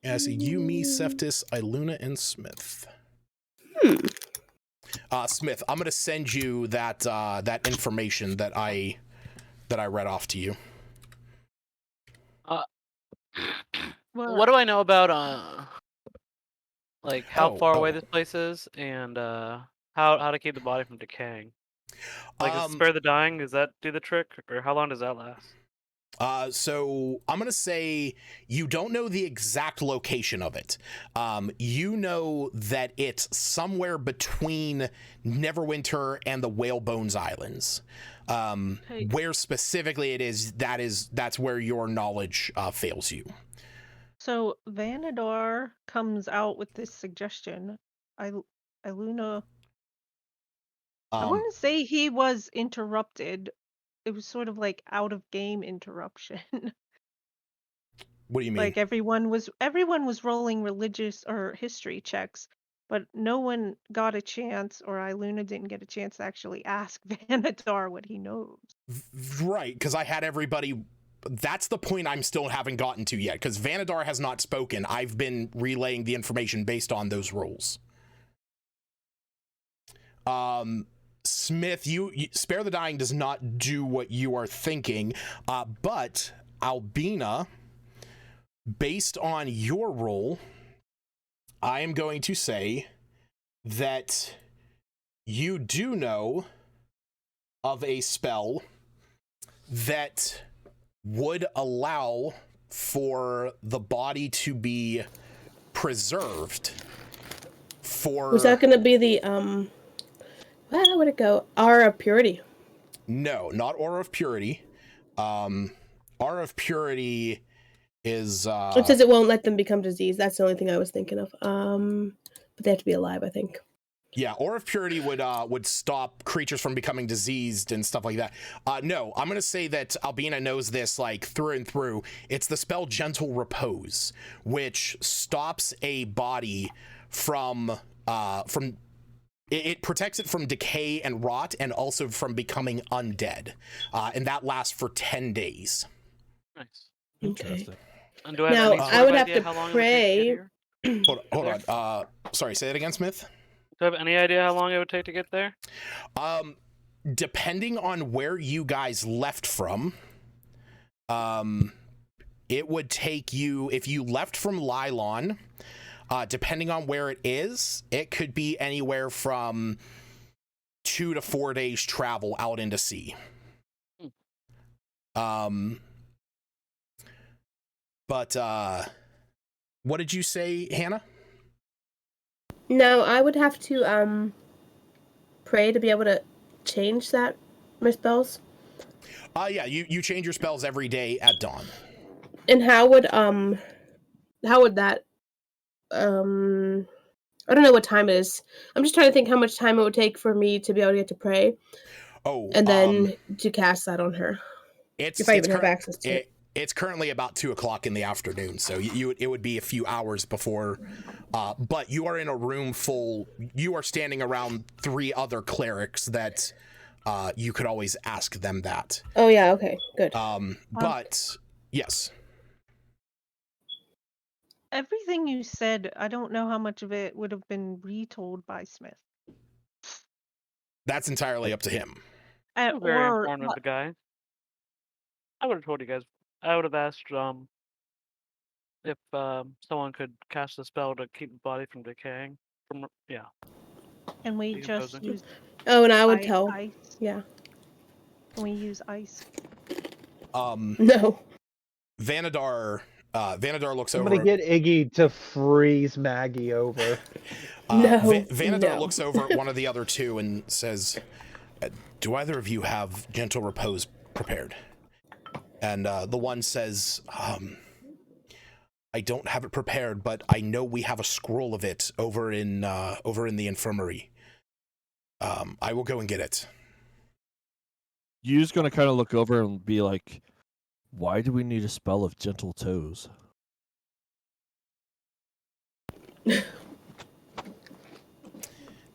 Yeah, I see you, me, Seftis, Iluna, and Smith. Smith, I'm gonna send you that that information that I read off to you. What do I know about like how far away this place is, and how to keep the body from decaying? Like, does it spare the dying? Does that do the trick, or how long does that last? So I'm gonna say you don't know the exact location of it. You know that it's somewhere between Neverwinter and the Whalebones Islands. Where specifically it is, that's where your knowledge fails you. So Vanadar comes out with this suggestion. Iluna. I want to say he was interrupted. It was sort of like out of game interruption. What do you mean? Like everyone was rolling religious or history checks, but no one got a chance, or Iluna didn't get a chance to actually ask Vanadar what he knows. Right, because I had everybody. That's the point I'm still haven't gotten to yet, because Vanadar has not spoken. I've been relaying the information based on those rules. Smith, you Spare the Dying does not do what you are thinking, but Albina, based on your role, I am going to say that you do know of a spell that would allow for the body to be preserved for... Was that going to be the, where would it go? Aura of Purity? No, not Aura of Purity. Aura of Purity is... It says it won't let them become diseased. That's the only thing I was thinking of. But they have to be alive, I think. Yeah, Aura of Purity would stop creatures from becoming diseased and stuff like that. No, I'm gonna say that Albina knows this like through and through. It's the spell Gentle Repose, which stops a body from it protects it from decay and rot, and also from becoming undead, and that lasts for 10 days. Nice. Interesting. And do I Now, have any I would have idea to how long pray. it would take to get here? Hold on. Sorry, say that again, Smith. Do I have any idea how long it would take to get there? depending on where you guys left from, it would take you, if you left from Lylon, depending on where it is, it could be anywhere from 2 to 4 days travel out into sea. But what did you say, Hannah? No, I would have to pray to be able to change my spells. Yeah, you change your spells every day at dawn. And how would that I don't know what time it is. I'm just trying to think how much time it would take for me to be able to get to pray. Oh, and then to cast that on her. If I even have access to it. It's currently about 2:00 in the afternoon, so it would be a few hours before. But you are in a room full. You are standing around 3 other clerics that you could always ask them that. Oh yeah, okay, good. But yes. Everything you said, I don't know how much of it would have been retold by Smith. That's entirely up to him. I'm very informed of the guy. I would have told you guys. I would have asked if someone could cast a spell to keep the body from decaying. And we just use. Oh, and I would tell. Ice. Yeah. Can we use ice? No. Vanadar looks I'm over. gonna get Iggy to freeze Maggie over. No. Vanadar looks over at one of the other two and says, "Do either of you have gentle repose prepared?" And the one says, "I don't have it prepared, but I know we have a scroll of it over in the infirmary. I will go and get it." You's gonna kind of look over and be like, "Why do we need a spell of gentle toes?"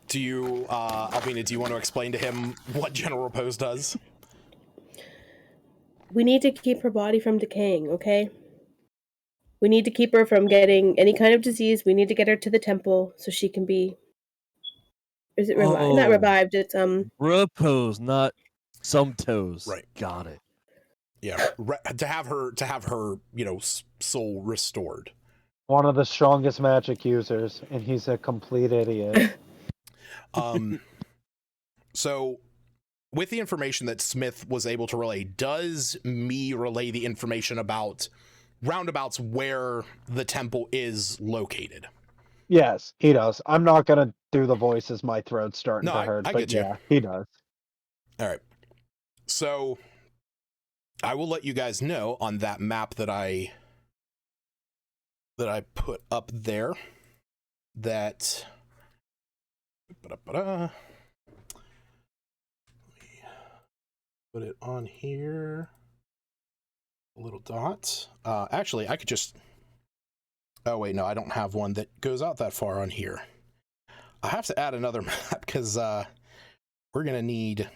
Do you, Albina, do you want to explain to him what gentle repose does? We need to keep her body from decaying, okay? We need to keep her from getting any kind of disease. We need to get her to the temple so she can be... Is it revived? Not revived, it's... Repose, not some toes. Right. Got it. Yeah, to have her, soul restored. One of the strongest magic users, and he's a complete idiot. So, with the information that Smith was able to relay, does me relay the information about roundabouts where the temple is located? Yes, he does. I'm not gonna do the voices. My throat's starting to hurt. I but get you. Yeah, he does. All right. So, I will let you guys know on that map that I put up there that. Put it on here. A little dot. Actually, I could just. Oh wait, no, I don't have one that goes out that far on here. I have to add another map because we're gonna need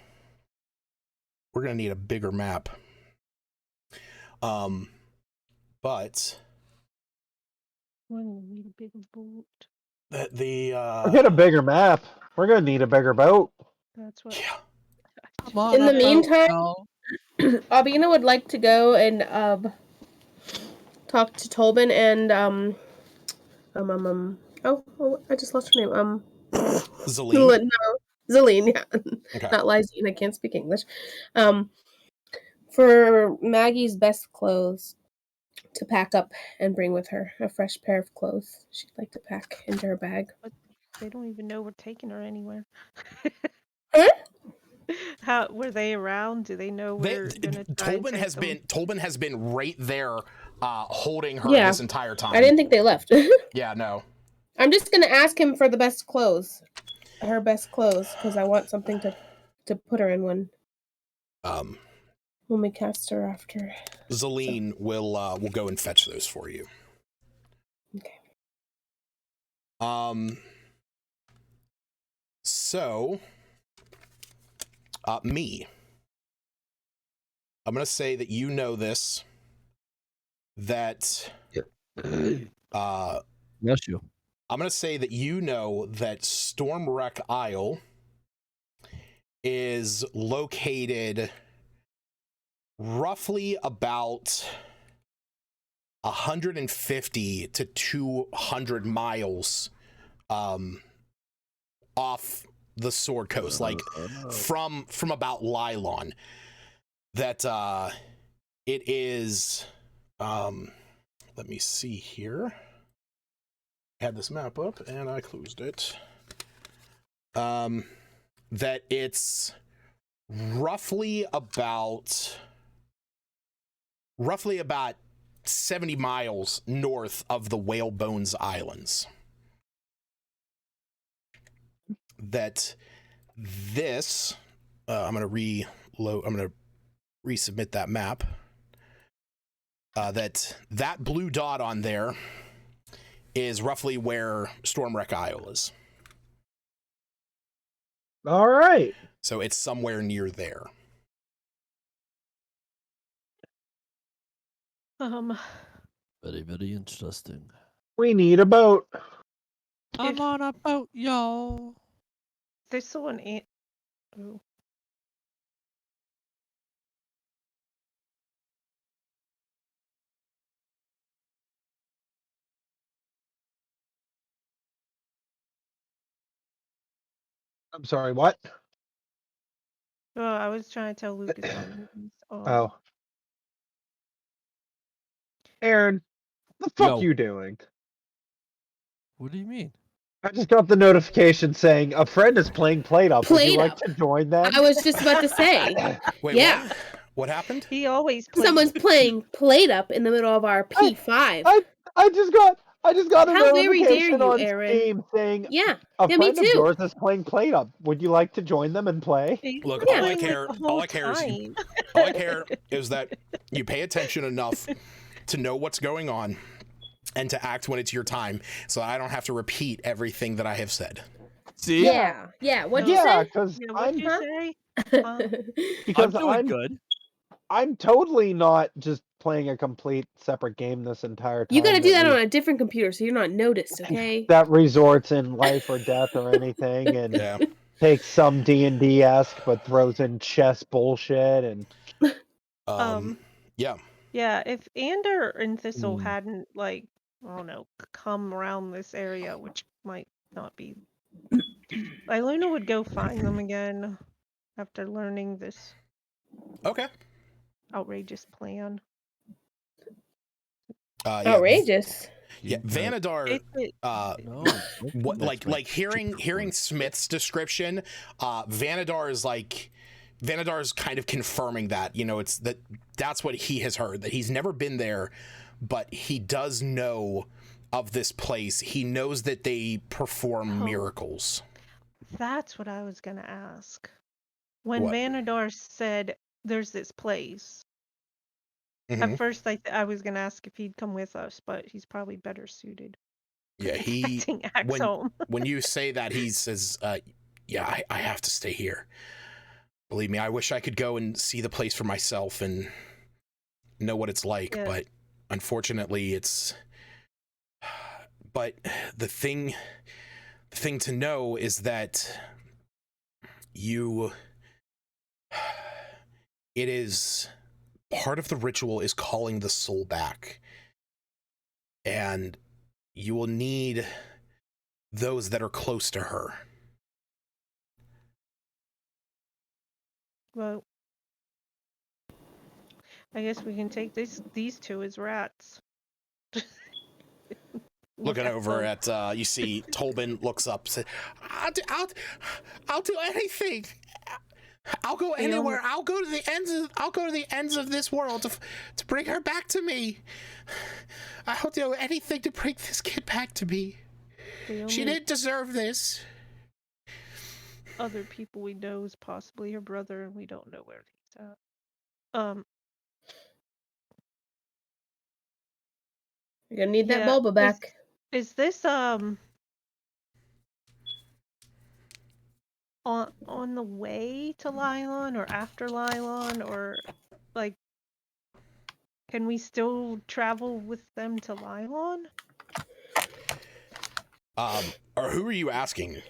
a bigger map. But We're gonna need a bigger boat. We'll get a bigger map. We're gonna need a bigger boat. That's what. Yeah. Come on, In the meantime, Albina would like to go and talk to Tolbin and oh, I just lost her name. Zeline. No, Zeline, yeah. Okay. Not Lysine, I can't speak English. For Maggie's best clothes to pack up and bring with her, a fresh pair of clothes she'd like to pack into her bag. But they don't even know we're taking her anywhere. Huh? How were they around? Do they know we're gonna try Tolbin has been right there holding her Yeah. this entire time. I didn't think they left. Yeah, no. I'm just gonna ask him for the best clothes, her best clothes, because I want something to put her in when we cast her after. Zeline will go and fetch those for you. Okay. So me. I'm gonna say that you know this. That Bless you. I'm gonna say that you know that Stormwreck Isle is located roughly about 150 to 200 miles off the Sword Coast, like from about Lylon. That it is, let me see here. I had this map up and I closed it. That it's roughly about 70 miles north of the Whalebones Islands. That this, I'm gonna resubmit that map. That blue dot on there is roughly where Stormwreck Isle is. All right. So it's somewhere near there. Very, very interesting. We need a boat. I'm on a boat, y'all. There's someone in. Oh. I'm sorry, what? Oh, I was trying to tell Lucas on. Oh. Aaron, what the fuck Yo. you doing? What do you mean? I just got the notification saying a friend is playing Plate Up. Would you like Plate to join them? I was just about to say. Wait, Yeah. what? What happened? He always plays. Someone's playing Plate Up in the middle of our P5. I just got a How very dare notification you, on Aaron? Steam saying Yeah. a Yeah, me friend of too. yours is playing Plate Up. Would you like to join them and play? He's Look, Yeah. all I playing, like, care, the whole all I care is, time. all I care is that you pay attention enough to know what's going on and to act when it's your time, so I don't have to repeat everything that I have said. See? Yeah. Yeah. What'd you Yeah, say? because Yeah, what'd you Huh? say? because I'm doing good. I'm totally not just playing a complete separate game this entire time. You gotta do that we- on a different computer so you're not noticed, okay? that resorts in life or death or anything, and Yeah. takes some D&D-esque but throws in chess bullshit and Yeah. Yeah, if Ander and Thistle Hmm. hadn't, like, I don't know, come around this area, which might not be. Luna would go find them again after learning this Okay. outrageous plan. Yeah. Outrageous. Yeah. Vanadar. No. What like hearing Smith's description, Vanadar's kind of confirming that, you know, it's that's what he has heard, that he's never been there, but he does know of this place. He knows that they perform miracles. That's what I was gonna ask. When What? Vanadar said there's this place, Mhm. at first I was gonna ask if he'd come with us, but he's probably better suited. Yeah, protecting Axome. when you say that, he says, yeah, I have to stay here. Believe me, I wish I could go and see the place for myself and know what it's like, Yeah. but unfortunately it's... But the thing to know is that it is... Part of the ritual is calling the soul back. And you will need those that are close to her. Well, I guess we can take these two as rats. Looking over at, you see Tolbin looks up, says, I'll do anything. I'll go anywhere. I'll go to the ends of this world to bring her back to me. I'll do anything to bring this kid back to me. She didn't deserve this. Other people we know is possibly her brother, and we don't know where he's at. You're gonna need that Bulba back. Is this on the way to Lylon or after Lylon, or like can we still travel with them to Lylon? Or who are you asking?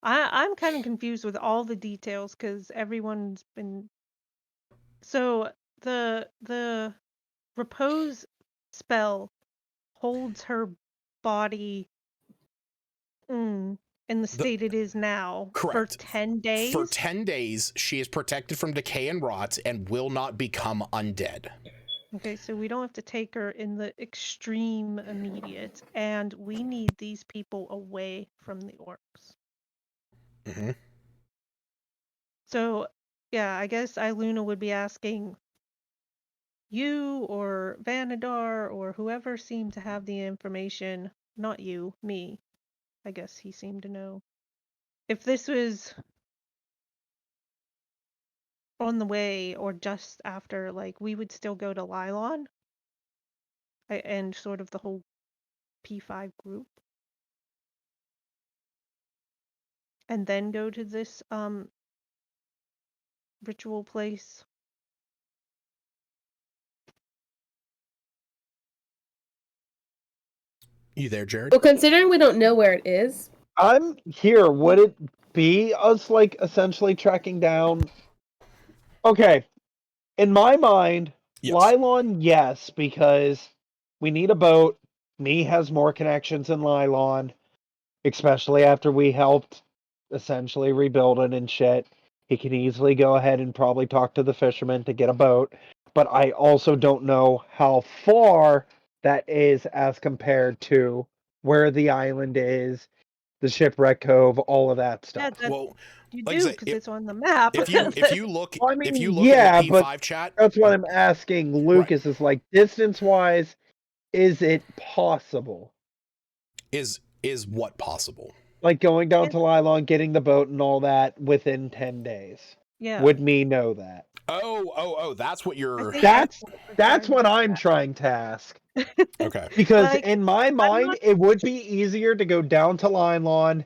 I'm kind of confused with all the details because everyone's been. So the repose spell holds her body in the state it is now Correct. for 10 days. For 10 days, she is protected from decay and rot and will not become undead. Okay, so we don't have to take her in the extreme immediate, and we need these people away from the orcs. Mm-hmm. So, yeah, I guess Iluna would be asking you or Vanadar or whoever seemed to have the information, not you, me. I guess he seemed to know. If this was on the way or just after, like, we would still go to Lylon and sort of the whole P5 group. And then go to this ritual place. You there, Jared? Well, considering we don't know where it is, I'm here. Would it be us like essentially tracking down? Okay, in my mind, Yes. Lylon, yes, because we need a boat. Me has more connections in Lylon, especially after we helped essentially rebuild it and shit. He can easily go ahead and probably talk to the fishermen to get a boat. But I also don't know how far that is as compared to where the island is, the shipwreck cove, all of that stuff. Yeah, Well, you like I do said, because it's on the map. if you look, I mean, if you look yeah, in the P5 chat, that's what I'm asking Lucas is like, distance-wise, is it possible? is what possible? Like going down to Lylon, getting the boat and all that within 10 days. Yeah. Would me know that? Oh, that's what you're... That's what I'm trying to ask. Okay. Because Like, in my mind, it would be easier to go down to Lylon,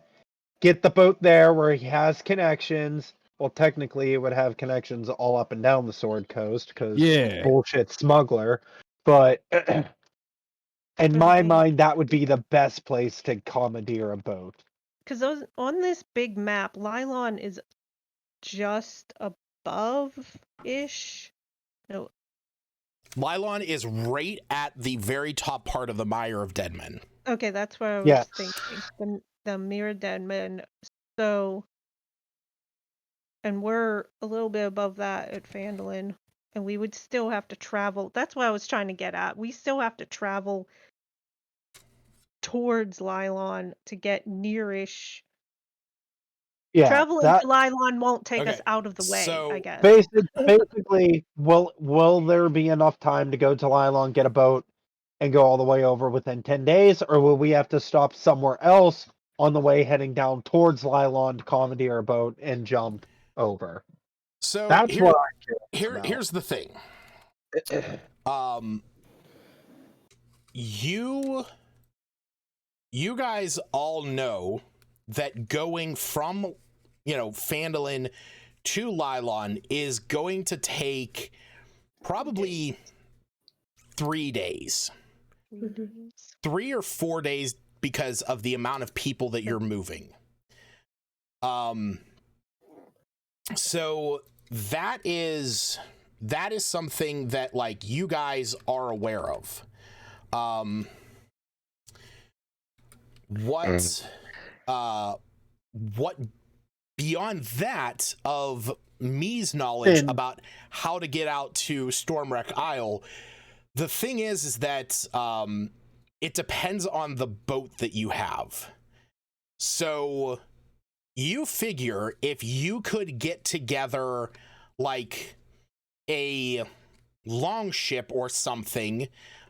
get the boat there where he has connections. Well, technically, it would have connections all up and down the Sword Coast because bullshit smuggler. But in my mind, that would be the best place to commandeer a boat. Because on this big map, Lylon is just above-ish. No. Lylon is right at the very top part of the Mire of Dead Men. Okay, that's where I was thinking. The Mire of Dead Men. So, and we're a little bit above that at Phandalin, and we would still have to travel. That's what I was trying to get at. We still have to travel towards Lylon to get nearish. Yeah, traveling to Lylon won't take us out of the way, so I guess. Basically, will there be enough time to go to Lylon, get a boat, and go all the way over within 10 days, or will we have to stop somewhere else on the way heading down towards Lylon to commandeer a boat and jump over? So that's what I'm curious about. Here's the thing. You guys all know that going from, Phandalin to Lylon is going to take probably 3 days. 3 or 4 days because of the amount of people that you're moving. So that is something that like you guys are aware of. What beyond that of me's knowledge about how to get out to Stormwreck Isle, the thing is that it depends on the boat that you have. So you figure if you could get together like a long ship or something,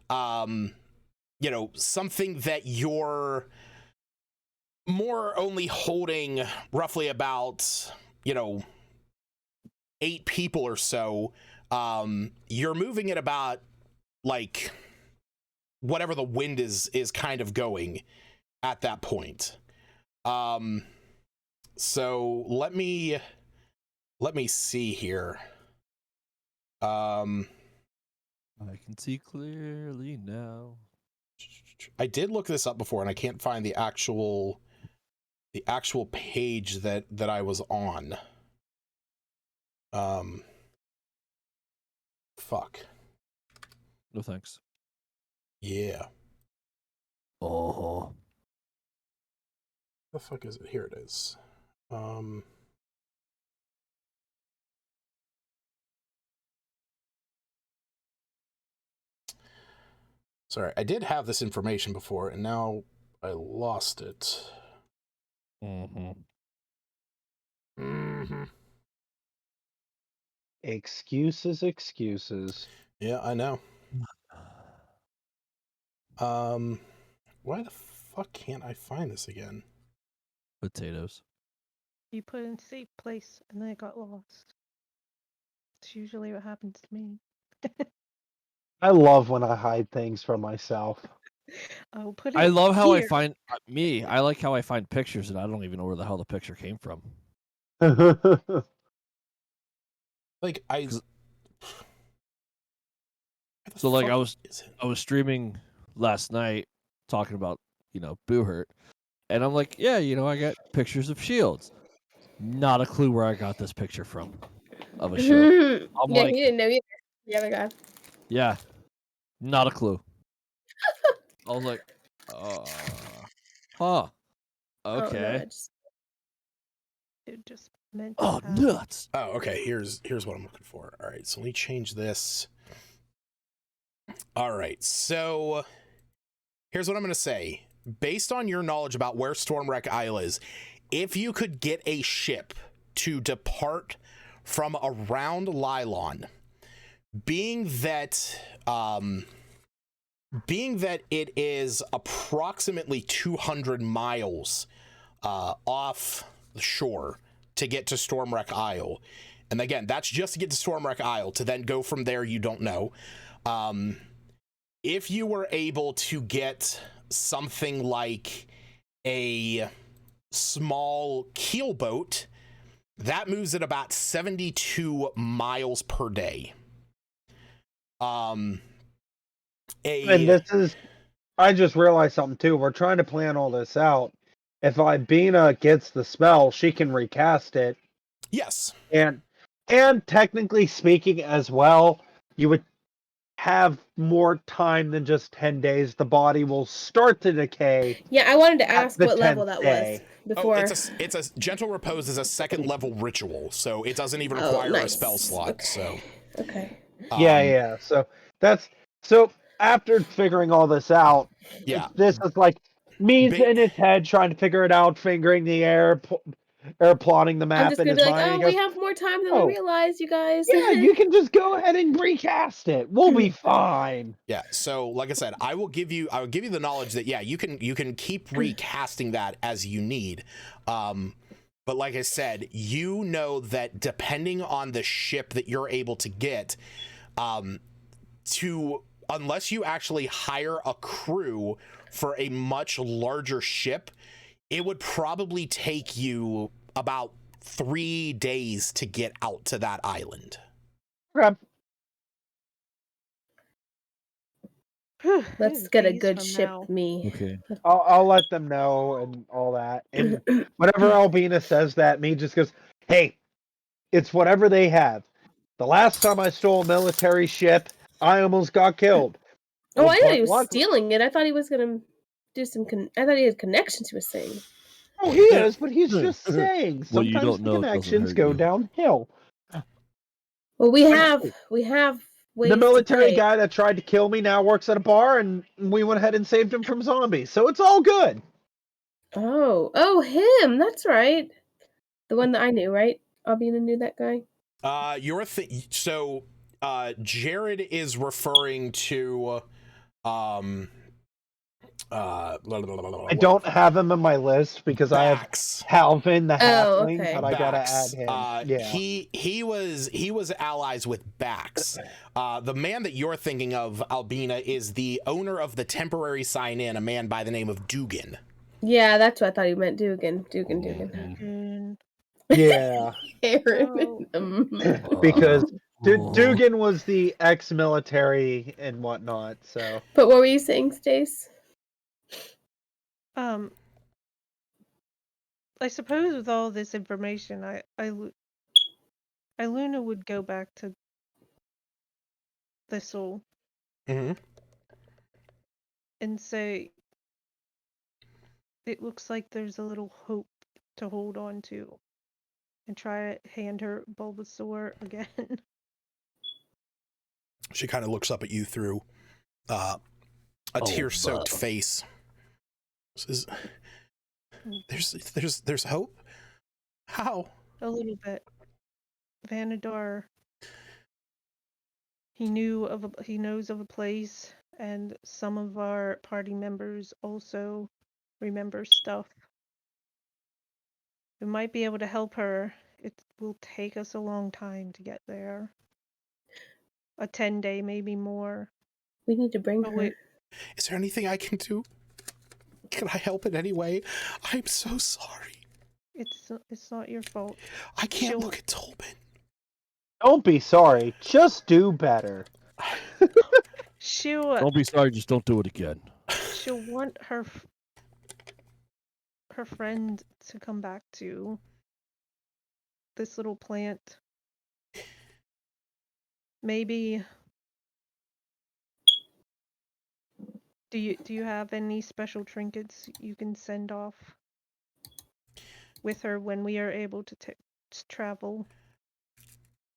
something that you're more only holding roughly about, 8 people or so, you're moving at about like whatever the wind is kind of going at that point. So let me see here. I can see clearly now. I did look this up before and I can't find the actual the actual page that I was on. Fuck. No thanks. Yeah. Oh. The fuck is it? Here it is. Sorry, I did have this information before, and now I lost it. Excuses. Yeah, I know. Why the fuck can't I find this again? Potatoes. You put it in a safe place and then it got lost. It's usually what happens to me. I love when I hide things from myself. Oh, put it I love how I here. find I like how I find pictures and I don't even know where the hell the picture came from. Like I. So like I was streaming last night talking about, Boo Hurt. And I'm like, yeah, I got pictures of shields. Not a clue where I got this picture from of a shield. I'm Yeah, like, he didn't know either. The other guy. yeah, not a clue. I was like, huh. Okay. It just meant Oh, nuts. Oh, okay. Here's what I'm looking for. All right, so let me change this. All right, so here's what I'm going to say. Based on your knowledge about where Stormwreck Isle is, if you could get a ship to depart from around Lylon, being that it is approximately 200 miles off the shore to get to Stormwreck Isle, and again, that's just to get to Stormwreck Isle. To then go from there, you don't know. If you were able to get something like a small keelboat, that moves at about 72 miles per day. And I just realized something too. We're trying to plan all this out. If Ibina gets the spell, she can recast it. Yes. And technically speaking as well, you would have more time than just 10 days. The body will start to decay. Yeah, I wanted to ask what level that was before. Oh, it's a gentle repose is a second level ritual, so it doesn't even require a spell slot. Okay. So okay. Yeah. So after figuring all this out, this is like me's in his head trying to figure it out, fingering the air plotting the map. I'm just in gonna his be like, mind. we have more time than we realize, you guys. Yeah, you can just go ahead and recast it. We'll be fine. Yeah. So, like I said, I will give you the knowledge that you can keep recasting that as you need. But like I said, you know that depending on the ship that you're able to get, unless you actually hire a crew for a much larger ship, it would probably take you about 3 days to get out to that island. Okay. Let's get a good ship, me. Okay. I'll let them know and all that. And whenever Albina says that, me just goes, hey, it's whatever they have. The last time I stole a military ship, I almost got killed. Oh, I thought he was stealing it. I thought he was gonna do some. I thought he had connections. He was saying. Oh, he is, but he's just saying. What you Sometimes don't the know doesn't connections hurt go you. downhill. Well, we have ways the military to play. guy that tried to kill me now works at a bar, and we went ahead and saved him from zombies, so it's all good. Oh, him. That's right. The one that I knew, right? Albina knew that guy. Jared is referring to I don't have him on my list because I have Halvin the halfling, but I gotta add him. He was allies with Bax. The man that you're thinking of, Albina, is the owner of the temporary sign-in, a man by the name of Dugan. Yeah, that's what I thought he meant. Dugan. Yeah. Because Dugan was the ex-military and whatnot, so. But what were you saying, Stace? I suppose with all this information, Luna would go back to Thistle Mm-hmm. and say, it looks like there's a little hope to hold on to, and try to hand her Bulbasaur again. She kind of looks up at you through a tear-soaked face. Says, there's hope? How? A little bit. Vanadar, he knows of a place, and some of our party members also remember stuff. We might be able to help her. It will take us a long time to get there. A 10-day, maybe more. We need to bring But her. Is there anything I can do? Can I help in any way? I'm so sorry. It's not your fault. I can't look at Tolman. Don't be sorry. Just do better. Don't be sorry. Just don't do it again. She'll want her friend to come back to this little plant. Maybe. Do you have any special trinkets you can send off with her when we are able to travel?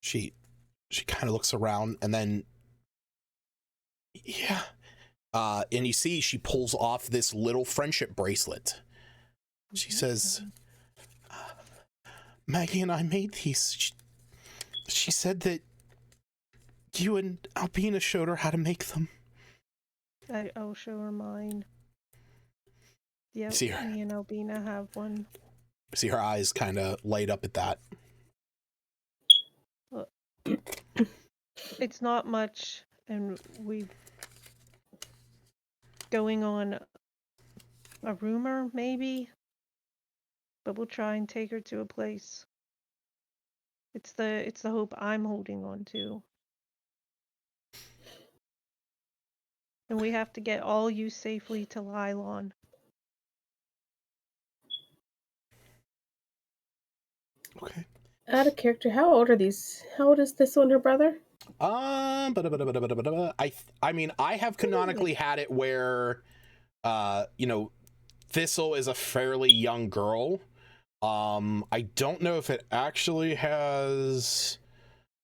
She kind of looks around and then, yeah. And you see she pulls off this little friendship bracelet. She says, Maggie and I made these. She said that you and Albina showed her how to make them. I'll show her mine. Yeah, her? me and Albina have one. See her eyes kind of light up at that. Look, it's not much, and we've going on a rumor, maybe, but we'll try and take her to a place. It's the hope I'm holding on to. And we have to get all you safely to Lylon. Okay. Out of character, how old are these? How old is Thistle and her brother? I mean, I have canonically had it where, Thistle is a fairly young girl. I don't know if it actually has.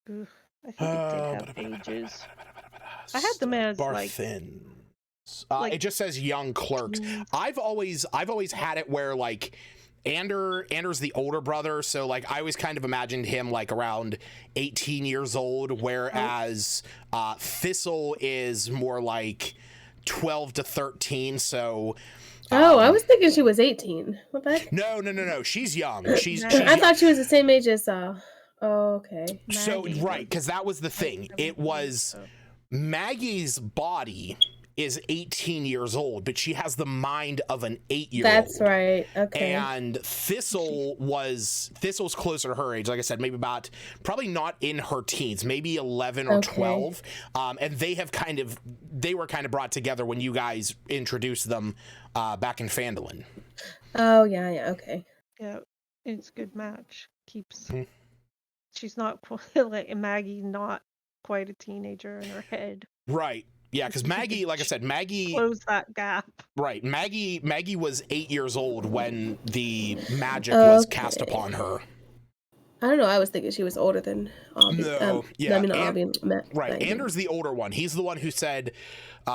Oof, I think it did have ages. I had them as Barthins. like it just says young clerks. teens. I've always had it where like Ander's the older brother, so like I always kind of imagined him like around 18 years old, whereas Thistle is more like 12 to 13. So I was thinking she was 18. What the heck? No. She's young. She's I young. thought she was the same age as okay. So Maggie right, because that was the thing. It was Maggie's body is 18 years old, but she has the mind of an 8-year-old. That's right. Okay. And Thistle's closer to her age. Like I said, probably not in her teens, maybe 11 or 12. And they were kind of brought together when you guys introduced them back in Phandalin. Oh yeah, okay. Yeah, it's a good match. She's not like Maggie, not quite a teenager in her head. Right. Yeah, because Maggie, like I said, close that gap. Right. Maggie was 8 years old when the magic was cast upon her. I don't know. I was thinking she was older than Abby. No, yeah. I mean, Abby. Right. Anders the older one. He's the one who said,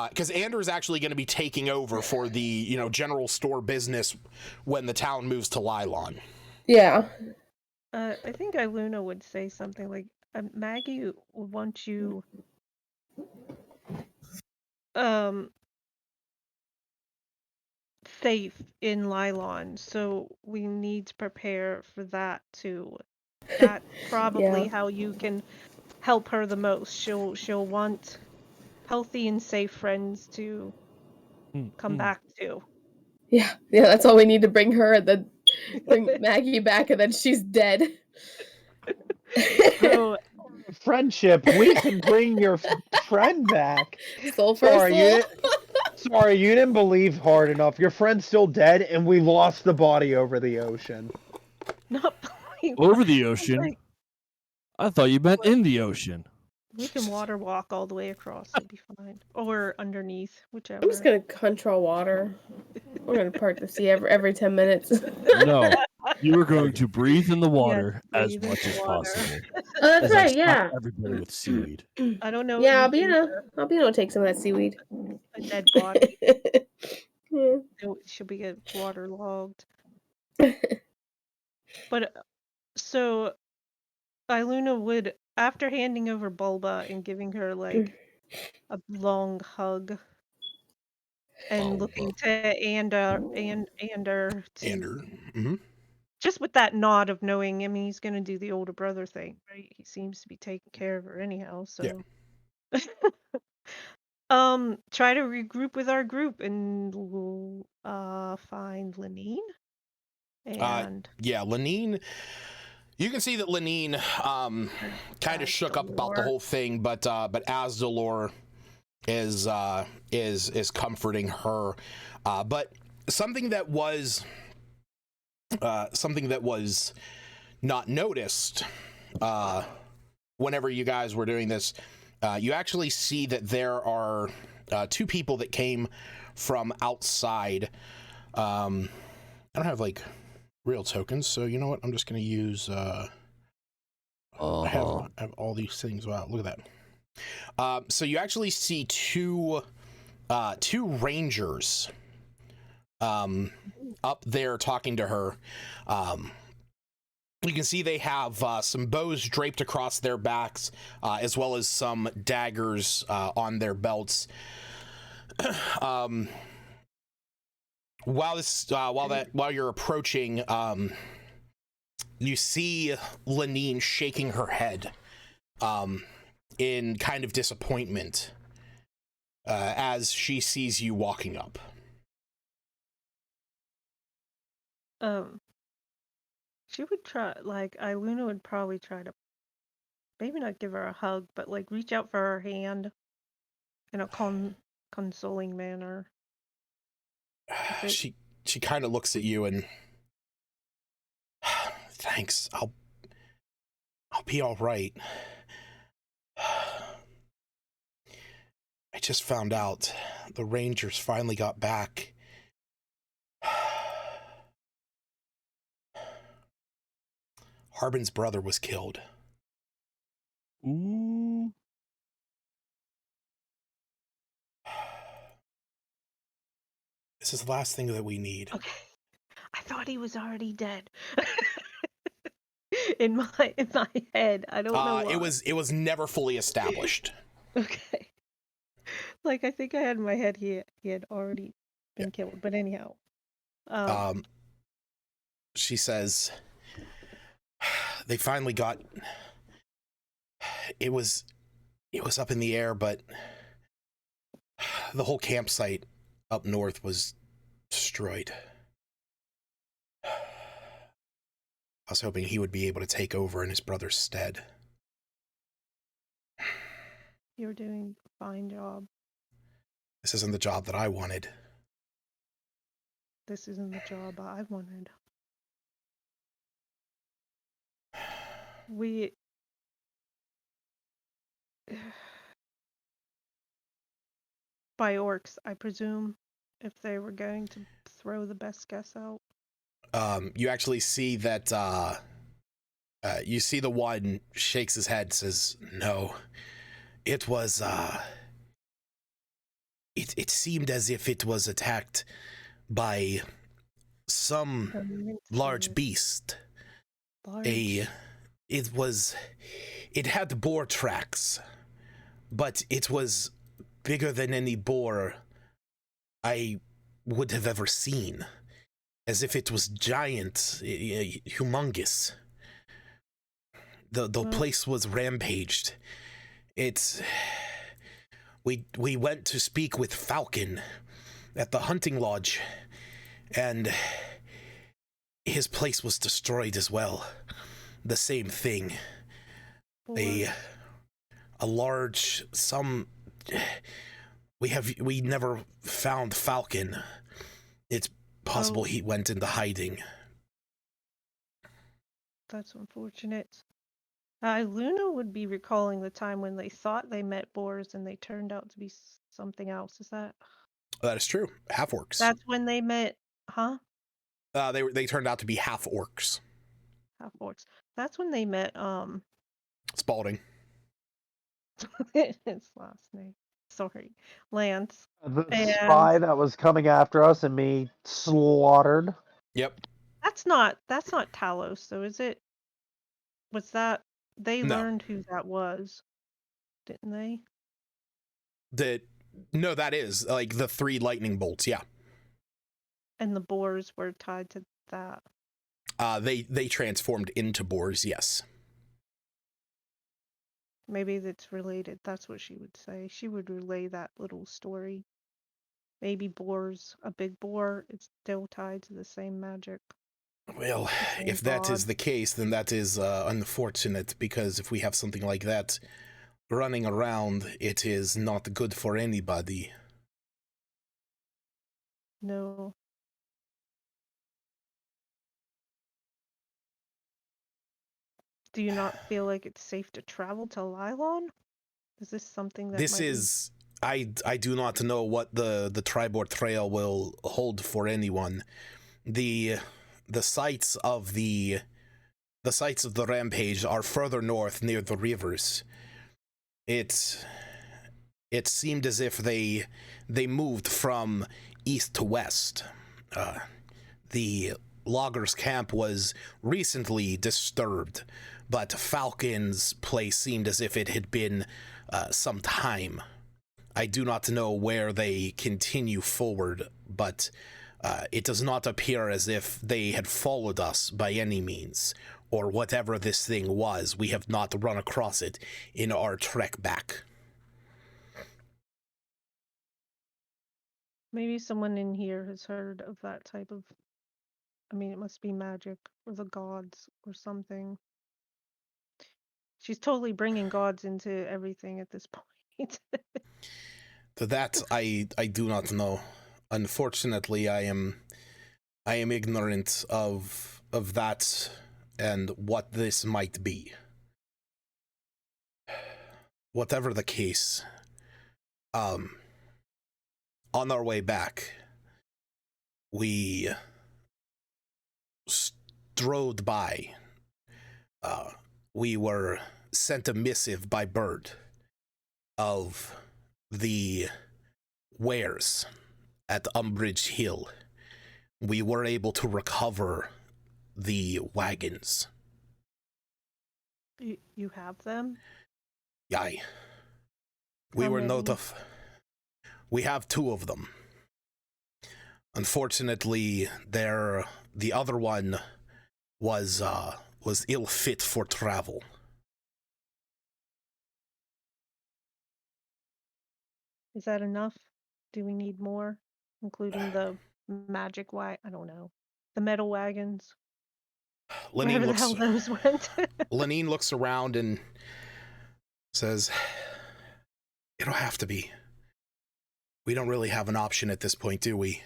because Anders actually going to be taking over for the general store business when the town moves to Lylon. Yeah. I think Luna would say something like, Maggie wants you safe in Lylon, so we need to prepare for that too. That's probably how you can help her the most. She'll want healthy and safe friends to come back to. Yeah, that's all we need to bring her, and then bring Maggie back, and then she's dead. So, friendship, we can bring your friend back. Soul for soul. sorry, you didn't believe hard enough. Your friend's still dead, and we lost the body over the ocean. Not Over the ocean? I thought you meant in the ocean. We can water walk all the way across. It'll be fine. Or underneath, whichever. I'm just gonna control water. We're gonna part the sea every 10 minutes. No, you are going to breathe in the water as breathe in much the as water. possible. Oh, that's As I right. slap Yeah. everybody with seaweed. I don't know. Yeah, anything I'll be able to take some of that seaweed. a dead body. Yeah. Should we get waterlogged? But so Iluna would, after handing over Bulba and giving her like a long hug and looking to Ander to just with that nod of knowing, I mean, he's gonna do the older brother thing, right? He seems to be taking care of her anyhow, so try to regroup with our group and we'll find Lenine. And Lenine. You can see that Lenine kind of shook up about the whole thing, but as Delore is comforting her, but something that was not noticed whenever you guys were doing this, you actually see that there are two people that came from outside. I don't have like real tokens, so you know what? I'm just gonna use I have all these things. Wow, look at that. So you actually see two rangers up there talking to her. You can see they have some bows draped across their backs, as well as some daggers on their belts. While you're approaching, you see Lenine shaking her head in kind of disappointment as she sees you walking up. She would try, like, Iluna would probably try to maybe not give her a hug, but like reach out for her hand in a consoling manner. She kind of looks at you and thanks. I'll be all right. I just found out the Rangers finally got back. Harbin's brother was killed. Ooh. This is the last thing that we need. Okay. I thought he was already dead. in my head. I don't know why. It was never fully established. Okay. Like I think I had in my head he had already been killed. But anyhow. She says they finally got it was up in the air, but the whole campsite up north was destroyed. I was hoping he would be able to take over in his brother's stead. You're doing a fine job. This isn't the job that I wanted. This isn't the job I wanted. By orcs, I presume, if they were going to throw the best guess out. You actually see that you see the one shakes his head, says, no, it was, it seemed as if it was attacked by some large beast. It had boar tracks, but it was bigger than any boar I would have ever seen. As if it was giant, humongous. The place was rampaged. We went to speak with Falcon at the hunting lodge, and his place was destroyed as well. The same thing. A large, We never found Falcon. It's possible he went into hiding. That's unfortunate. Luna would be recalling the time when they thought they met boars and they turned out to be something else. Is that? That is true. Half orcs. That's when they met, huh? They turned out to be half orcs. Half orcs. That's when they met. Spalding. His last name. Sorry, Lance. The spy that was coming after us and me slaughtered. Yep. That's not Talos, though, is it? Was that they learned who that was, didn't they? No, that is like the 3 lightning bolts. Yeah. And the boars were tied to that. They transformed into boars. Yes. Maybe that's related. That's what she would say. She would relay that little story. Maybe boars, a big boar, it's still tied to the same magic. Well, if that is the case, then that is unfortunate, because if we have something like that running around, it is not good for anybody. No. Do you not feel like it's safe to travel to Lylon? Is this something that This is... I do not know what the Tribord Trail will hold for anyone. The sites of the rampage are further north near the rivers. It seemed as if they moved from east to west. The loggers' camp was recently disturbed, but Falcon's place seemed as if it had been some time. I do not know where they continue forward, but it does not appear as if they had followed us by any means, or whatever this thing was. We have not run across it in our trek back. Maybe someone in here has heard of that type of... I mean, it must be magic, or the gods, or something. She's totally bringing gods into everything at this point. To that, I do not know. Unfortunately, I am ignorant of that and what this might be. Whatever the case, on our way back, we strode by. We were sent a missive by Bird of the wares at Umbridge Hill. We were able to recover the wagons. You have them? Aye. We were notified. We have 2 of them. Unfortunately, the other one was ill fit for travel. Is that enough? Do we need more? Including the magic I don't know. The metal wagons? Wherever the hell those went. Lenine looks around and says, "It'll have to be. We don't really have an option at this point, do we?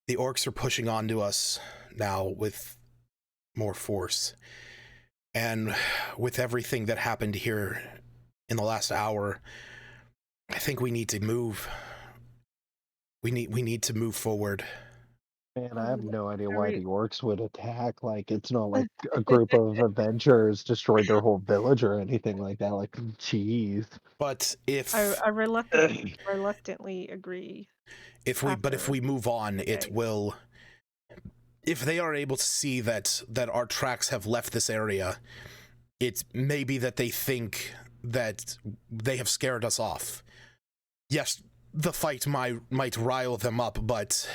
The orcs are pushing onto us now with more force. And with everything that happened here in the last hour, I think we need to move. We need to move forward." Man, I have no idea why the orcs would attack. Like, it's not like a group of adventurers destroyed their whole village or anything like that. Like, jeez. But if I reluctantly agree. If we move on, it will. If they are able to see that our tracks have left this area, it may be that they think that they have scared us off. Yes, the fight might rile them up, but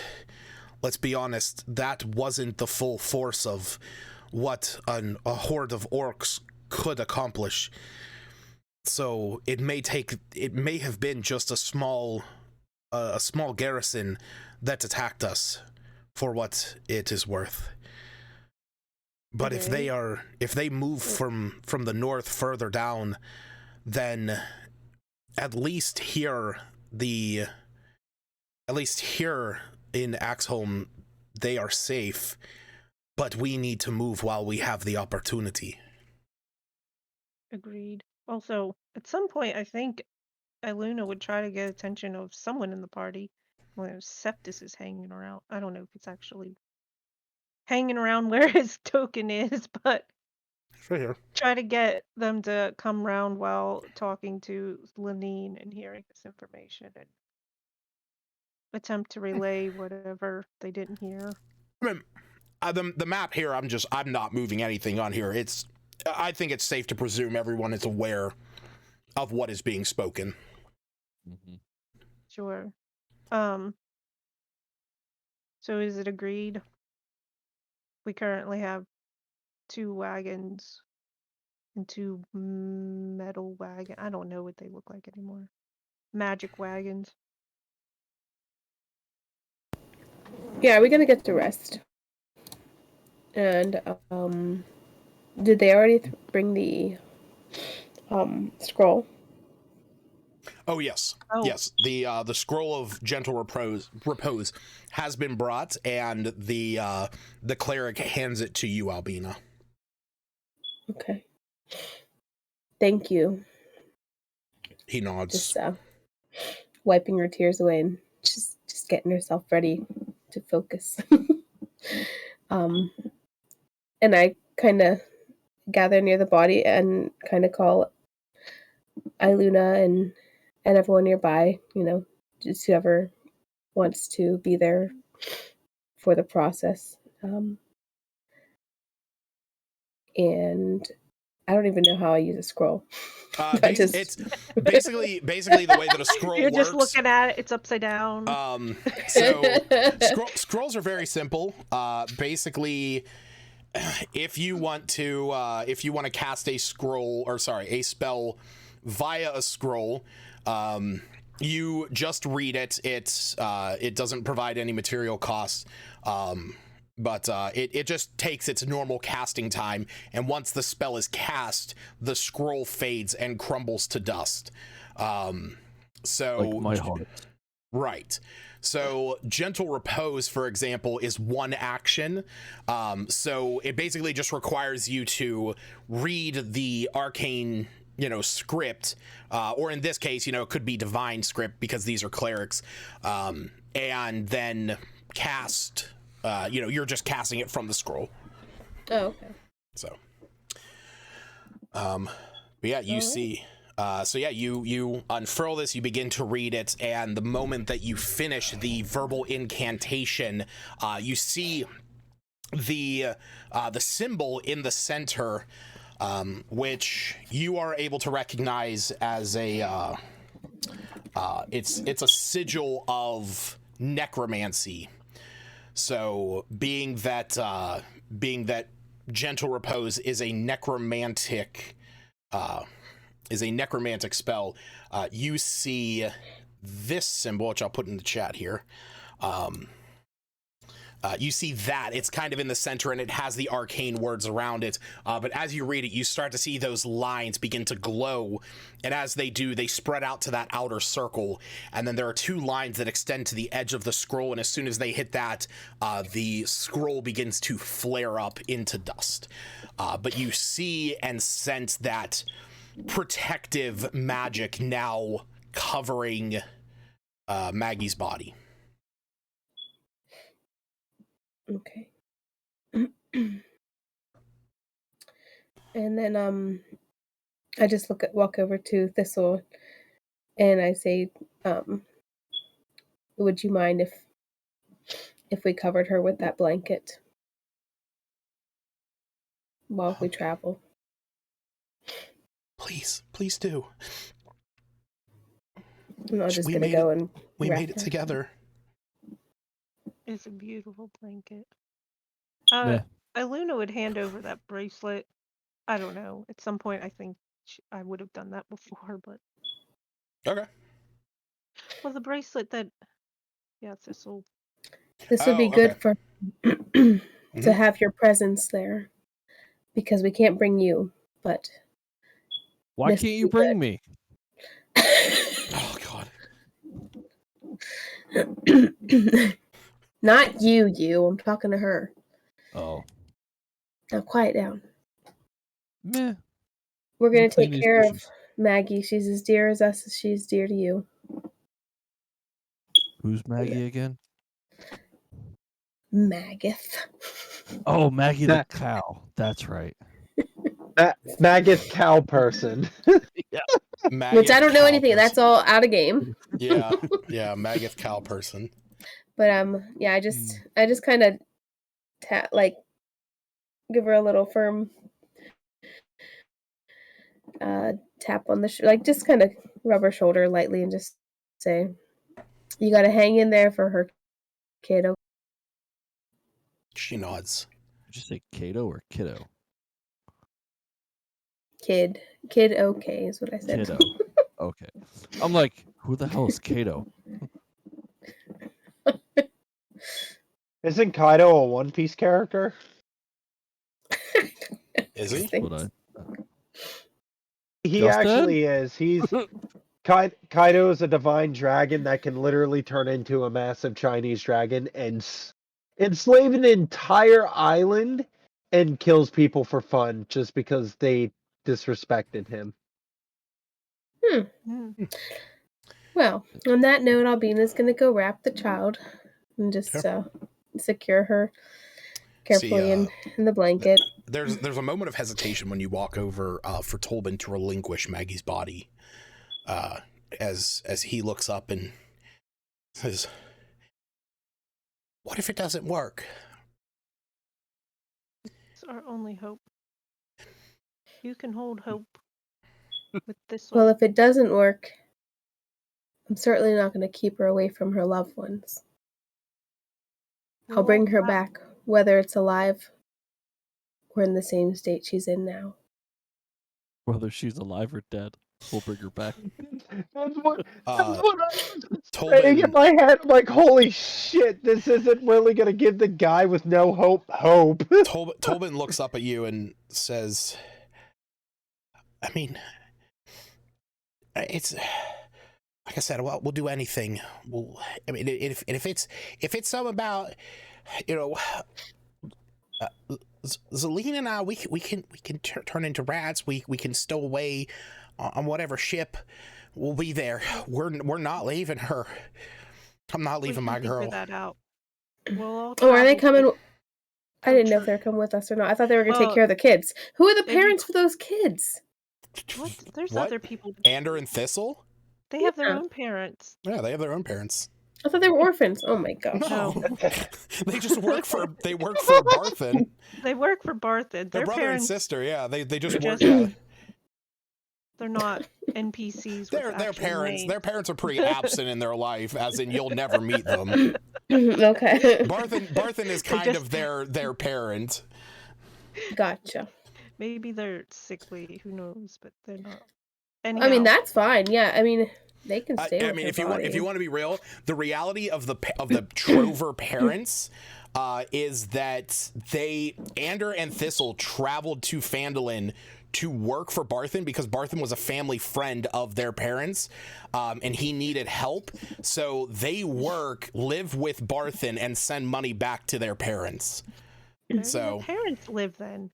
let's be honest, that wasn't the full force of what a horde of orcs could accomplish. So it may have been just a small garrison that attacked us, for what it is worth. But if they move from the north further down, then at least here at least here in Axholm, they are safe, but we need to move while we have the opportunity. Agreed. Also, at some point, I think Iluna would try to get attention of someone in the party when Septus is hanging around. I don't know if it's actually hanging around where his token is, but Right here. try to get them to come round while talking to Lenine and hearing this information and attempt to relay whatever they didn't hear. I mean, the map here, I'm not moving anything on here. I think it's safe to presume everyone is aware of what is being spoken. Mm-hmm. Sure. So is it agreed? We currently have 2 wagons and 2 metal wagons. I don't know what they look like anymore. Magic wagons. Yeah, we're gonna get to rest. And did they already bring the scroll? Oh yes, yes. The scroll of gentle repose has been brought, and the cleric hands it to you, Albina. Okay. Thank you. He nods. Just wiping her tears away and just getting herself ready to focus. And I kind of gather near the body and kind of call Iluna and everyone nearby, just whoever wants to be there for the process. And I don't even know how I use a scroll. It's basically the way that a scroll You're works. just looking at it, it's upside down. So scrolls are very simple. Basically, if you want to cast a spell via a scroll, you just read it. It doesn't provide any material costs. But it just takes its normal casting time, and once the spell is cast, the scroll fades and crumbles to dust. So like my heart. Right. So gentle repose, for example, is one action. So it basically just requires you to read the arcane, script, or in this case, it could be divine script because these are clerics, and then cast. You're just casting it from the scroll. Oh, okay. So, but yeah, you see. So yeah, you unfurl this, you begin to read it, and the moment that you finish the verbal incantation, you see the symbol in the center, which you are able to recognize as a it's a sigil of necromancy. So being that gentle repose is a necromantic spell, you see this symbol, which I'll put in the chat here. You see that it's kind of in the center and it has the arcane words around it. But as you read it, you start to see those lines begin to glow. And as they do, they spread out to that outer circle. And then there are 2 lines that extend to the edge of the scroll. And as soon as they hit that, the scroll begins to flare up into dust. But you see and sense that protective magic now covering Maggie's body. Okay. And then I just walk over to Thistle and I say, would you mind if we covered her with that blanket while we travel? Please do. I'm not just gonna go and we made it together. It's a beautiful blanket. Yeah. Iluna would hand over that bracelet. I don't know. At some point, I think I would have done that before, but... Okay. Well, the bracelet that... Yeah, Thistle. This would be good for to have your presence there, because we can't bring you, but... Why can't you bring me? Oh, God. Not you. I'm talking to her. Oh. Now quiet down. Meh. We're going We'll to clean take these care of dishes. Maggie. She's as dear as us as she's dear to you. Who's Maggie again? Magath. Oh, Maggie the That- cow. That's right. Magath cow person. Yeah. Which I don't know cow anything. person. That's all out of game. Yeah, Magath cow person. But yeah, I just kind of give her a little firm tap on the like just kind of rub her shoulder lightly and just say, "You got to hang in there for her, kiddo." She nods. Did you say Kato or kiddo? Kid, okay is what I said. Kiddo. Okay. I'm like, who the hell is Kato? Isn't Kaido a One Piece character? Is he? He Just actually is. He's Kaido is a divine dragon that can literally turn into a massive Chinese dragon and enslave an entire island and kills people for fun just because they disrespected him. Well, on that note, Albina's going to go wrap the child and just secure her carefully in the blanket. There's a moment of hesitation when you walk over for Tolbin to relinquish Maggie's body, as he looks up and says, "What if it doesn't work?" It's our only hope. You can hold hope with this Well, one. if it doesn't work, I'm certainly not going to keep her away from her loved ones. I'll bring her back, whether it's alive or in the same state she's in now. Whether she's alive or dead, we'll bring her back. That's what I was saying in my head. I'm like, holy shit, this isn't really going to give the guy with no hope. Tolbin looks up at you and says, I mean, it's like I said, we'll do anything. If it's something about, Zelina and I, we can turn into rats. We can stow away on whatever ship. We'll be there. We're not leaving her. I'm not leaving my girl. Figure that out. Oh, are they coming? I didn't know if they were coming with us or not. I thought they were going to take care of the kids. Who are the parents for those kids? What? There's other people. Ander and Thistle? They have their own parents. Yeah, they have their own parents. I thought they were orphans. Oh my gosh. No. They just work for Barthen. They work for Barthen. Their brother parents, and sister, yeah. They just work. They're not NPCs. Their parents. Names. Their parents are pretty absent in their life, as in you'll never meet them. Okay. Barthen is kind of their parent. Gotcha. Maybe they're sickly. Who knows? But they're not. Anyhow. I mean, that's fine. Yeah. I mean, they can stay. I mean, if you want to be real, the reality of the Trover parents is that Ander and Thistle traveled to Phandalin to work for Barthen because Barthen was a family friend of their parents, and he needed help. So they live with Barthen, and send money back to their parents. So parents live then.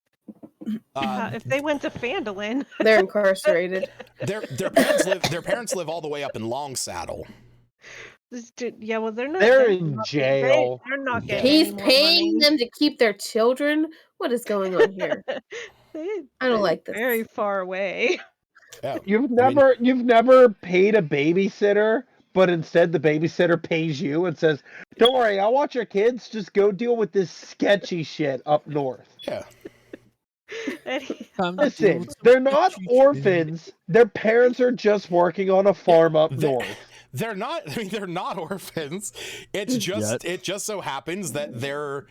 If they went to Phandalin, they're incarcerated. Their parents live all the way up in Longsaddle. Yeah, well, they're not. They're in jail. They're not getting. He's paying them to keep their children. What is going on here? I don't like this. Very far away. Yeah. You've never paid a babysitter, but instead the babysitter pays you and says, "Don't worry, I'll watch your kids. Just go deal with this sketchy shit up north." Yeah. Listen, they're not orphans. Their parents are just working on a farm up north. They're not. I mean, they're not orphans. It's just it just so happens that they're,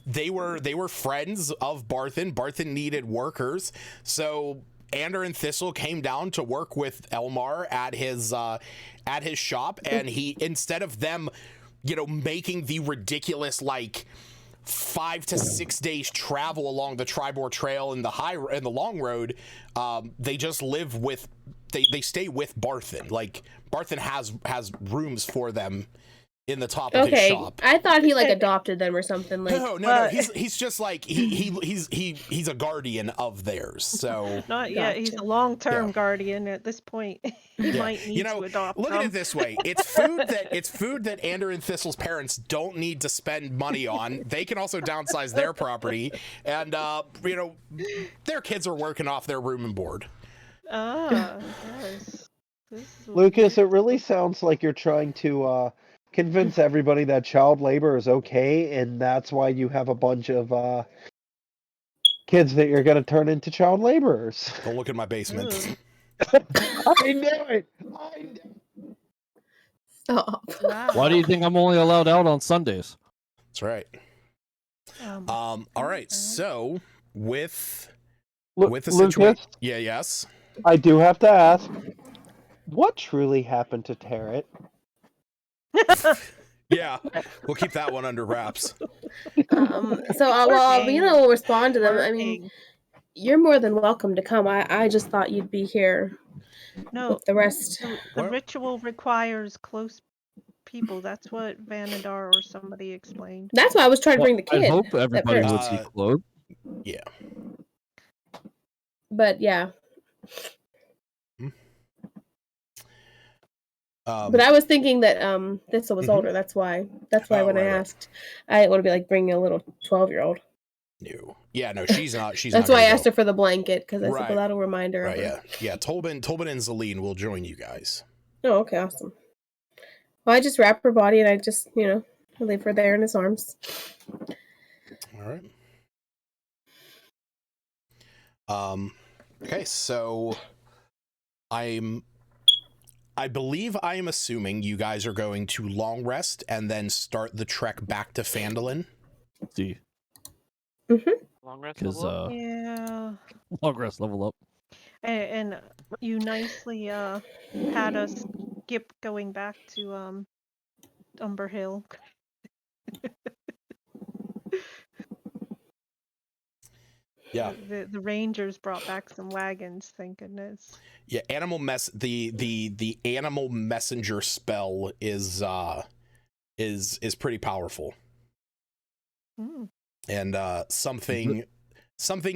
they were friends of Barthen. Barthen needed workers, so Ander and Thistle came down to work with Elmar at his shop, and he, instead of them, making the ridiculous 5 to 6 days travel along the Tribor Trail and the long road, they just live with they stay with Barthen. Like Barthen has rooms for them in the top of his shop. I thought he like adopted them or something. Like no. He's just like he's a guardian of theirs. So not yet. He's a long-term guardian at this point. He might need to adopt. Look at it this way: it's food that Andrew and Thistle's parents don't need to spend money on. They can also downsize their property, and their kids are working off their room and board. Yes. Lucas, it really sounds like you're trying to convince everybody that child labor is okay, and that's why you have a bunch of kids that you're going to turn into child laborers. Don't look in my basement. I know it. Stop. Wow. Why do you think I'm only allowed out on Sundays? That's right. All right. So with the situation, Lucas, yes. I do have to ask, what truly happened to Tarrant? Yeah, we'll keep that one under wraps. We'll respond to them. I mean, you're more than welcome to come. I just thought you'd be here. No, with the rest. The ritual requires close people. That's what Vanadar or somebody explained. That's why I was trying to bring the kid. I hope everybody would be clothed. Yeah. But yeah. But I was thinking that Thistle was older. That's why when I asked, I didn't want to be like bringing a little 12-year-old. No. Yeah, no, she's not. That's why I asked her for the blanket, because I said, well, that'll remind her. Right, yeah. Tobin and Zelene will join you guys. Oh, okay, awesome. Well, I just wrap her body and I just, leave her there in his arms. All right. Okay, so I believe I am assuming you guys are going to long rest and then start the trek back to Phandalin. See. Long rest Because level up? Yeah. Long rest level up. And you nicely had us skip going back to Umber Hill. Yeah. The Rangers brought back some wagons, thank goodness. Yeah, the animal messenger spell is pretty powerful. And something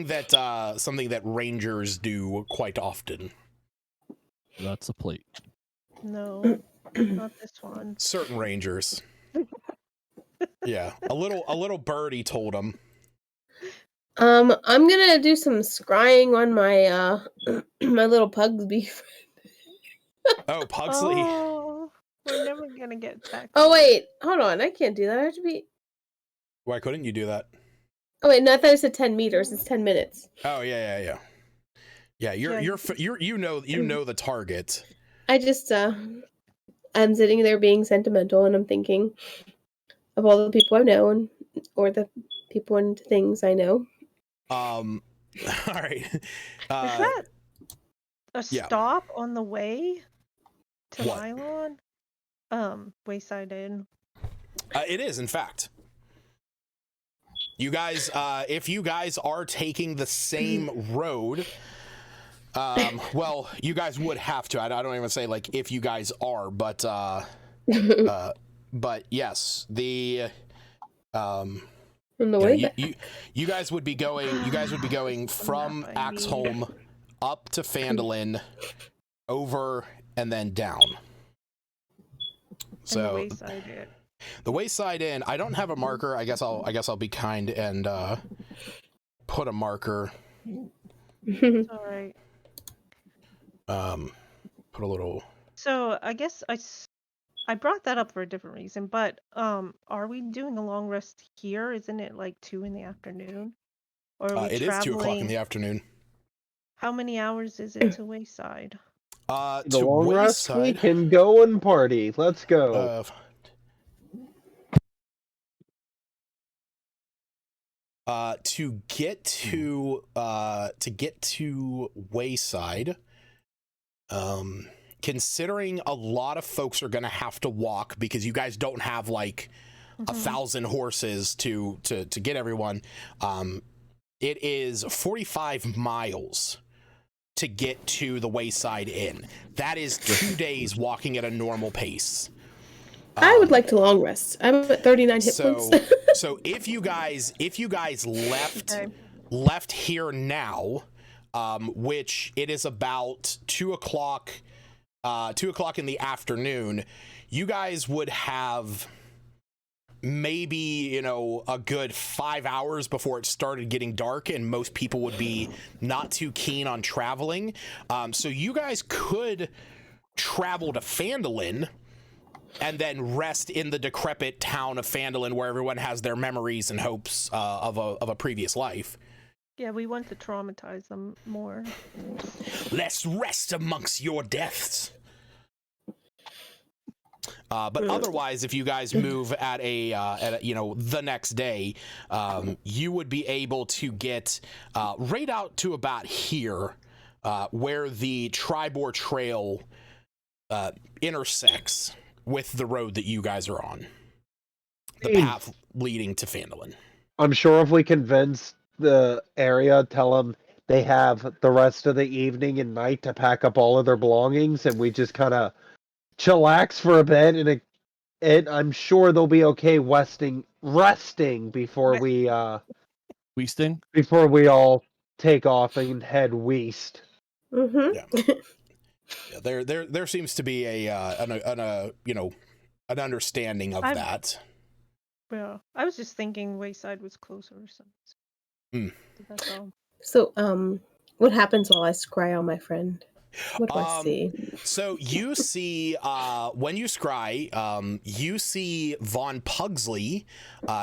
that rangers do quite often. That's a plate. No, not this one. Certain rangers. Yeah, a little birdie told him. I'm gonna do some scrying on my my little Pugsby friend. Oh, Pugsley. Oh, we're never gonna get back. Oh wait, hold on, I can't do that. I have to be. Why couldn't you do that? Oh wait, no, I thought it said 10 meters. It's 10 minutes. Oh yeah. Yeah, you know the target. I just I'm sitting there being sentimental, and I'm thinking of all the people I know, or the people and things I know. All right. Is that a stop on the way to Mylon? Wayside Inn. It is, in fact. You guys, if you guys are taking the same road, well, you guys would have to. I don't even say like if you guys are, but yes, the you guys would be going from Axholm up to Phandalin, over and then down. So the Wayside Inn, I don't have a marker. I guess I'll be kind and put a marker. All right. Put a little. So I guess I brought that up for a different reason, but are we doing a long rest here? Isn't it like 2 p.m? Or are we it is 2 o'clock in the afternoon. How many hours is it to Wayside? The long rest, we can go and party. Let's go. To get to Wayside, considering a lot of folks are gonna have to walk because you guys don't have like 1,000 horses to get everyone, it is 45 miles to get to the Wayside Inn. That is 2 days walking at a normal pace. I would like to long rest. I'm at 39 hit points. So if you guys Okay. left here now, which it is about 2 o'clock, 2 o'clock in the afternoon, you guys would have maybe, you know, a good 5 hours before it started getting dark, and most people would be not too keen on traveling. So you guys could travel to Phandalin and then rest in the decrepit town of Phandalin, where everyone has their memories and hopes of a previous life. Yeah, we want to traumatize them more. Let's rest amongst your deaths. But otherwise, if you guys move at a you know, the next day, you would be able to get right out to about here, where the Tribor Trail intersects with the road that you guys are on. The path leading to Phandalin. I'm sure if we convince the area, tell them they have the rest of the evening and night to pack up all of their belongings, and we just kind of chillax for a bit, and I'm sure they'll be okay resting before we Weasting? before we all take off and head west. Mm-hmm. Yeah, there seems to be a you know, an understanding of that. Yeah, I was just thinking Wayside was closer or something. That's all. So, what happens while I scry on my friend? What do I see? So you see, when you scry, you see Von Pugsley.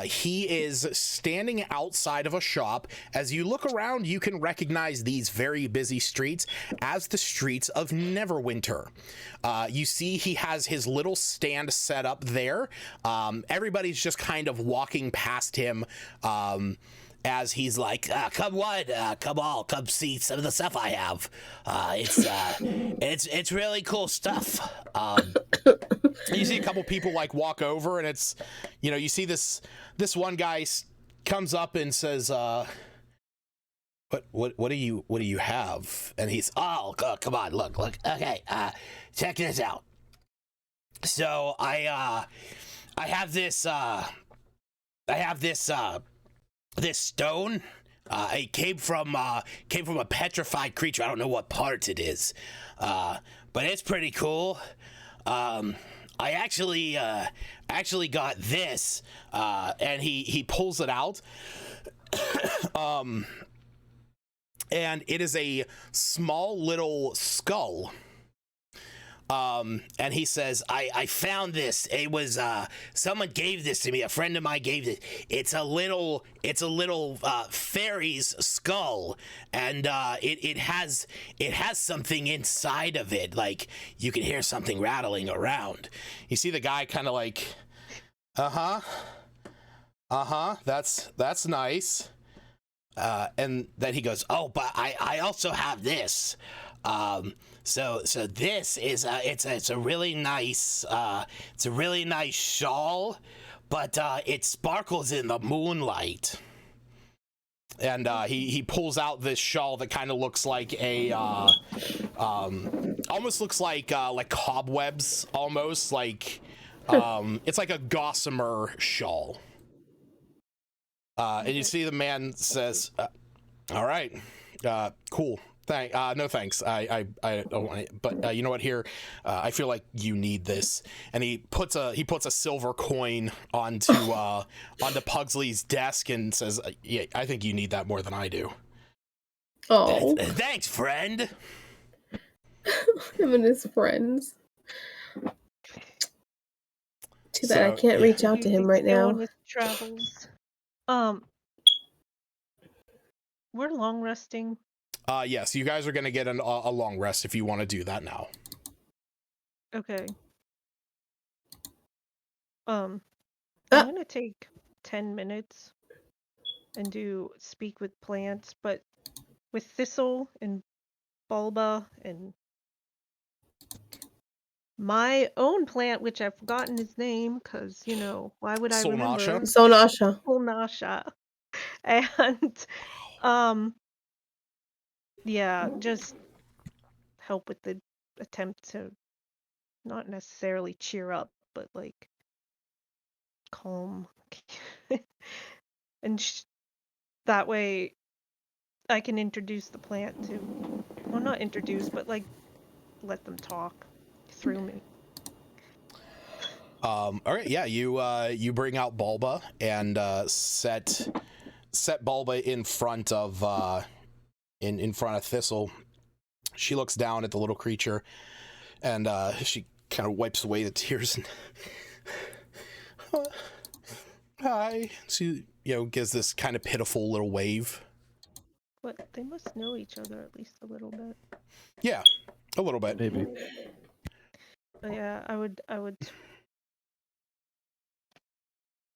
He is standing outside of a shop. As you look around, you can recognize these very busy streets as the streets of Neverwinter. You see he has his little stand set up there. Everybody's just kind of walking past him, as he's like, come on, come all, come see some of the stuff I have. It's really cool stuff. You see a couple people like walk over, and it's, you know, you see this one guy comes up and says, what do you have? And he's, come on, look, okay, check this out. So I have this this stone. It came from a petrified creature. I don't know what part it is, but it's pretty cool. I actually got this, and he pulls it out, and it is a small little skull. And he says, I found this. It was someone gave this to me. A friend of mine gave it. It's a little fairy's skull, and it has something inside of it. Like, you can hear something rattling around. You see the guy kind of like, that's nice. And then he goes, oh, but I also have this. So this is it's a really nice shawl, but it sparkles in the moonlight. And he pulls out this shawl that kind of looks like a almost looks like cobwebs, almost like it's like a gossamer shawl. And you see the man says, all right, cool. No thanks. I don't want it. But you know what? Here, I feel like you need this. And he puts a silver coin onto Pugsley's desk and says, "Yeah, I think you need that more than I do." Oh, thanks, friend. him and his friends. Too bad I can't reach out to him right now. On his travels. We're long resting. Yes, you guys are gonna get a long rest if you want to do that now. Okay. I'm gonna take 10 minutes and do speak with plants, but with Thistle and Bulba and my own plant, which I've forgotten his name, because, you know, why would I remember? Solnasha. Solnasha. And yeah, just help with the attempt to not necessarily cheer up, but like calm. And that way I can introduce the plant to, well, not introduce, but like let them talk through me. All right, yeah, you bring out Bulba and set Bulba in front of in front of Thistle. She looks down at the little creature and she kind of wipes away the tears and hi. She gives this kind of pitiful little wave. But they must know each other at least a little bit. Yeah, a little bit. Maybe. Yeah, I would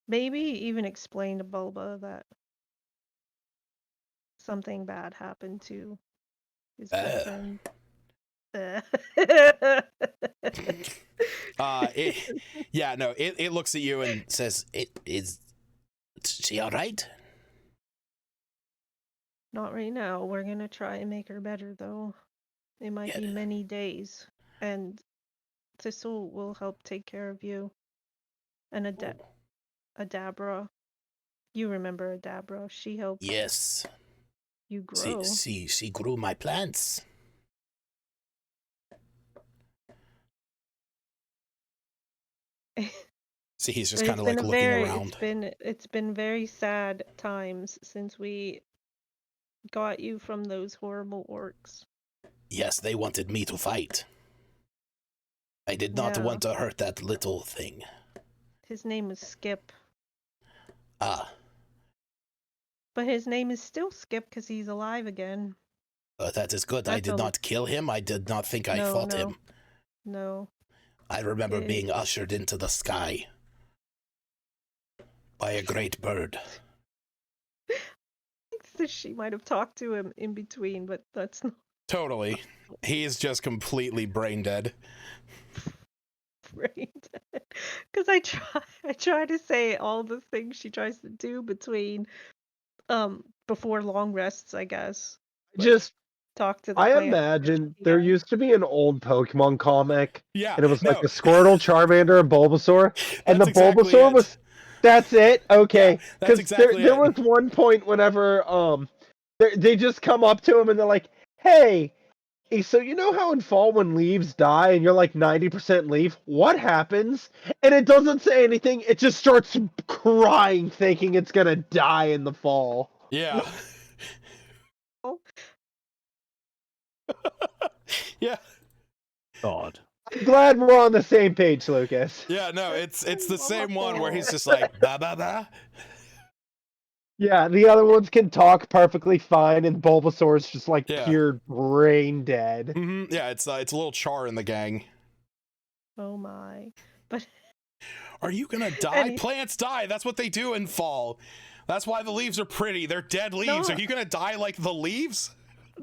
maybe even explain to Bulba that something bad happened to his good friend. It looks at you and says, is she all right? Not right now. We're gonna try and make her better, though. It might be many days, and Thistle will help take care of you. And Adabra, you remember Adabra? She helped. Yes. You grow. She grew my plants. See, he's just kind of like looking around. It's been very sad times since we got you from those horrible orcs. Yes, they wanted me to fight. I did not want to hurt that little thing. His name was Skip. Ah. But his name is still Skip because he's alive again. That is good. I did not kill him. I did not think I fought him. No. I remember being ushered into the sky by a great bird. She might have talked to him in between, but that's not... Totally. He is just completely brain dead. Brain dead. Because I try to say all the things she tries to do between before long rests, I guess. Just talk to the I plant. imagine there used to be an old Pokemon comic. Yeah. And it was like a Squirtle, Charmander, and Bulbasaur. And the Bulbasaur was... That's it? Okay. Because there was one point whenever they just come up to him and they're like, hey, so you know how in fall when leaves die and you're like 90% leaf, what happens? And it doesn't say anything. It just starts crying thinking it's going to die in the fall. Yeah. Yeah. God. I'm glad we're on the same page, Lucas. Yeah, no, it's the same one where he's just like, ba ba ba. Yeah, the other ones can talk perfectly fine, and Bulbasaur's just like pure brain dead. Mm-hmm. Yeah, it's a little Char in the gang. Oh my! But are you gonna die? Plants die. That's what they do in fall. That's why the leaves are pretty. They're dead leaves. Are you gonna die like the leaves?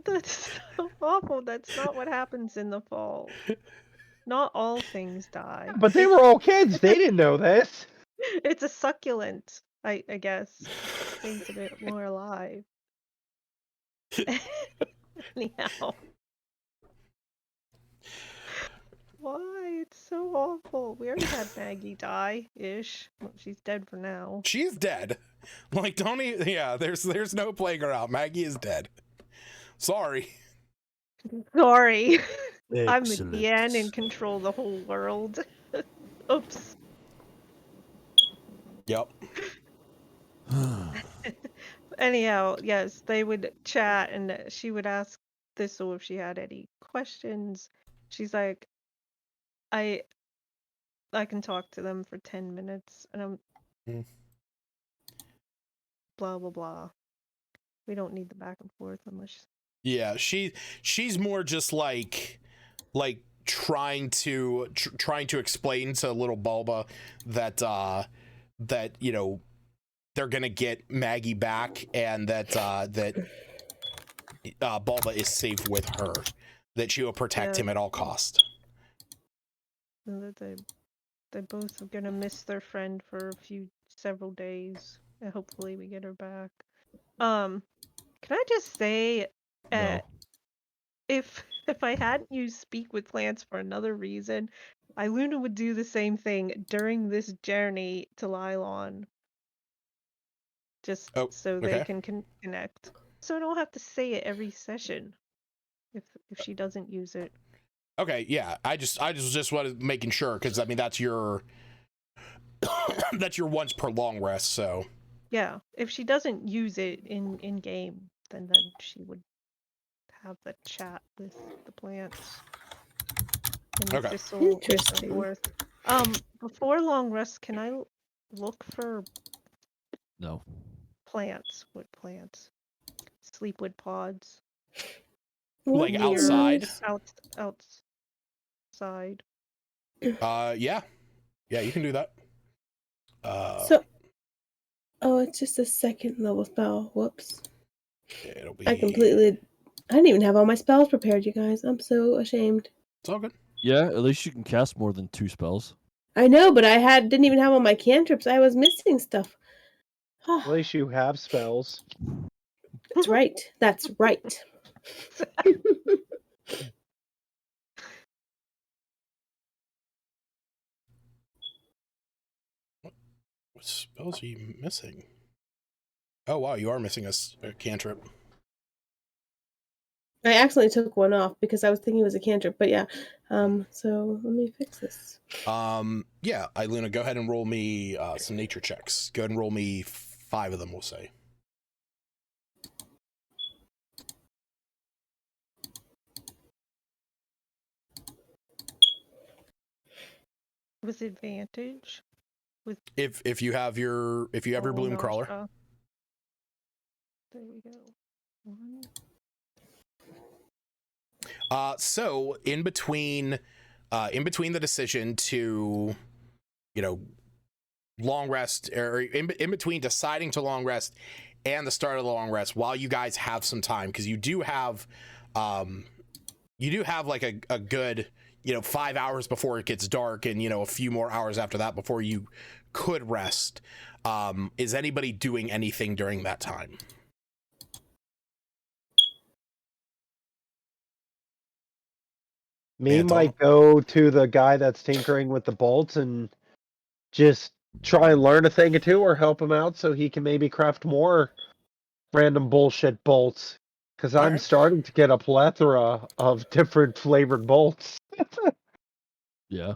That's so awful. That's not what happens in the fall. Not all things die. But they were all kids. They didn't know this. It's a succulent, I guess. Stays a bit more alive. Anyhow. Why? It's so awful. We already had Maggie die-ish. Well, she's dead for now. She's dead. Like, don't even... Yeah, there's no playing her out. Maggie is dead. Sorry. Sorry. Excellent. I'm the DN and control the whole world. Oops. Yep. Anyhow, yes, they would chat and she would ask Thistle if she had any questions. She's like, I can talk to them for 10 minutes and I'm blah blah blah. We don't need the back and forth unless... Yeah, she's more just like trying to explain to little Bulba that that they're gonna get Maggie back and that Bulba is safe with her, that she will protect him at all cost. And that they both are gonna miss their friend for several days, and hopefully we get her back. Can I just say, No. if If I hadn't used Speak with Plants for another reason, Iluna would do the same thing during this journey to Lylon. Just so they can connect. So I don't have to say it every session if she doesn't use it. Okay, yeah. I just was making sure, because I mean that's your that's your once per long rest, so. Yeah, if she doesn't use it in game, then she would have the chat with the plants. And Okay. Thistle and so Interesting. forth. Before long rest, can I look for No. plants? Wood plants. Sleepwood pods. Like Near- outside? Outside. Yeah. Yeah, you can do that. Oh, it's just a second level spell. Whoops. It'll be... I didn't even have all my spells prepared, you guys. I'm so ashamed. It's all good. Yeah, at least you can cast more than 2 spells. I know, but I didn't even have all my cantrips. I was missing stuff. At least you have spells. That's right. That's right. What spells are you missing? Oh, wow, you are missing a cantrip. I accidentally took one off because I was thinking it was a cantrip, but yeah. So let me fix this. Yeah, Iluna, go ahead and roll me some nature checks. Go ahead and roll me 5 of them, we'll say. With advantage? With If you have your bloom crawler. There we go. 1. So in between the decision to, long rest, or in between deciding to long rest and the start of the long rest, while you guys have some time, because you do have like a good 5 hours before it gets dark, and a few more hours after that before you could rest. Is anybody doing anything during that time? Me might go to the guy that's tinkering with the bolts and just try and learn a thing or two, or help him out so he can maybe craft more random bullshit bolts. Because I'm starting to get a plethora of different flavored bolts. Yeah.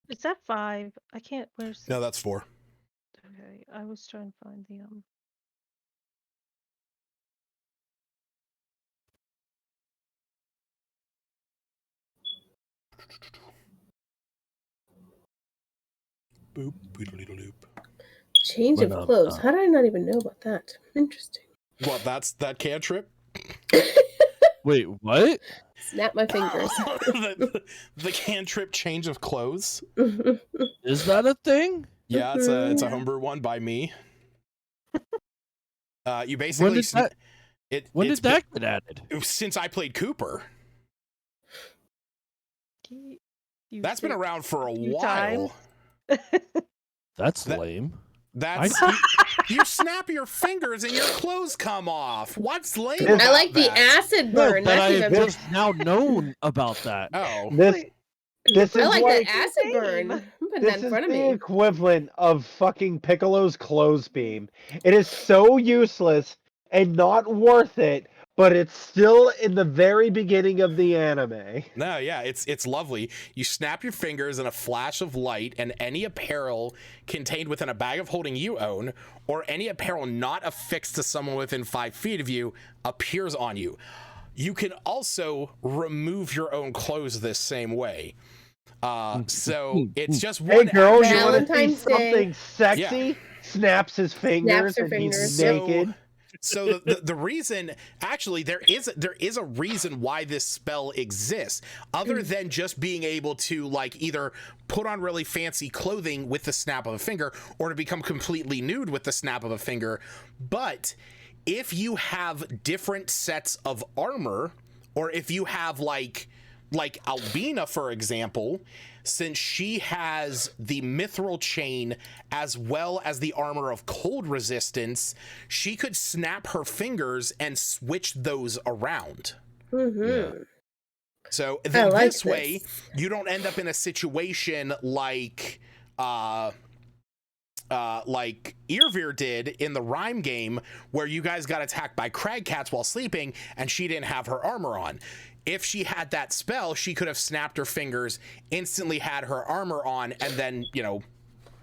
Is that 5? I can't. Where's? No, that's 4. Okay, I was trying to find the Boop, boodle-doodle-doop. Change of clothes. How did I not even know about that? Interesting. Well, that's that cantrip. Wait, what? Snap my fingers. the cantrip change of clothes. Is that a thing? Yeah, it's a homebrew one by me. You basically when did that get added? Since I played Cooper. That's been around for a while. That's lame. That's you snap your fingers and your clothes come off. What's lame? I like the acid burn. No, but I have just now known about that. Oh, this is I like like, that acid burn. I'm putting that in front of the me. equivalent of fucking Piccolo's clothes beam. It is so useless and not worth it, but it's still in the very beginning of the anime. No, yeah, it's lovely. You snap your fingers and a flash of light, and any apparel contained within a bag of holding you own, or any apparel not affixed to someone within 5 feet of you, appears on you. You can also remove your own clothes this same way. So it's just one. Hey girl, you want to see Valentine's Day. something sexy? Yeah. Snaps his fingers her and fingers. he's naked. So the reason, actually, there is a reason why this spell exists, other than just being able to like either put on really fancy clothing with the snap of a finger, or to become completely nude with the snap of a finger. But if you have different sets of armor, or if you have like Albina, for example, since she has the mithril chain as well as the armor of cold resistance, she could snap her fingers and switch those around. Mm-hmm. So then like this way, this. you don't end up in a situation like Irvir did in the Rhyme game, where you guys got attacked by crag cats while sleeping, and she didn't have her armor on. If she had that spell, she could have snapped her fingers, instantly had her armor on, and then, you know,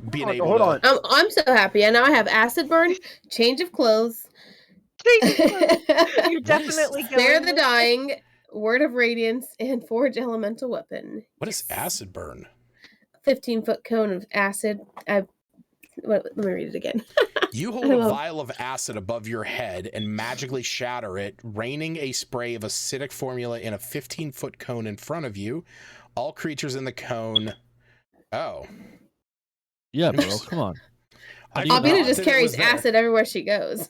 being able hold to... on. I'm so happy. And now I have acid burn, change of clothes. You're definitely Spare going the dying, word of radiance, and forge elemental weapon. What is acid burn? 15-foot cone of acid. Let me read it again. You hold a vial of acid above your head and magically shatter it, raining a spray of acidic formula in a 15-foot cone in front of you. All creatures in the cone... Oh. Yeah, bro, come on. Albina just carries acid everywhere she goes.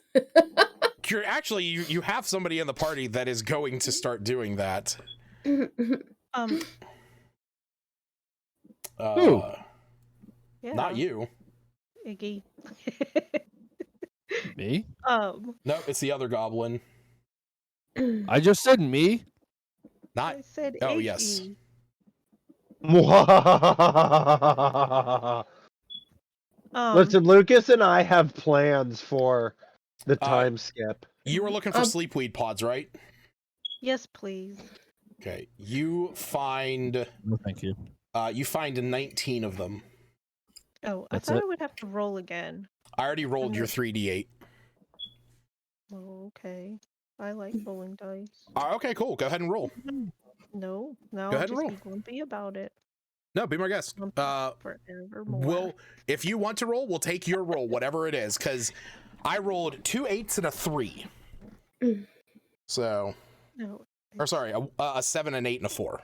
You're actually, you have somebody in the party that is going to start doing that. Who? Yeah. Not you. Iggy. Me? No, it's the other goblin. I just said me. Not. I said Oh, Iggy. yes. Listen, Lucas and I have plans for the time skip. You were looking for sleepweed pods, right? Yes, please. Okay. You find... No, thank you. You find 19 of them. Oh, That's I thought it? I would have to roll again. I already rolled your 3d8. Oh, okay. I like rolling dice. Okay, cool. Go ahead and roll. No, now Go I'll ahead and just roll. be grumpy about it. No, be my guest. Forevermore. If you want to roll, we'll take your roll, whatever it is, because I rolled 2 8s and a 3. So, No. or sorry, a 7, an 8, and a 4.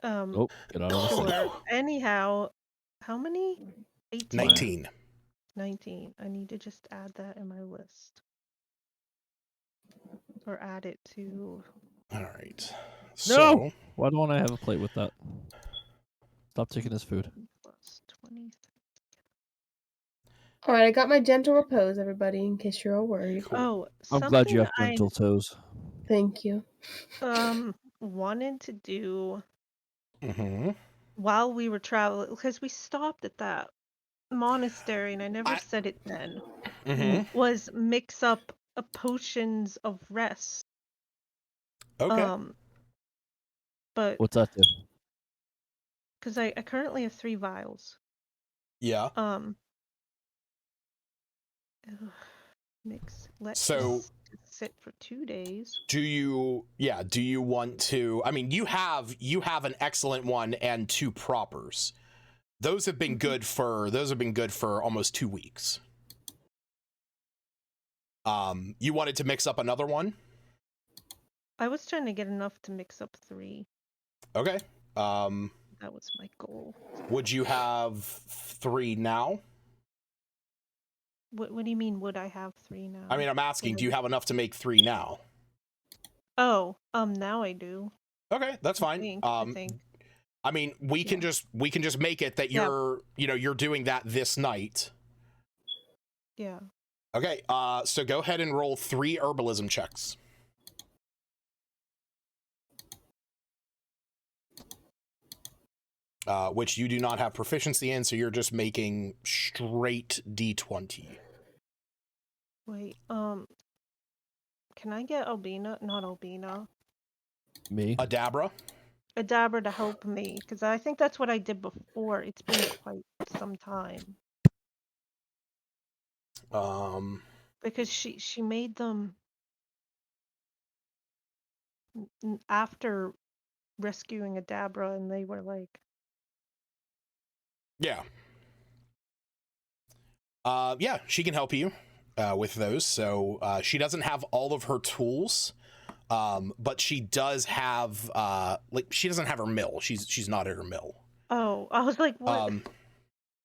Oh, get out of the way. Sure. Anyhow, how many? 18? 19. 19. I need to just add that in my list. Or add it to... All right. No! So, Why don't I have a plate with that? Stop taking his food. Plus 20. All right, I got my gentle repose, everybody, in case you're all worried. Oh, I'm glad you have something gentle toes. Thank you. wanted to do mm-hmm. while we were traveling, because we stopped at that monastery, and I never said it then, was mix up potions of rest. Okay. But What's that do? because I currently have 3 vials. Yeah. Mix. Let's So sit for 2 days. do you want to, I mean, you have an excellent one and 2 propers. Those have been good for almost 2 weeks. You wanted to mix up another one? I was trying to get enough to mix up 3. Okay. That was my goal. Would you have 3 now? What do you mean, would I have 3 now? I mean, I'm asking, do you have enough to make 3 now? Oh, now I do. Okay, that's fine. I think. I mean, we can just make it that you're doing that this night. Yeah. Okay, so go ahead and roll 3 herbalism checks. Which you do not have proficiency in, so you're just making straight D20. Wait, can I get Albina? Not Albina. Me? Adabra? Adabra to help me, because I think that's what I did before. It's been quite some time. Because she made them after rescuing Adabra, and they were like... Yeah. Yeah, she can help you with those. So she doesn't have all of her tools, but she does have she doesn't have her mill. She's not at her mill. Oh, I was like, what?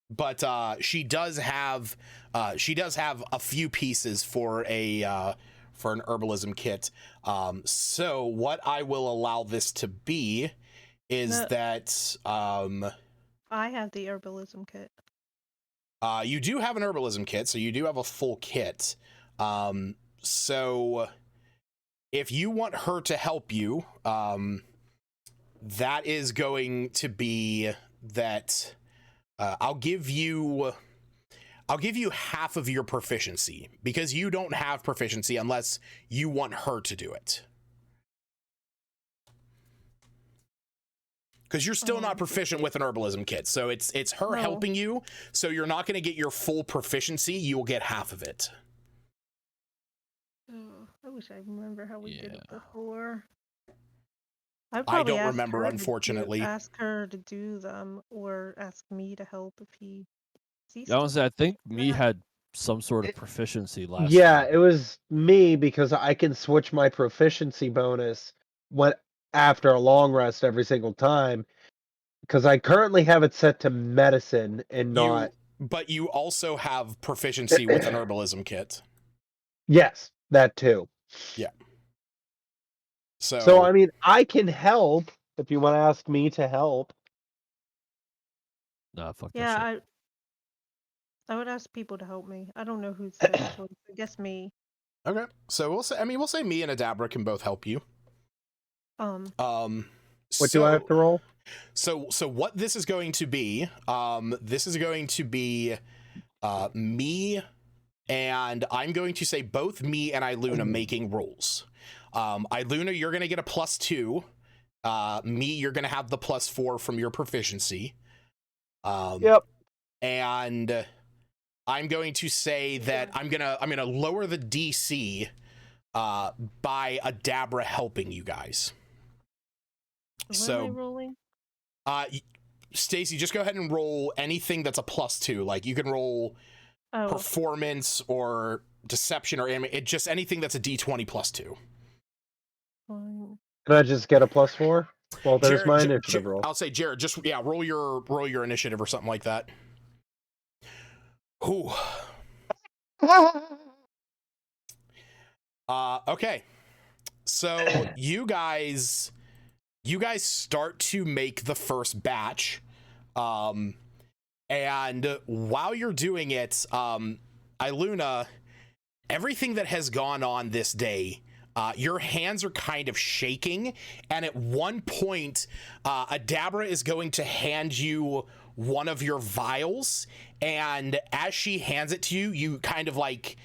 But she does have a few pieces for an herbalism kit. So what I will allow this to be is that I have the herbalism kit. You do have an herbalism kit, so you do have a full kit. So if you want her to help you, that is going to be that I'll give you half of your proficiency because you don't have proficiency unless you want her to do it. Because you're still not proficient with an herbalism kit, so it's her helping you. So you're not going to get your full proficiency. You will get half of it. Oh, I wish I remember how we did it Yeah. before. I don't remember, unfortunately. Ask her to do them, or ask me to help if he sees. Honestly, I think me that. had some sort of proficiency last Yeah, time. it was me because I can switch my proficiency bonus after a long rest every single time. Because I currently have it set to medicine and not. But you also have proficiency with an herbalism kit. Yes, that too. Yeah. So I mean, I can help if you want to ask me to help. Nah, fuck that Yeah, shit. I would ask people to help me. I don't know who's the best choice. I guess me. Okay, so we'll say me and Adabra can both help you. What do I have to roll? So what this is going to be, me, and I'm going to say both me and Iluna making rolls. Iluna, you're going to get a +2. Me, you're going to have the +4 from your proficiency. Yep. And I'm going to say that I'm gonna lower the DC by Adabra helping you guys. What am I rolling? Stacy, just go ahead and roll anything that's a +2. Like you can roll performance or deception or just anything that's a D20 +2. Can I just get a +4? Well, there's Jared, my initiative roll. I'll say Jared, just roll your initiative or something like that. Whew. Okay. So you guys start to make the first batch. And while you're doing it, Iluna, everything that has gone on this day, your hands are kind of shaking, and at one point, Adabra is going to hand you one of your vials, and as she hands it to you, you kind of like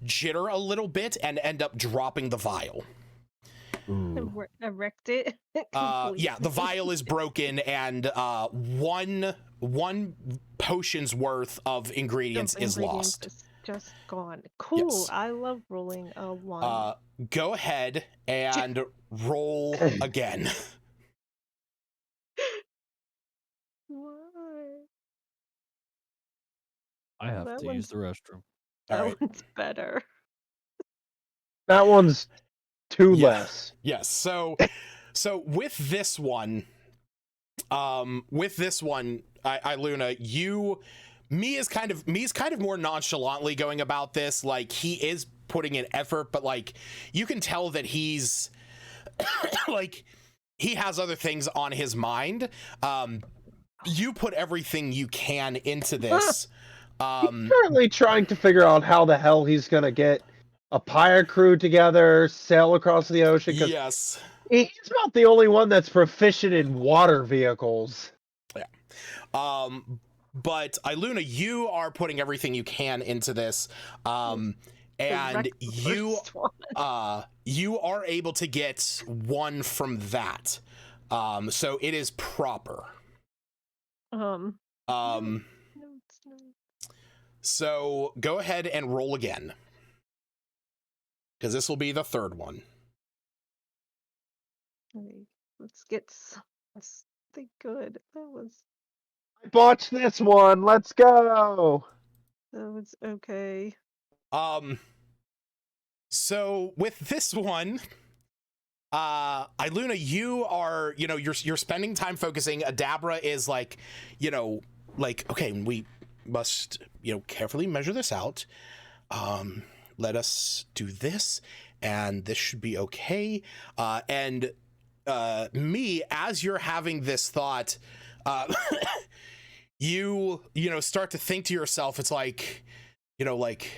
jitter a little bit and end up dropping the vial. I wrecked it. Yeah, the vial is broken, and one potion's worth of ingredients is lost. Is just gone. Cool. Yes. I love rolling a 1. Go ahead and roll again. Why? I have to use the restroom. That one's better. That one's 2 less. Yes. So with this one, Iluna, me is kind of more nonchalantly going about this. Like, he is putting in effort, but like you can tell that he's like he has other things on his mind. You put everything you can into this. He's currently trying to figure out how the hell he's gonna get a pirate crew together, sail across the ocean. Yes. He's not the only one that's proficient in water vehicles. Yeah. But Iluna, you are putting everything you can into this. And you are able to get 1 from that. So it is proper. No, it's not. So go ahead and roll again, because this will be the third one. Okay, let's get something good. I botched this one. Let's go. That was okay. So with this one, Iluna, you are, you're spending time focusing. Adabra is like, okay, we must, carefully measure this out. Let us do this, and this should be okay. And me, as you're having this thought, you start to think to yourself, it's like, like,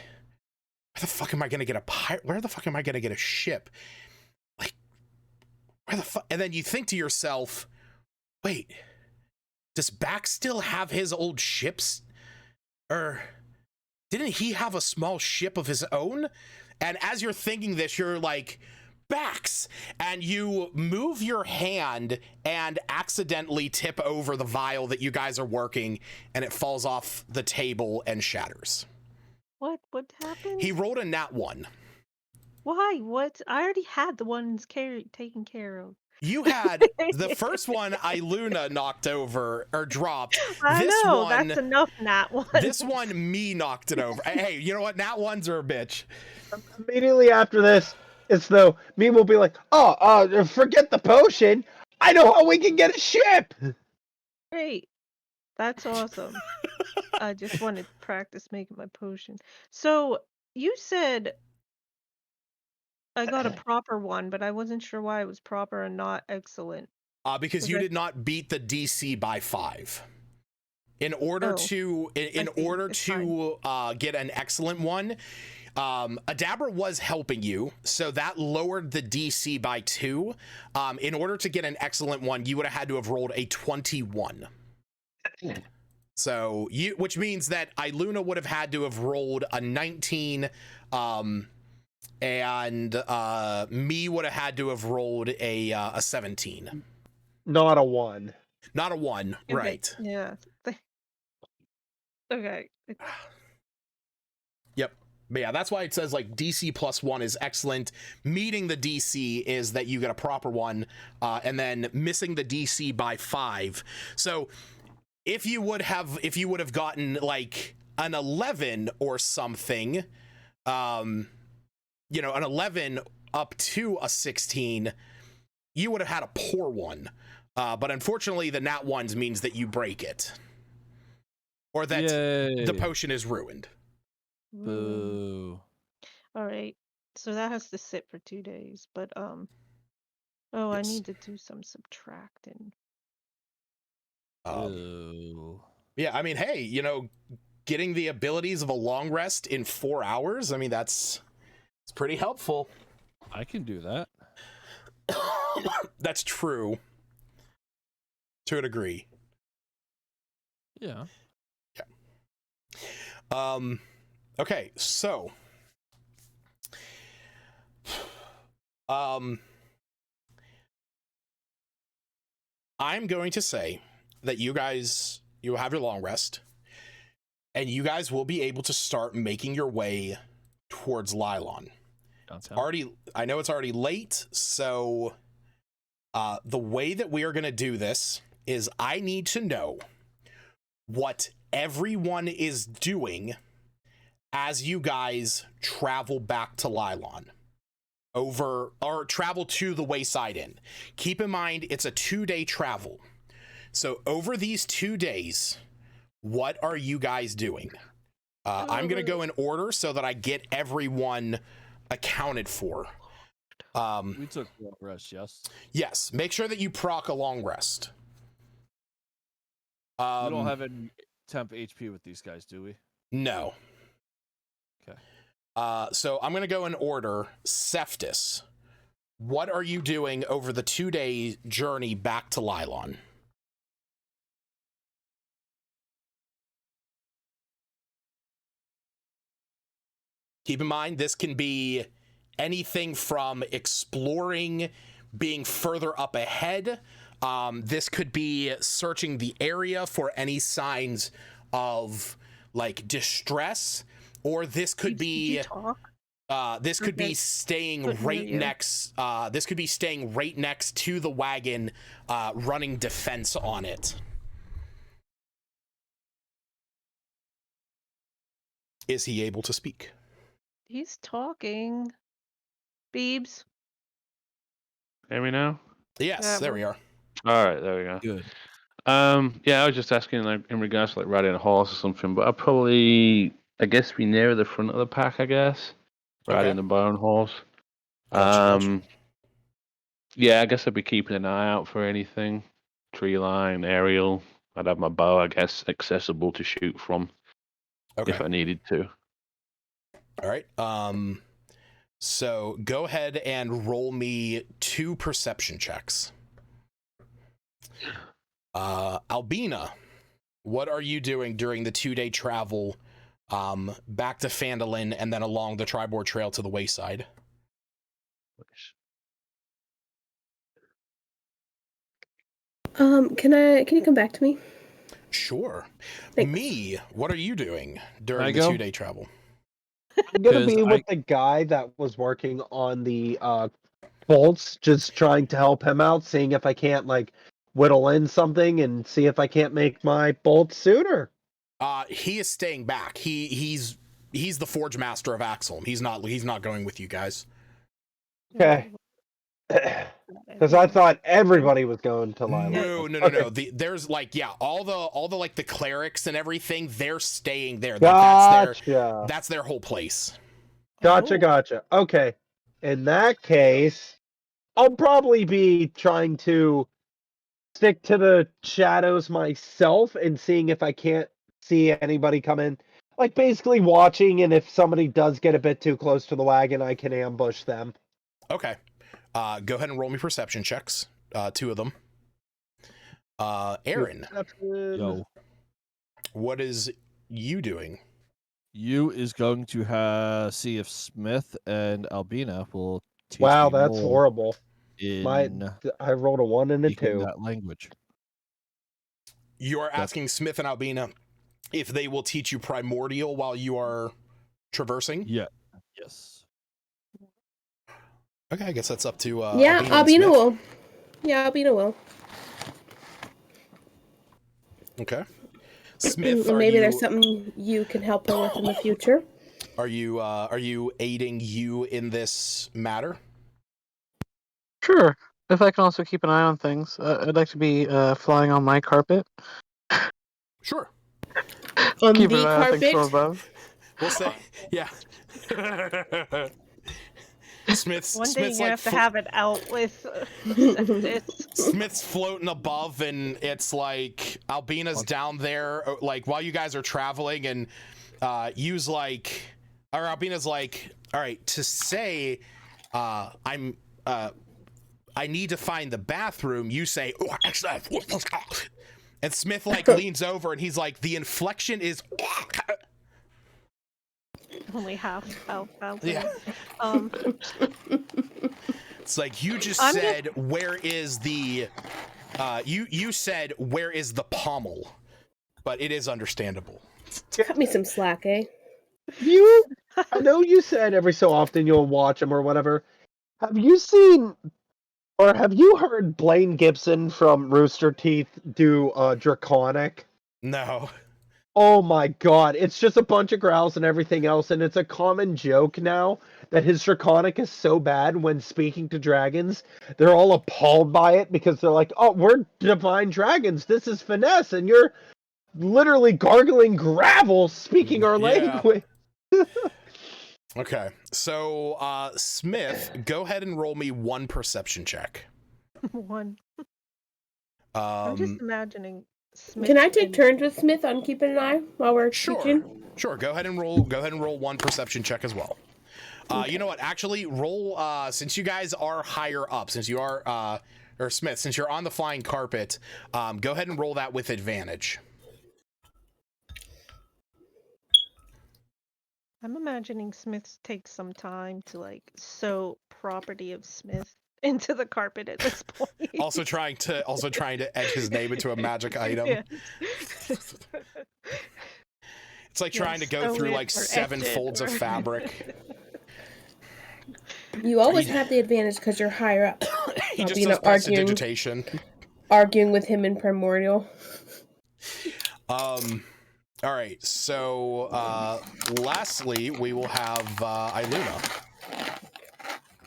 where the fuck am I gonna get a ship? where the fuck? And then you think to yourself, wait, does Bax still have his old ships? Or didn't he have a small ship of his own? And as you're thinking this, you're like, Bax! And you move your hand and accidentally tip over the vial that you guys are working, and it falls off the table and shatters. What happened? He rolled a nat 1. Why? What? I already had the ones taken care of. You had the first one Iluna knocked over or dropped. I know, that's enough nat 1. This one, me knocked it over. Hey, you know what? Nat 1s are a bitch. Immediately after this, it's though me will be like, forget the potion. I know how we can get a ship. Great. That's awesome. I just wanted to practice making my potion. So you said I got a proper one, but I wasn't sure why it was proper and not excellent. Because you did not beat the DC by 5. In order to get an excellent one, Adabra was helping you, so that lowered the DC by 2. In order to get an excellent one, you would have had to have rolled a 21. So which means that Iluna would have had to have rolled a 19, and me would have had to have rolled a 17. Not a 1. Not a 1, Okay. right? Yeah. Okay. Yep. But yeah, that's why it says like DC plus 1 is excellent. Meeting the DC is that you get a proper one, and then missing the DC by 5. So if you would have gotten like an 11 or something, an 11 up to a 16, you would have had a poor one. But unfortunately, the nat 1s means that you break it. Or that the potion is ruined. Boo. All right. So that has to sit for 2 days, but Yes. I need to do some subtracting. Yeah, I mean, hey, getting the abilities of a long rest in 4 hours, I mean, it's pretty helpful. I can do that. That's true. To a degree. Yeah. Okay, so I'm going to say that you have your long rest, and you guys will be able to start making your way towards Lylon. I know it's already late, so the way that we are going to do this is I need to know what everyone is doing as you guys travel back to Lylon or travel to the Wayside Inn. Keep in mind, it's a 2-day travel. So over these 2 days, what are you guys doing? I'm going to go in order so that I get everyone accounted for. We took a long rest, yes? Yes. Make sure that you proc a long rest. We don't have any temp HP with these guys, do we? No. Okay. So I'm going to go in order. Cephtus, what are you doing over the 2-day journey back to Lylon? Keep in mind, this can be anything from exploring, being further up ahead. This could be searching the area for any signs of like distress, or this could be be staying right next. This could be staying right next to the wagon, running defense on it. Is he able to speak? He's talking. Beebs. Hear me now? Yes, there we are. All right, there we go. Good. Yeah, I was just asking, like, in regards to like riding a horse or something, but I guess be nearer the front of the pack. I guess riding the bone horse. Gotcha. Yeah, I guess I'd be keeping an eye out for anything, tree line, aerial. I'd have my bow, I guess, accessible to shoot from if I needed to. All right. So go ahead and roll me 2 perception checks. Albina, what are you doing during the 2-day travel back to Phandalin and then along the Tribord Trail to the Wayside? Can you come back to me? Sure. Thanks. Me, what are you doing during I the go? 2-day travel? I'm gonna 'Cause be with the guy that was working on the bolts, just trying to help him out, seeing if I can't like whittle in something and see if I can't make my bolts sooner. He is staying back. He's the Forge Master of Axel. He's not going with you guys. Okay. Because I thought everybody was going to Lila. No. There's like, yeah, all the like the clerics and everything, they're staying there. Gotcha. That's their whole place. Gotcha. Okay. In that case, I'll probably be trying to stick to the shadows myself and seeing if I can't see anybody come in. Like basically watching, and if somebody does get a bit too close to the wagon, I can ambush them. Okay. Go ahead and roll me perception checks. 2 of them. Aaron. Yo. What is you doing? You is going to see if Smith and Albina will teach Wow, me that's more horrible. in I rolled a 1 and a speaking 2. that language. You are asking Smith and Albina if they will teach you primordial while you are traversing? Yeah. Yes. Okay, I guess that's up to Albina will. Yeah, Albina will. Okay. Smith, maybe there's something you can help her with in the future. Are you aiding you in this matter? Sure. If I can also keep an eye on things, I'd like to be flying on my carpet. Sure. On keep the an eye on things carpet? from above. We'll say, yeah. Smith's One day Smith's you like have to have it out with Smith's floating above, and it's like Albina's down there, like while you guys are traveling, and Albina's like, all right, to say, I need to find the bathroom. You say, and Smith like leans over, and he's like, the inflection is. only half out. Yeah. It's like you just said, where is the you said where is the pommel? But it is understandable. Cut me some slack, eh? I know you said every so often you'll watch them or whatever. Have you seen or have you heard Blaine Gibson from Rooster Teeth do Draconic? No. Oh my god, it's just a bunch of growls and everything else, and it's a common joke now that his Draconic is so bad when speaking to dragons, they're all appalled by it because they're like, oh, we're divine dragons, this is finesse, and you're literally gargling gravel speaking our language. Okay, so Smith, go ahead and roll me 1 perception check. 1. I'm just imagining Smith. Can I take turns with Smith on keeping an eye while we're teaching? Sure. Go ahead and roll 1 perception check as well. You know what? Actually, roll since you guys are higher up, since you are or Smith, since you're on the flying carpet, go ahead and roll that with advantage. I'm imagining Smith takes some time to like sew property of Smith into the carpet at this point. also trying to etch his name into a magic item. Yeah. It's like trying to go through like 7 folds of fabric. You always have the advantage because you're higher up. He just does prestidigitation. Arguing with him in primordial. All right, so lastly, we will have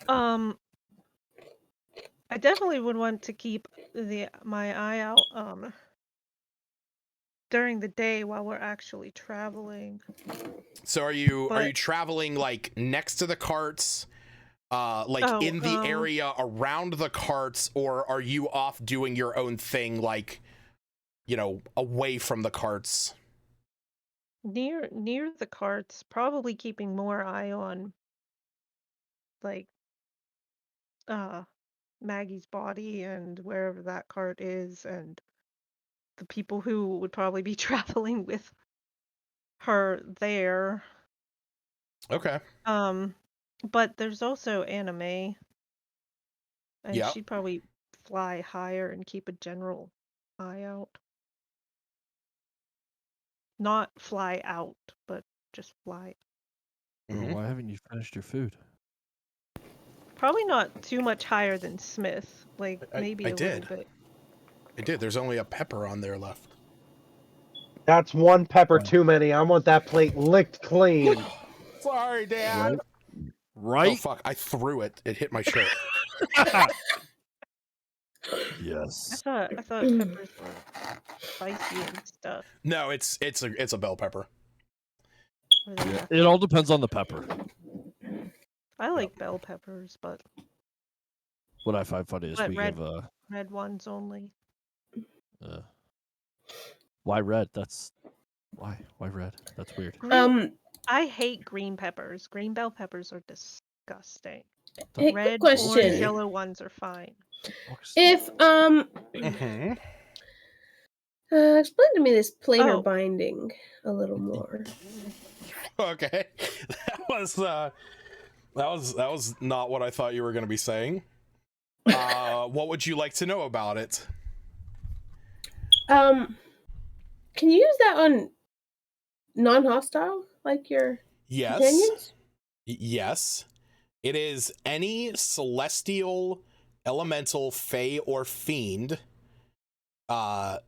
Iluna. I definitely would want to keep my eye out during the day while we're actually traveling. So are you traveling like next to the carts, in the area around the carts, or are you off doing your own thing, like, you know, away from the carts? Near the carts, probably keeping more eye on like Maggie's body and wherever that cart is, and the people who would probably be traveling with her there. Okay. But there's also anime, and Yeah. she'd probably fly higher and keep a general eye out. Not fly out, but just fly. Mhm. Why haven't you finished your food? Probably not too much higher than Smith. Like maybe I a did. little bit. I did. There's only a pepper on there left. That's one pepper too many. I want that plate licked clean. Sorry, Dad. Right? Oh fuck! I threw it. It hit my shirt. Yes. I thought peppers were spicy and stuff. No, it's a bell pepper. Yeah. It all depends on the pepper. I like bell peppers, but What I find funny is we red, give red ones only. why red? That's why red? That's weird. I hate green peppers. Green bell peppers are disgusting. Hey, Red, quick question. orange, yellow ones are fine. If explain to me this planar binding a little more. Okay, that was not what I thought you were going to be saying. What would you like to know about it? Can you use that on non-hostile, like your companions? Yes. It is any celestial, elemental, fae, or fiend.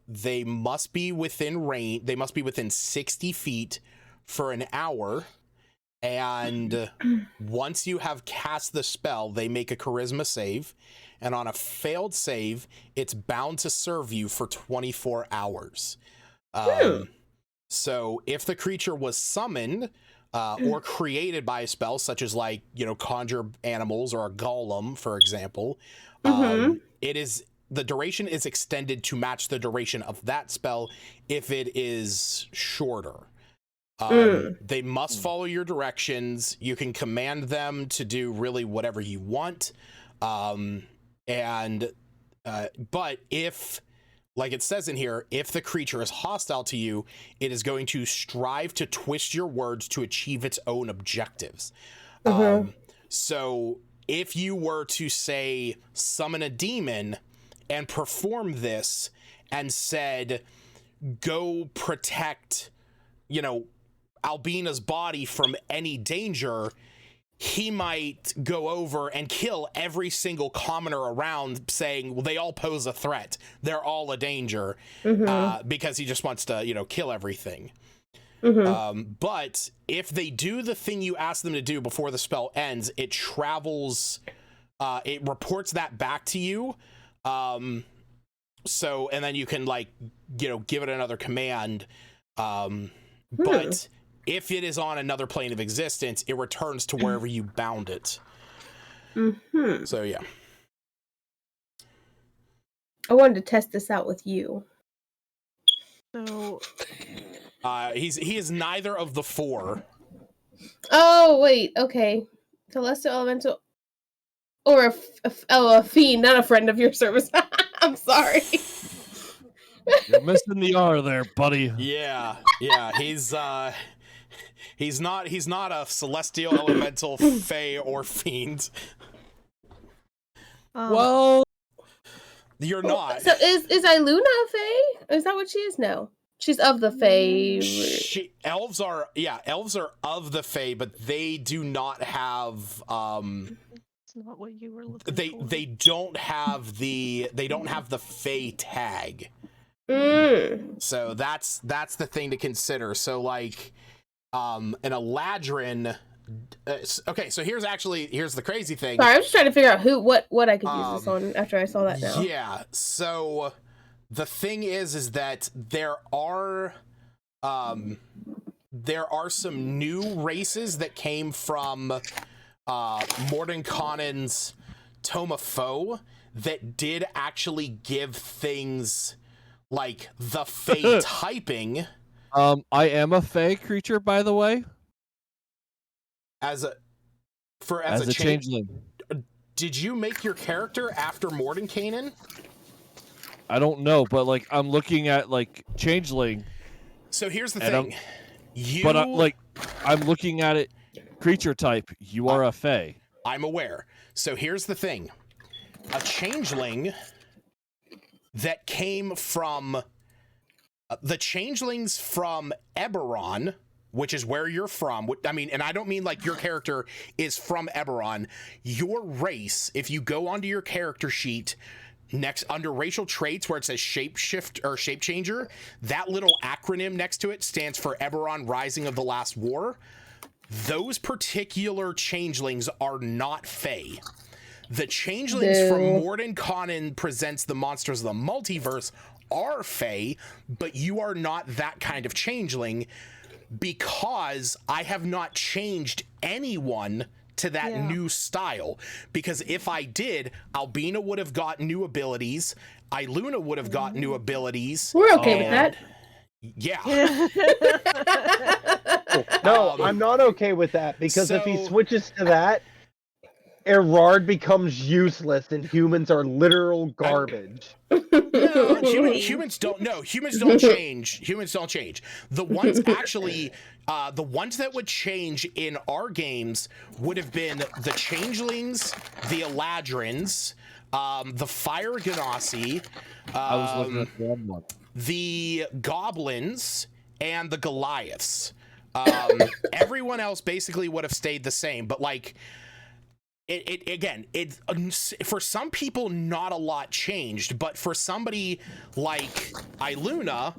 They must be within range. They must be within 60 feet for an hour. And once you have cast the spell, they make a charisma save. And on a failed save, it's bound to serve you for 24 hours. So if the creature was summoned or created by a spell, such as like, conjure animals or a golem, for example, the duration is extended to match the duration of that spell if it is shorter. They must follow your directions. You can command them to do really whatever you want. But if, like it says in here, if the creature is hostile to you, it is going to strive to twist your words to achieve its own objectives. So if you were to say, summon a demon and perform this and said, go protect, Albina's body from any danger, he might go over and kill every single commoner around, saying, well, they all pose a threat. They're all a danger, because he just wants to, kill everything. But if they do the thing you ask them to do before the spell ends, it travels, it reports that back to you. And then you can give it another command. But if it is on another plane of existence, it returns to wherever you bound it. So yeah. I wanted to test this out with you. So he is neither of the four. Oh wait, okay. Celestial elemental, or a fiend, not a friend of your service. I'm sorry. You're missing the R there, buddy. Yeah. He's not a celestial, elemental, fae, or fiend. Well, you're not. So is Iluna a fae? Is that what she is? No, she's of the fae. Elves are of the fae, but they do not have. It's not what you were looking for. They don't have the fae tag. So that's the thing to consider. So like, an Eladrin. Okay, so here's the crazy thing. Sorry, I was just trying to figure out what I could use this on after I saw that now. Yeah. So the thing is that there are some new races that came from Mordenkanen's Toma Foe that did actually give things like the Fae typing. I am a Fae creature, by the way. as a changeling. Did you make your character after Mordenkainen? I don't know, but like I'm looking at like changeling. So here's the thing. I'm looking at it creature type. You are a fae. I'm aware. So here's the thing. A changeling that came from the changelings from Eberron, which is where you're from. I mean, and I don't mean like your character is from Eberron. Your race, if you go onto your character sheet next under racial traits where it says shapeshift or shape changer, that little acronym next to it stands for Eberron Rising of the Last War. Those particular changelings are not fae. The changelings from Mordenkainen Presents the Monsters of the Multiverse are fae, but you are not that kind of changeling because I have not changed anyone to that new style. Because if I did, Albina would have got new abilities, Iluna would have got new abilities. We're okay with that. Yeah. No, I'm not okay with that because if he switches to that, Erard becomes useless and humans are literal garbage. No, humans don't. No, humans don't change. Humans don't change. The ones actually, the ones that would change in our games would have been the changelings, the Eladrins, the Fire Ganassi, I was looking at one. The goblins, and the Goliaths. Everyone else basically would have stayed the same, but like. It for some people not a lot changed, but for somebody like Iluna,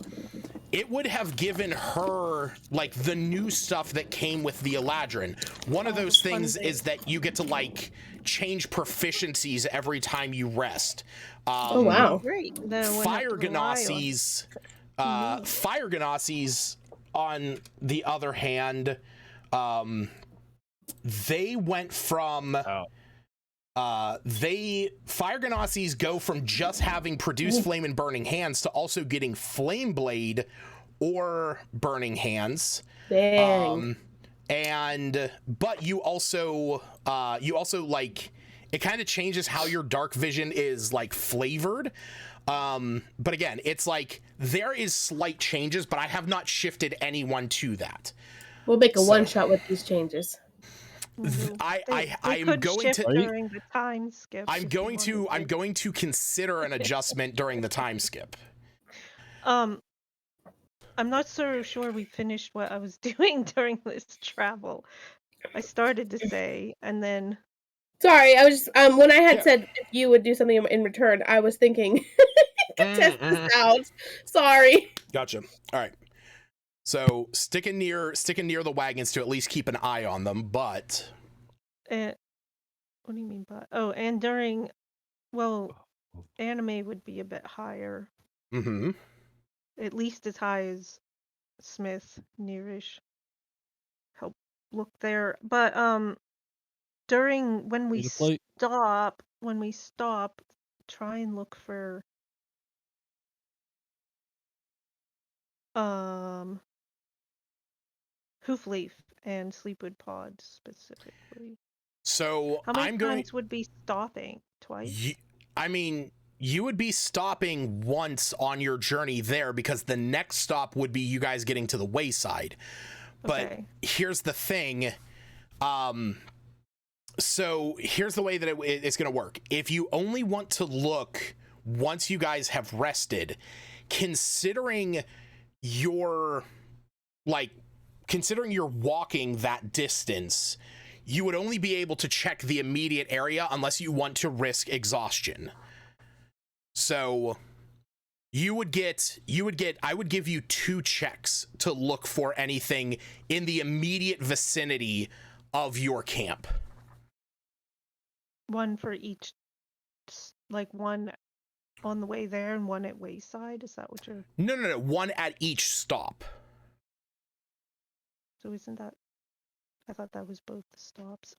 it would have given her like the new stuff that came with the Eladrin. One of those things is that you get to like change proficiencies every time you rest. Oh wow! Great. Fire Ganassis, Fire Ganassis, on the other hand, they went from Fire Ganassis go from just having Produce Flame and Burning Hands to also getting Flame Blade or Burning Hands. Dang. But you also like it kind of changes how your dark vision is like flavored. But again, it's like there is slight changes, but I have not shifted anyone to that. We'll make a one shot with these changes. I'm going to during the time skip. I'm going to consider an adjustment during the time skip. I'm not so sure we finished what I was doing during this travel. I started to say, and then. Sorry, I was just when I had said if you would do something in return, I was thinking test this out. Sorry. Gotcha. All right. So sticking near the wagons to at least keep an eye on them, but what do you mean by and during anime would be a bit higher. Mm-hmm. At least as high as Smith, nearish. Help look there. But during when we stop, try and look for Hoofleaf and Sleepwood Pod specifically. So how many times would be stopping? Twice? You would be stopping once on your journey there because the next stop would be you guys getting to the wayside. But here's the thing. So here's the way that it's going to work. If you only want to look once you guys have rested, considering you're walking that distance, you would only be able to check the immediate area unless you want to risk exhaustion. So I would give you 2 checks to look for anything in the immediate vicinity of your camp. One for each, like one on the way there and one at wayside? Is that what you're... No. One at each stop. So isn't that... I thought that was both the stops.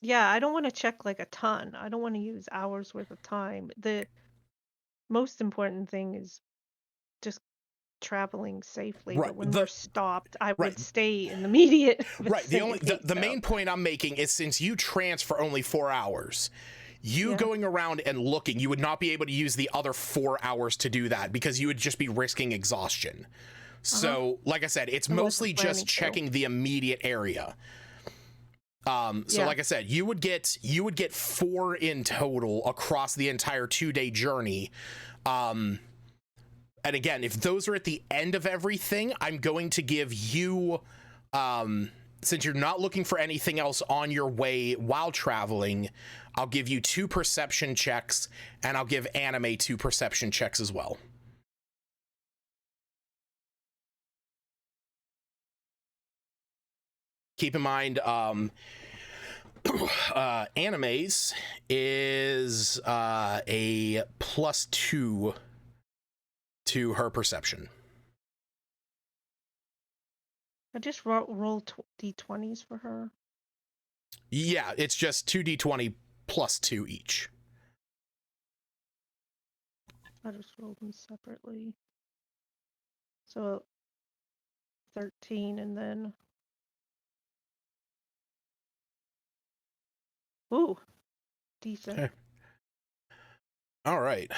Yeah, I don't want to check like a ton. I don't want to use hours worth of time. The most important thing is just traveling safely, Right, but when we're stopped, I right. would stay in the immediate Right. vicinity. The main point I'm making is, since you trance for only 4 hours, you going around and looking, you would not be able to use the other 4 hours to do that, because you would just be risking exhaustion. So, like I said, it's mostly just checking the immediate area. So like I said, you would get 4 in total across the entire 2-day journey. And again, if those are at the end of everything, I'm going to give you, since you're not looking for anything else on your way while traveling, I'll give you 2 perception checks, and I'll give Anime 2 perception checks as well. Keep in mind, Anime's is a +2 to her perception. I just roll d20s for her. Yeah, it's just 2d20 +2 each. I just rolled them separately. So 13, and then ooh, decent. Okay. All right.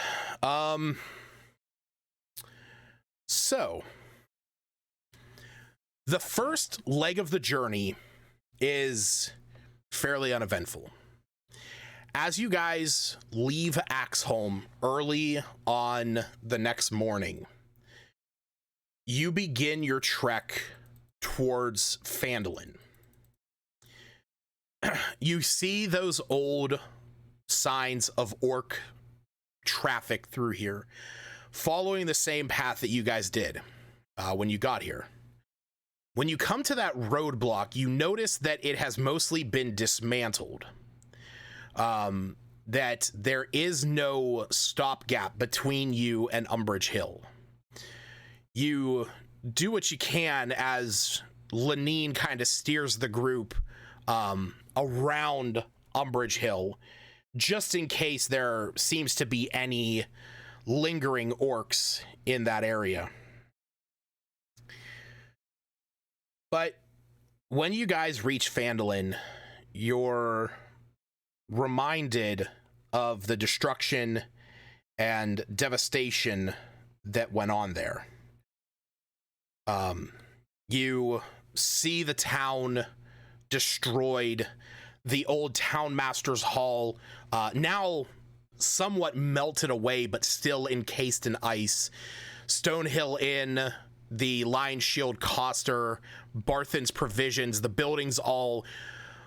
So the first leg of the journey is fairly uneventful. As you guys leave Axholm early on the next morning, you begin your trek towards Phandalin. You see those old signs of orc traffic through here, following the same path that you guys did when you got here. When you come to that roadblock, you notice that it has mostly been dismantled. That there is no stopgap between you and Umbrage Hill. You do what you can as Lenine kind of steers the group around Umbrage Hill, just in case there seems to be any lingering orcs in that area. But when you guys reach Phandalin, you're reminded of the destruction and devastation that went on there. You see the town destroyed, the old townmaster's hall, now somewhat melted away, but still encased in ice. Stonehill Inn, the Lion Shield Coster, Barthen's Provisions, the buildings all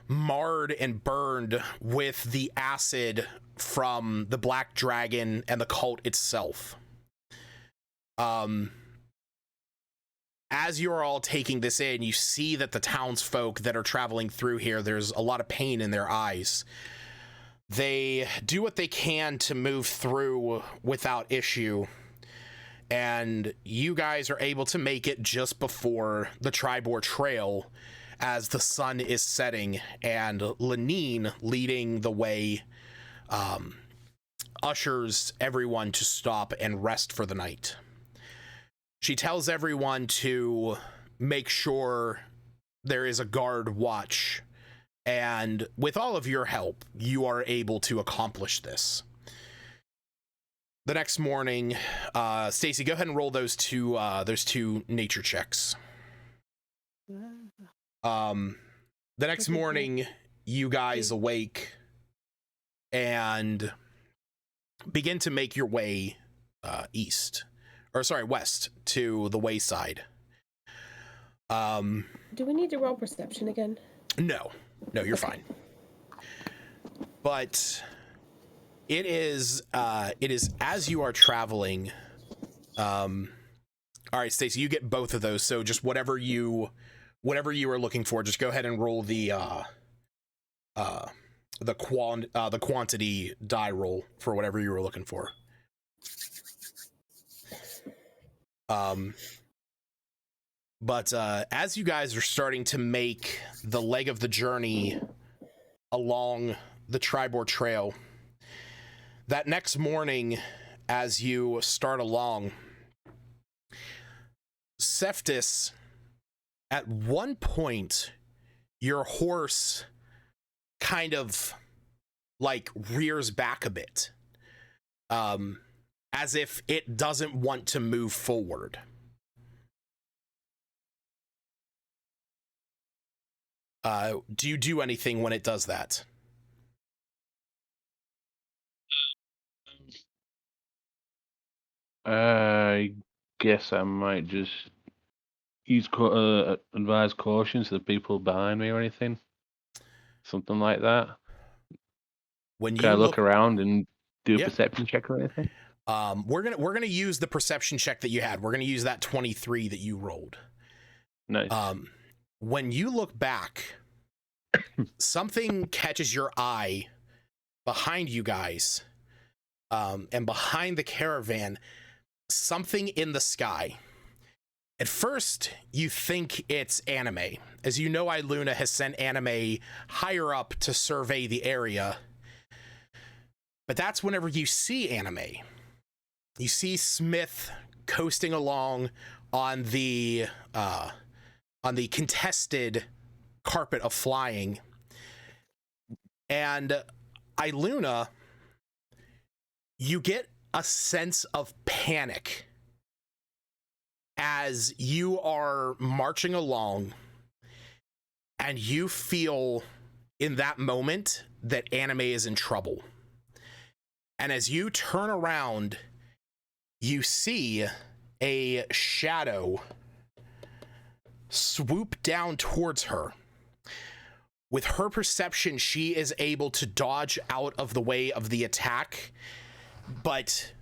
marred and burned with the acid from the Black Dragon and the cult itself. As you're all taking this in, you see that the townsfolk that are traveling through here, there's a lot of pain in their eyes. They do what they can to move through without issue, and you guys are able to make it just before the Tribor Trail as the sun is setting, and Lenine, leading the way, ushers everyone to stop and rest for the night. She tells everyone to make sure there is a guard watch, and with all of your help, you are able to accomplish this. The next morning, Stacy, go ahead and roll those two nature checks. The next morning, you guys awake and begin to make your way west to the wayside. Do we need to roll perception again? No, you're fine. But it is as you are traveling. All right, Stacey, you get both of those. So just whatever you are looking for, just go ahead and roll the quantity die roll for whatever you were looking for. But as you guys are starting to make the leg of the journey along the Tribor Trail, that next morning, as you start along, Cephas, at one point, your horse kind of like rears back a bit, as if it doesn't want to move forward. Do you do anything when it does that? I guess I might just use advise caution to the people behind me or anything, something like that. When Can you I look around and do a Yeah. perception check or anything? We're gonna use the perception check that you had. We're gonna use that 23 that you rolled. Nice. When you look back, something catches your eye behind you guys, and behind the caravan, something in the sky. At first, you think it's anime. As you know, Iluna has sent anime higher up to survey the area. But that's whenever you see anime. You see Smith coasting along on the contested carpet of flying. And Iluna, you get a sense of panic as you are marching along, and you feel in that moment that anime is in trouble. And as you turn around, you see a shadow swoop down towards her. With her perception, she is able to dodge out of the way of the attack. But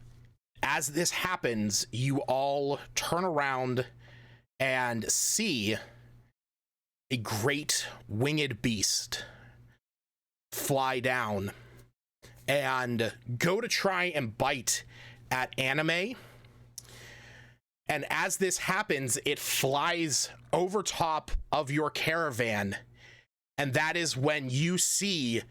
as this happens, you all turn around and see a great winged beast fly down and go to try and bite at anime. And as this happens, it flies over top of your caravan. And that is when you see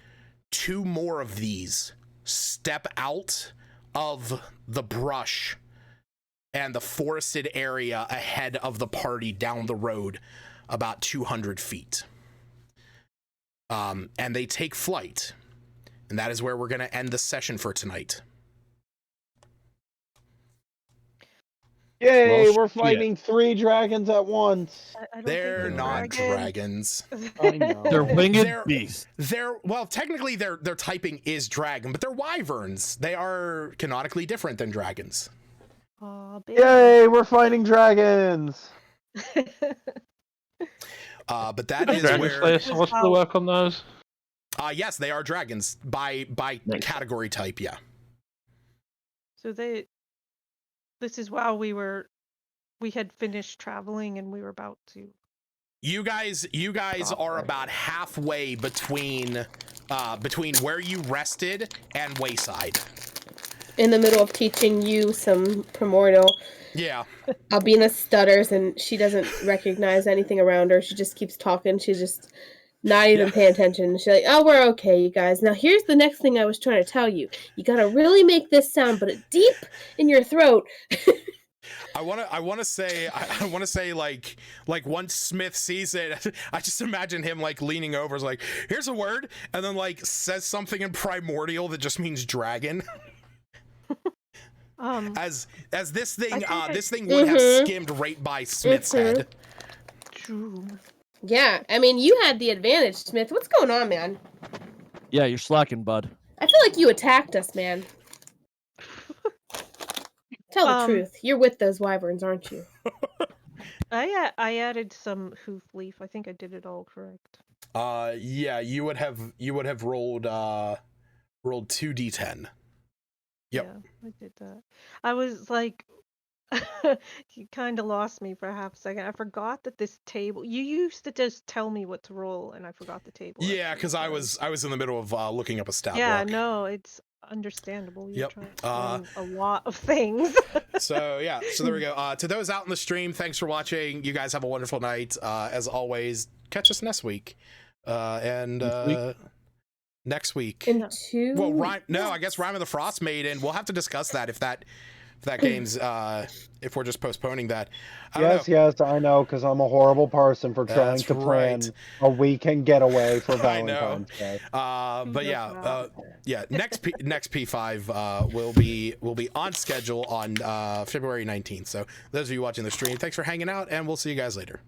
two more of these step out of the brush and the forested area ahead of the party down the road about 200 feet. And they take flight. And that is where we're going to end the session for tonight. Yay, Well, we're shit. fighting 3 dragons at once. I don't They're think not dragons. I know. They're winged They're- beasts. Well, technically their typing is dragon, but they're wyverns. They are canonically different than dragons. Aw, Yay, we're fighting dragons. But that is Dragon where Slayer swords still work on those? yes, they are dragons by Nice. category type, yeah. So this is while we had finished traveling and we were about to. You guys are about halfway between where you rested and Wayside. In the middle of teaching you some primordial, Yeah. Albina stutters and she doesn't recognize anything around her. She just keeps talking. She's just not even paying attention. She's like, "Oh, we're okay, you guys. Now here's the next thing I was trying to tell you. You gotta really make this sound, but deep in your throat." I want to say like once Smith sees it, I just imagine him like leaning over, is like, "Here's a word," and then like says something in primordial that just means dragon. As this thing would have skimmed right by Smith's head. True. Yeah, I mean, you had the advantage, Smith. What's going on, man? Yeah, you're slacking, bud. I feel like you attacked us, man. Tell the truth. You're with those wyverns, aren't you? I added some hoof leaf. I think I did it all correct. Yeah, you would have rolled 2d10. Yep. Yeah, I did that. I was like, you kind of lost me for half a second. I forgot that this table. You used to just tell me what to roll, and I forgot the table. Yeah, because I was in the middle of looking up a stat Yeah, block. no, it's understandable. You're Yep. trying to learn a lot of things. So yeah, so there we go. To those out in the stream, thanks for watching. You guys have a wonderful night. As always, catch us next week. Next week. In 2 Well, I guess Rime of the Frost Maiden. We'll have to discuss that if that game's if we're just postponing that. I don't know. Yes, I know, because I'm a horrible person for trying That's to plan right. a weekend getaway for I know. Valentine's Day. But yeah, next P5 will be on schedule on February 19th. So those of you watching the stream, thanks for hanging out, and we'll see you guys later.